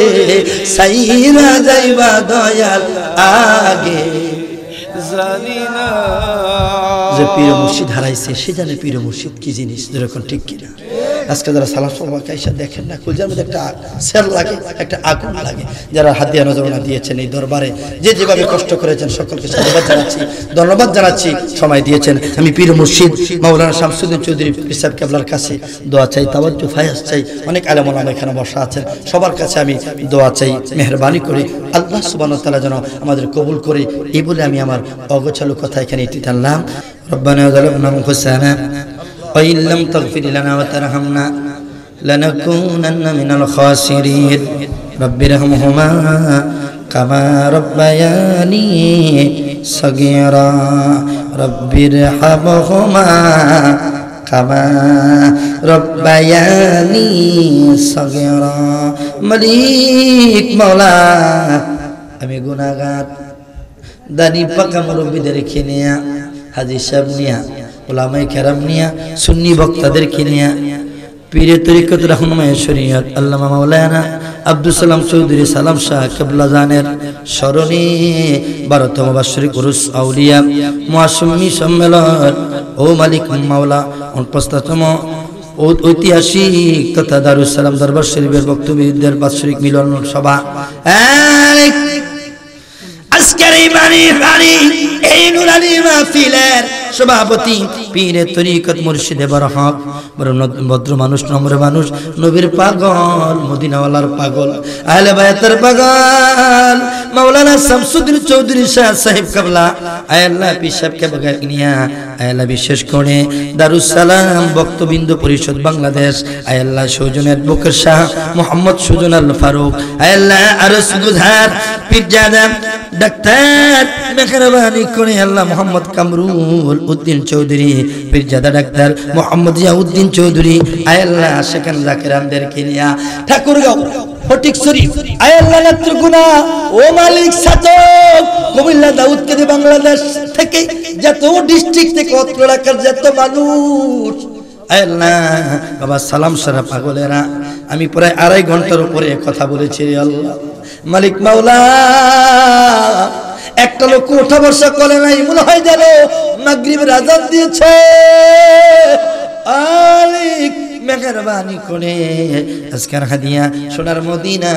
সাইরা যাইবা দয়াল আগে জানি না যে পীর মুর্শিদ হারাইছে সে জানে পীর মুর্শিদ কি জিনিস যেরকম ঠিক কিনা আজকে যারা সালাম সালামকে এসে দেখেন না কুলজার মধ্যে একটা সেল লাগে একটা আগুন লাগে যারা হাদিয়া নজরানা দিয়েছেন এই দরবারে যে যেভাবে কষ্ট করেছেন সকলকে ধন্যবাদ জানাচ্ছি সময় দিয়েছেন আমি পীর মুর্শিদ মাওলানা শামসুদ্দিন চৌধুরী পীর সাহেব কেবলার কাছে দোয়া চাই তাওয়াজ্জুহ ফায়াজ চাই অনেক আলেম ওলামা এখানে বসা আছেন সবার কাছে আমি দোয়া চাই মেহেরবানি করি আল্লাহ সুবহানাহু ওয়া তাআলা যেন আমাদের কবুল করে এই বলে আমি আমার অগোছালো কথা এখানে এটি টানলাম রব্বানা যালামনা আনফুসানা وإن لم تغفر لنا وترحمنا لنكونن من الخاسرين رب ارحمهما كما ربياني صغيرا رب ارحمهما كما ربياني صغيرا ملك مولا আমি গুনাহগার দানি পাকা মুরব্বিদের নিয়া হাজী সাহেব নিয়া উলামায়ে কেরাম নিয়া সুন্নি বক্তাদেরকে নিয়া পীরে তরিকত রাহনুমায়ে শরীয়ত আল্লামা মাওলানা আব্দুল সালাম চৌধুরী সালাম শাহ কেবলা জানের স্মরণে 12তম বার্ষিক উরুস আউলিয়া মুআসসিমি সম্মেলন ও মালিক মাওলা 49তম ঐতিহাসিক তথা দারুস সালাম দরবার শরীফের বক্তব্যদের বার্ষিক মিলন সভা আজকের এই বাণী এই নুরানি মাহফিলের সভাপতি পীরে তরিকত মুর্শিদে বরহক ভদ্র মানুষ নম্র মানুষ নবীর পাগল মদিনাওয়ালার পাগল আহলে বায়াতের পাগল মাওলানা শামসুদ্দিন চৌধুরী শাহ সাহেব কেবলা আল্লাহ পীর সাহেব কেবলা নিয়া আল্লাহ বিশেষ করে দারুস সালাম বক্তবিন্দু পরিষদ বাংলাদেশ আল্লাহ সুজন অ্যাডভোকেট শাহ মোহাম্মদ সুজন আল ফারুক আল্লাহ আরস গুজহার পীরজাদা ডাক্তার মেহরবানি করে আল্লাহ মোহাম্মদ কামরুল উদ্দিন চৌধুরী পীরজাদা ডাক্তার মোহাম্মদ জিয়াউদ্দিন চৌধুরী আল্লাহ সেখান জাকিরানদেরকে নিয়া ঠাকুরগাঁও ফটিকছড়ি আল্লাহ নেত্রকোনা ও মালিক সাচক কুমিল্লা দাউদকাদি বাংলাদেশ থেকে যত ডিস্ট্রিক্ট থেকে অত্র এলাকার যত মানুষ আল্লাহ বাবা সালাম সারা পাগলেরা আমি প্রায় 2.5 ঘন্টার উপরে কথা বলেছি রে আল্লাহ মালিক মাওলা একটা লোক ওঠা বসা করে নাই মনে হয় যেন মাগরিবের আযান দিয়েছে মালিক মেহেরবানি করে আজকের হাদিয়া সোনার মদিনা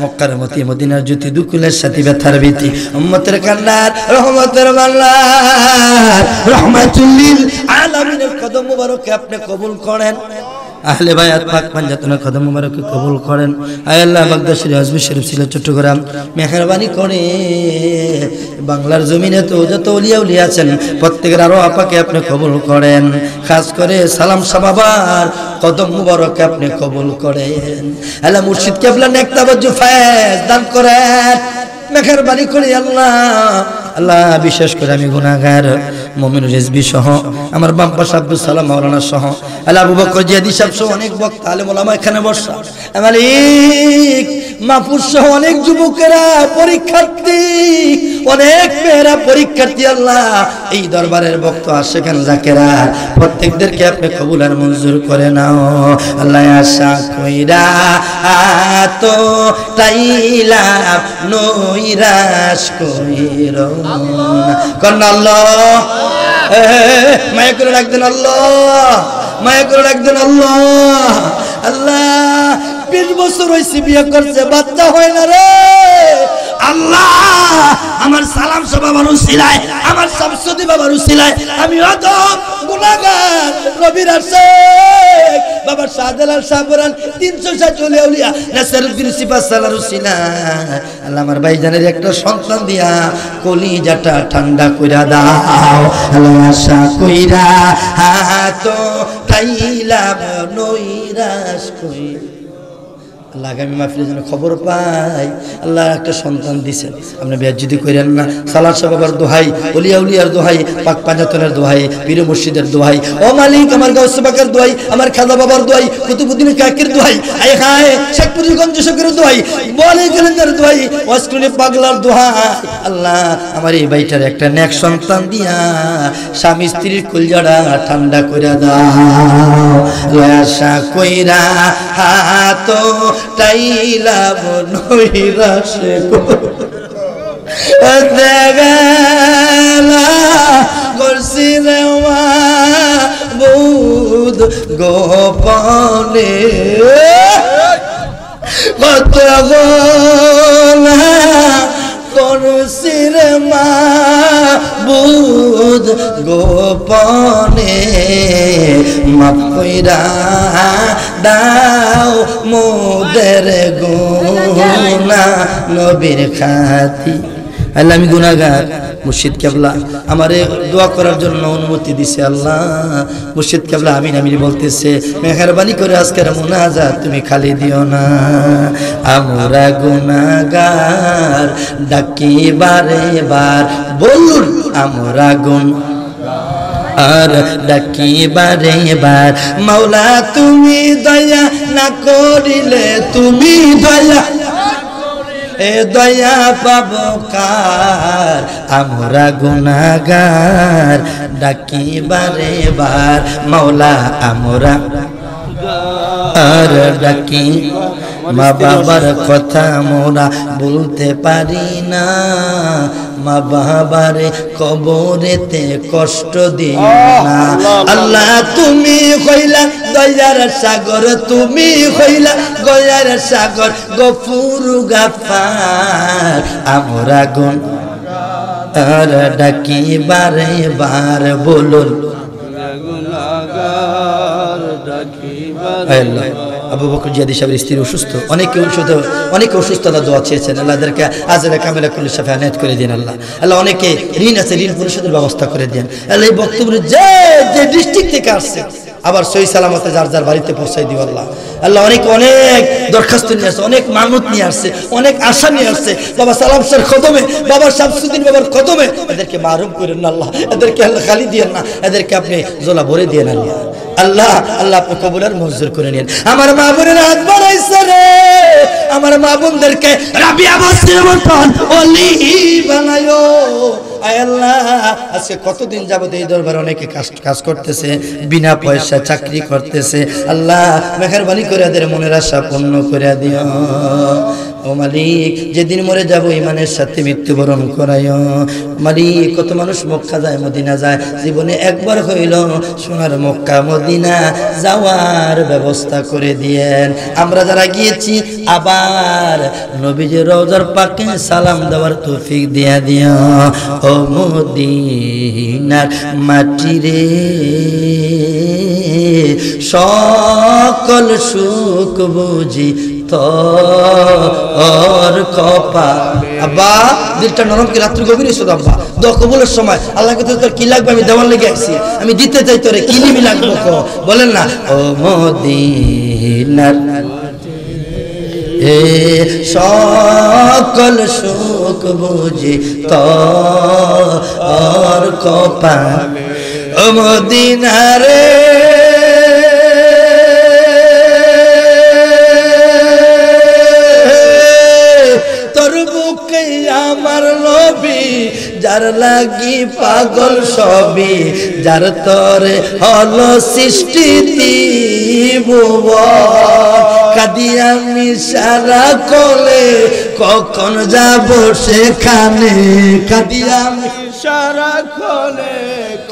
মক্কার মতি মদিনার জ্যোতি দুকুলের সাথে ব্যথার ভীতি উম্মতের কান্নার রহমতের বাংলার রহমাতুল লিল আলামিনের কদম মুবারকে আপনি কবুল করেন আহলে বায়াত পাক পাঞ্জাতনের কদম মুবারকে কবুল করেন আয় আল্লাহ বাগদা শরীফ আজমি শরীফ সিলেট চট্টগ্রাম মেহেরবানি করে বাংলার জমিনে তো যত ওলিয়া উলিয়া আছেন প্রত্যেকের আরো আপাকে আপনি কবুল করেন খাস করে সালাম সাহাবার কদম মুবারকে আপনি কবুল করেন আল্লাহ মুর্শিদ কেবলা নেক তাওয়াজ্জু ফায়েজ দান করেন মেহেরবানি করে আল্লাহ আল্লাহ বিশেষ করে আমি গুনাহগার মুমিন রিজভী সহ আমার বাম পাশে আব্দুল সালাম মাওলানা সহ আল্লাহ আবু বকর জিয়াদি সাহেব সহ অনেক বক্তা আলেম ওলামা এখানে বসা মালিক মাহফুজ সহ অনেক যুবকেরা পরীক্ষার্থী অনেক মেয়েরা পরীক্ষার্থী আল্লাহ এই দরবারের বক্তা আশেখান জাকেরা প্রত্যেকদেরকে আপনি কবুল আর মঞ্জুর করে নাও আল্লাহ আশা কইরা তো তাইলা নইরাশ কইরো কন্না আল্লাহ মায়া করে রাখবেন আল্লাহ মায়া করে রাখবেন আল্লাহ আল্লাহ 20 বছর হইছে বিয়ে করছে বাচ্চা হয় না রে আল্লাহ আমার সালাম সব বাবার উসিলায় আমার শামসুদ্দিন বাবার উসিলায় আমি অদম গুনাহগার রবির শেখ বাবা শাহজালাল সাবরান 360 আউলিয়া নাসরউদ্দিন সিপাসালার উসিলায় আল্লাহ আমার ভাইজানের একটা সন্তান দিয়া কলিজাটা ঠান্ডা কইরা দাও আল্লাহ আশা কইরা তো তাইলা নইরাশ কই আল্লাহ আগামী মাহফিলের জন্য খবর পাই আল্লাহ একটা সন্তান দিছেন আপনি বেয়াজ্জতি কইরেন না সালাত সাহেব বাবার দোহাই ওলিয়া উলিয়ার দোহাই পাক পাঞ্জাতনের দোহাই পীর মুর্শিদের দোহাই ও মালিক আমার গাউস পাকের দোহাই আমার খাজা বাবার দোহাই কুতুবউদ্দিন কাকির দোহাই আয় হায় শেখপুরগঞ্জ শেখের দোহাই বলে গেলেন্দার দোহাই ওয়াসকুনি পাগলার দোহাই আল্লাহ আমার এই ভাইটার একটা নেক সন্তান দিয়া স্বামী স্ত্রীর কলজাটা ঠান্ডা কইরা দাও আশা কইরা হাতো তাইলা নইরাশে দেগালা গরসিরে মাবুদ গোপনে কত গোলা গরসিরে মাবুদ গোপনে মাফ কইরা দাও মোদের গুনাহ নবীর খাতি আল্লাহ আমি গুনাহগার মুর্শিদ কেবলা আমারে দোয়া করার জন্য অনুমতি দিছে আল্লাহ মুর্শিদ কেবলা আমিন আমিন বলতেছে মেহেরবানি করে আজকের মুনাজাত তুমি খালি দিও না আমরা গুনাহগার ডাকি বারে বার বলুন আমরা আর ডাকি বারে বার মাওলা তুমি দয়া না করিলে তুমি দয়া এ দয়া পাবো কার আমরা গুনাহগার ডাকি বারে বার মাওলা আমরা আর ডাকি মা বাবার কথা মোরা বলতে পারি না মা বাবারে কবরেতে কষ্ট দিও না আল্লাহ তুমি কইলা দয়ার সাগর তুমি কইলা দয়ার সাগর গফুর গাফার আমরা গুনাহগার ডাকি বারে বার বলুন গুনাহগার ডাকি বারে আবু বকর জিয়াদি সাহেবের স্ত্রী অসুস্থ অনেকে অসুস্থতা দোয়া চেয়েছেন আল্লাহ তাদেরকে আজরা কামিলা কুল্লি শাফা আনায়াত করে দিন আল্লাহ আল্লাহ অনেকে ঋণ আছে ঋণ পরিশোধের ব্যবস্থা করে দেন আল্লাহ এই বক্তব্য যে ডিস্ট্রিক্ট থেকে আসছে আবার সহি সালামতে যার যার বাড়িতে পৌঁছাই দিও আল্লাহ আল্লাহ অনেক দরখাস্ত নিয়ে আসছে অনেক মানত নিয়ে আসছে অনেক আশা নিয়ে আসছে বাবা সালাম স্যার কদমে বাবা শামসুদ্দিন বাবার কদমে এদেরকে মারুম করেন না আল্লাহ এদেরকে আল্লাহ খালি দিয়েন না এদেরকে আপনি জোলা ভরে দিয়েন আল্লাহ আল্লাহ আল্লাহ আপনি কবুল আর মঞ্জুর করে নিন। আমার মা বোনের হাত বাড়াইছে রে, আমার মা বোনদেরকে রাবিয়া বস্তির মতন ওলি বানায়ো। আয় আল্লাহ, আজকে কতদিন যাবত এই দরবারে অনেকে কাজ করতেছে, বিনা পয়সা চাকরি করতেছে। আল্লাহ মেহেরবানি করে এদের মনের আশা পূর্ণ করে দিও। ও মালিক, যেদিন মরে যাব ইমানের সাথে মৃত্যুবরণ করাইও। মালিক, কত মানুষ মক্কা যায়, মদিনা যায়, জীবনে একবার হইল সোনার মক্কা মদিনা যাওয়ার ব্যবস্থা করে দিয়েন। আমরা যারা গিয়েছি আবার নবীজির রওজার পাকে সালাম দেওয়ার তৌফিক দিয়া দিও। ও মদিনার মাটি রে, সকল সুখ বুঝি তোর কপালে। আব্বা দিলটা নরম কি রাত্রি গভীর এসো আব্বা, দোয়া কবুলের সময় আল্লাহকে তো তোর কি লাগবে আমি দেওয়ার লেগে আসছি, আমি দিতে চাই তোরে কি নিবি লাগবে বলেন না। ও মদিনার সকল সুখ বুঝি তোর কপালে। ও মদিনা রে, তোর বুকে আমার নবী, যার লাগি পাগল সবই, যার তরে হলো সৃষ্টি কাদি আমি সারা কোলে, কখন যাব সেখানে, কাদি আমি সারা কোলে,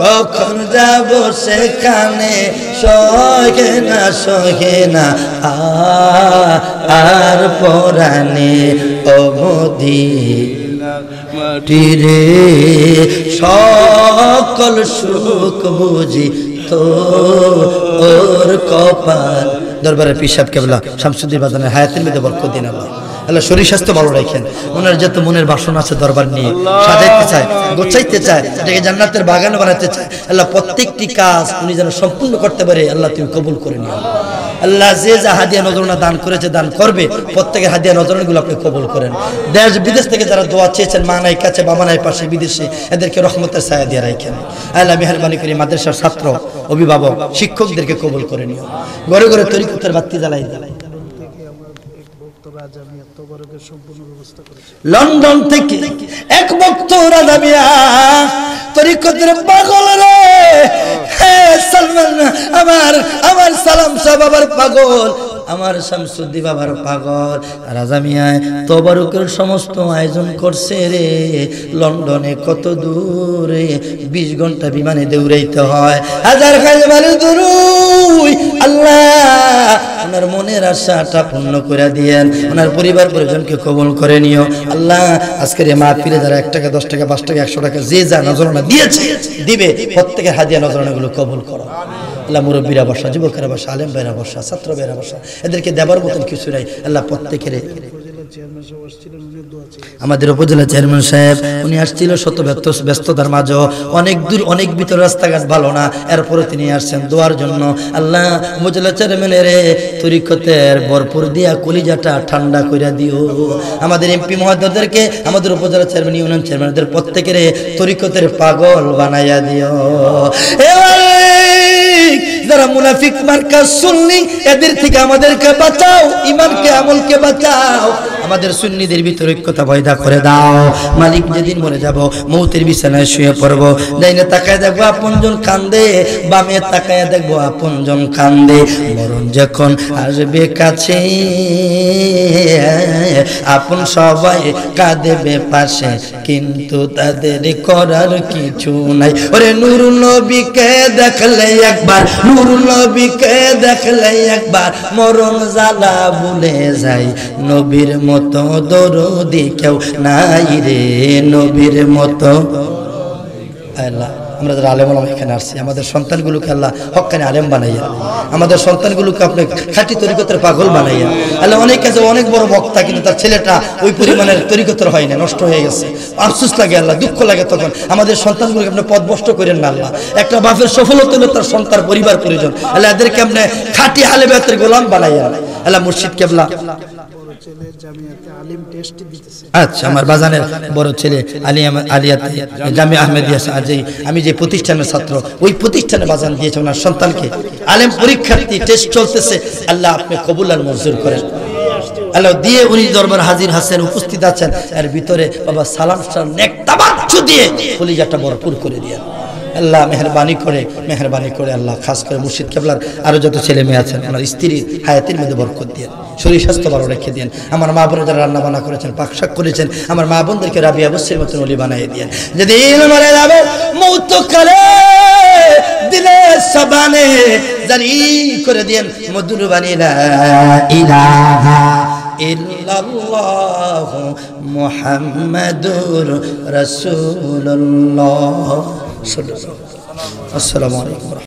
কখন যাব সেখানে, সহে না আর পরাণে। ও মদিনার মাটি রে, সকল সুখ বুঝি তোর কপাল। দরবারের পিসাব কেবলা শামসুদ্দিন বাজানের হায়াতের মধ্যে বরকত দিন আল্লাহ। আল্লাহ শরীর স্বাস্থ্য ভালো রাখেন। ওনার যত মনের বাসনা আছে দরবার নিয়ে সাজাইতে চায়, গোছাইতে চায়, এটাকে জান্নাতের বাগান বানাতে চায়। আল্লাহ প্রত্যেকটি কাজ উনি যেন সম্পূর্ণ করতে পারে আল্লাহ তুমি কবুল করে নিও। আল্লাহ যে যা হাদিয়া নজরানা দান করেছে, দান করবে, প্রত্যেকের হাদিয়া নজরানাগুলো আপনি কবুল করেন। দেশ বিদেশ থেকে যারা দোয়া চেয়েছেন, মা নাই কাছে, বাবা নাই পাশে, বিদেশে, এদেরকে রহমতের ছায়া দিয়ে রাখেন। আল্লাহ মেহেরবানি করে মাদ্রাসার ছাত্র, অভিভাবক, শিক্ষকদেরকে কবুল করে নিও। ঘরে ঘরে তরিকতের বাতি জ্বালাই জ্বালাই। লন্ডন থেকে এক বক্ত রাজামিয়া তরিকতের পাগল রে, সালমান আমার সালাম শাহ বাবার পাগল, আমার শামসুদ্দিন বাবার পাগল। রাজা মিয়ায় তবারুকের সমস্ত আয়োজন করছে রে। লন্ডনে কত দূরে, 20 ঘন্টা বিমানে দৌড়াইতে হয়, হাজার হাজার দূরই। আল্লাহ ওনার মনের আশাটা পূর্ণ করে দিয়েন, ওনার পরিবার পরিজনকে কবুল করে নিও। আল্লাহ আজকের এই মাহফিলে যারা 1 টাকা 10 টাকা 5 টাকা 100 টাকা যে যা নজরানা দিয়েছে দিবে, প্রত্যেকের হাদিয়া নজরানাগুলো কবুল করো। আল্লাহ মুরব্বীরা বসা, যুবকেরা বসা, আলেম ভাইরা বসা, ছাত্র ভাইরা বসা, এদেরকে দেবার মতন কিছু নাই। আল্লাহ প্রত্যেকের, আমাদের উপজেলা চেয়ারম্যান সাহেব উনি আসছিল শত ব্যস্ততার মাঝে, অনেক দূর, অনেক ভিতর, রাস্তাঘাট ভালো না, এরপরে তিনি আসছেন দোয়ার জন্য। আল্লাহ উপজেলা চেয়ারম্যানের তরিকতের ভরপুর দিয়া কলিজাটা ঠান্ডা কইরা দিও। আমাদের এমপি মহোদয়দেরকে, আমাদের উপজেলা চেয়ারম্যান, ইউনিয়ন চেয়ারম্যানদের প্রত্যেকের তরিকতের পাগল বানাইয়া দিও। যারা মুনাফিক মার্কা সুন্নি, এদের থেকে আমাদেরকে বাঁচাও, ইমানকে আমলকে বাঁচাও। আমাদের সুন্নিদের ভিতরে ঐক্যতা পয়দা করে দাও। মালিক যেদিন মরে যাব, মৌতের বিছানায় শুয়ে পড়বো, ডাইনে তাকায় দেখবো আপনজন কান্দে, বামে তাকায় দেখবো আপনজন কান্দে। মরণ যখন আসবে কাছে, আপন সবাই কাঁদেবে পাশে, কিন্তু তাদের করার কিছু নাই। ওরে নূর নবীকে দেখলে একবার, নূর নবীকে দেখলে একবার, মরণ জ্বালা ভুলে যাই। নবীর মতো দরদি কেউ নাই রে, নবীর মতো। আল্লাহ আমরা যারা আলেম ওলামা এখানে আসছি, আমাদের সন্তানগুলোকে আল্লাহ হক্কানি আলেম বানাইয়া, আমাদের সন্তানগুলোকে আপনি খাঁটি তরিকতের পাগল বানাইয়া। আল্লাহ অনেক আছে অনেক বড় বক্তা, কিন্তু তার ছেলেটা ওই পরিমাণের তরিকতের হয় না, নষ্ট হয়ে গেছে। আফসোস লাগে আল্লাহ, দুঃখ লাগে। তখন আমাদের সন্তানগুলোকে আপনি পথভ্রষ্ট করেন না আল্লাহ। একটা বাপের সফলতা হলো তার সন্তান, পরিবার পরিজন। আল্লাহ এদেরকে আপনি খাঁটি আলেমের গোলাম বানাইয়া। আল্লাহ মুর্শিদ কেবলা ছেলে জামিয়াতে আলিম টেস্ট দিতেছে। আচ্ছা, আমার বাজানের বড় ছেলে আলিয়াতে জামিয়া আহমেদিয়া আমি যে প্রতিষ্ঠানের ছাত্র, ওই প্রতিষ্ঠানে বাজান দিয়েছে ওনার সন্তানকে। আলেম পরীক্ষার্থী, টেস্ট চলতেছে। আল্লাহ আপনি কবুল আর মঞ্জুর করেন। আল্লাহ দিয়ে উনি দরবার হাজির হাসেন, উপস্থিত আছেন। এর ভিতরে বাবা সালাম নেক তাবাজ্জু দিয়ে কলিজাটা ভরপুর করে দিয়ে আল্লাহ মেহরবানি করে আল্লাহ খাস করে মুর্শিদ কেবলার আরো যত ছেলে মেয়ে আছেন আমার স্ত্রী হায়াতের মধ্যে বরকত দিয়ে শরীর স্বাস্থ্য ভালো রেখে দেন। আমার মা বোনের যারা রান্না বান্না করেছেন, পাকশাক করেছেন, আমার মা বোনদেরকে রাবিয়া বসের মতন ওলি বানিয়ে দেন। যেদিন মরে যাবে মৌত করে দিলে সবানে জারি করে দেন মধুর বাণী লা ইলাহা ইল্লাল্লাহু মুহাম্মাদুর রাসূলুল্লাহ। আসসালামু আলাইকুম।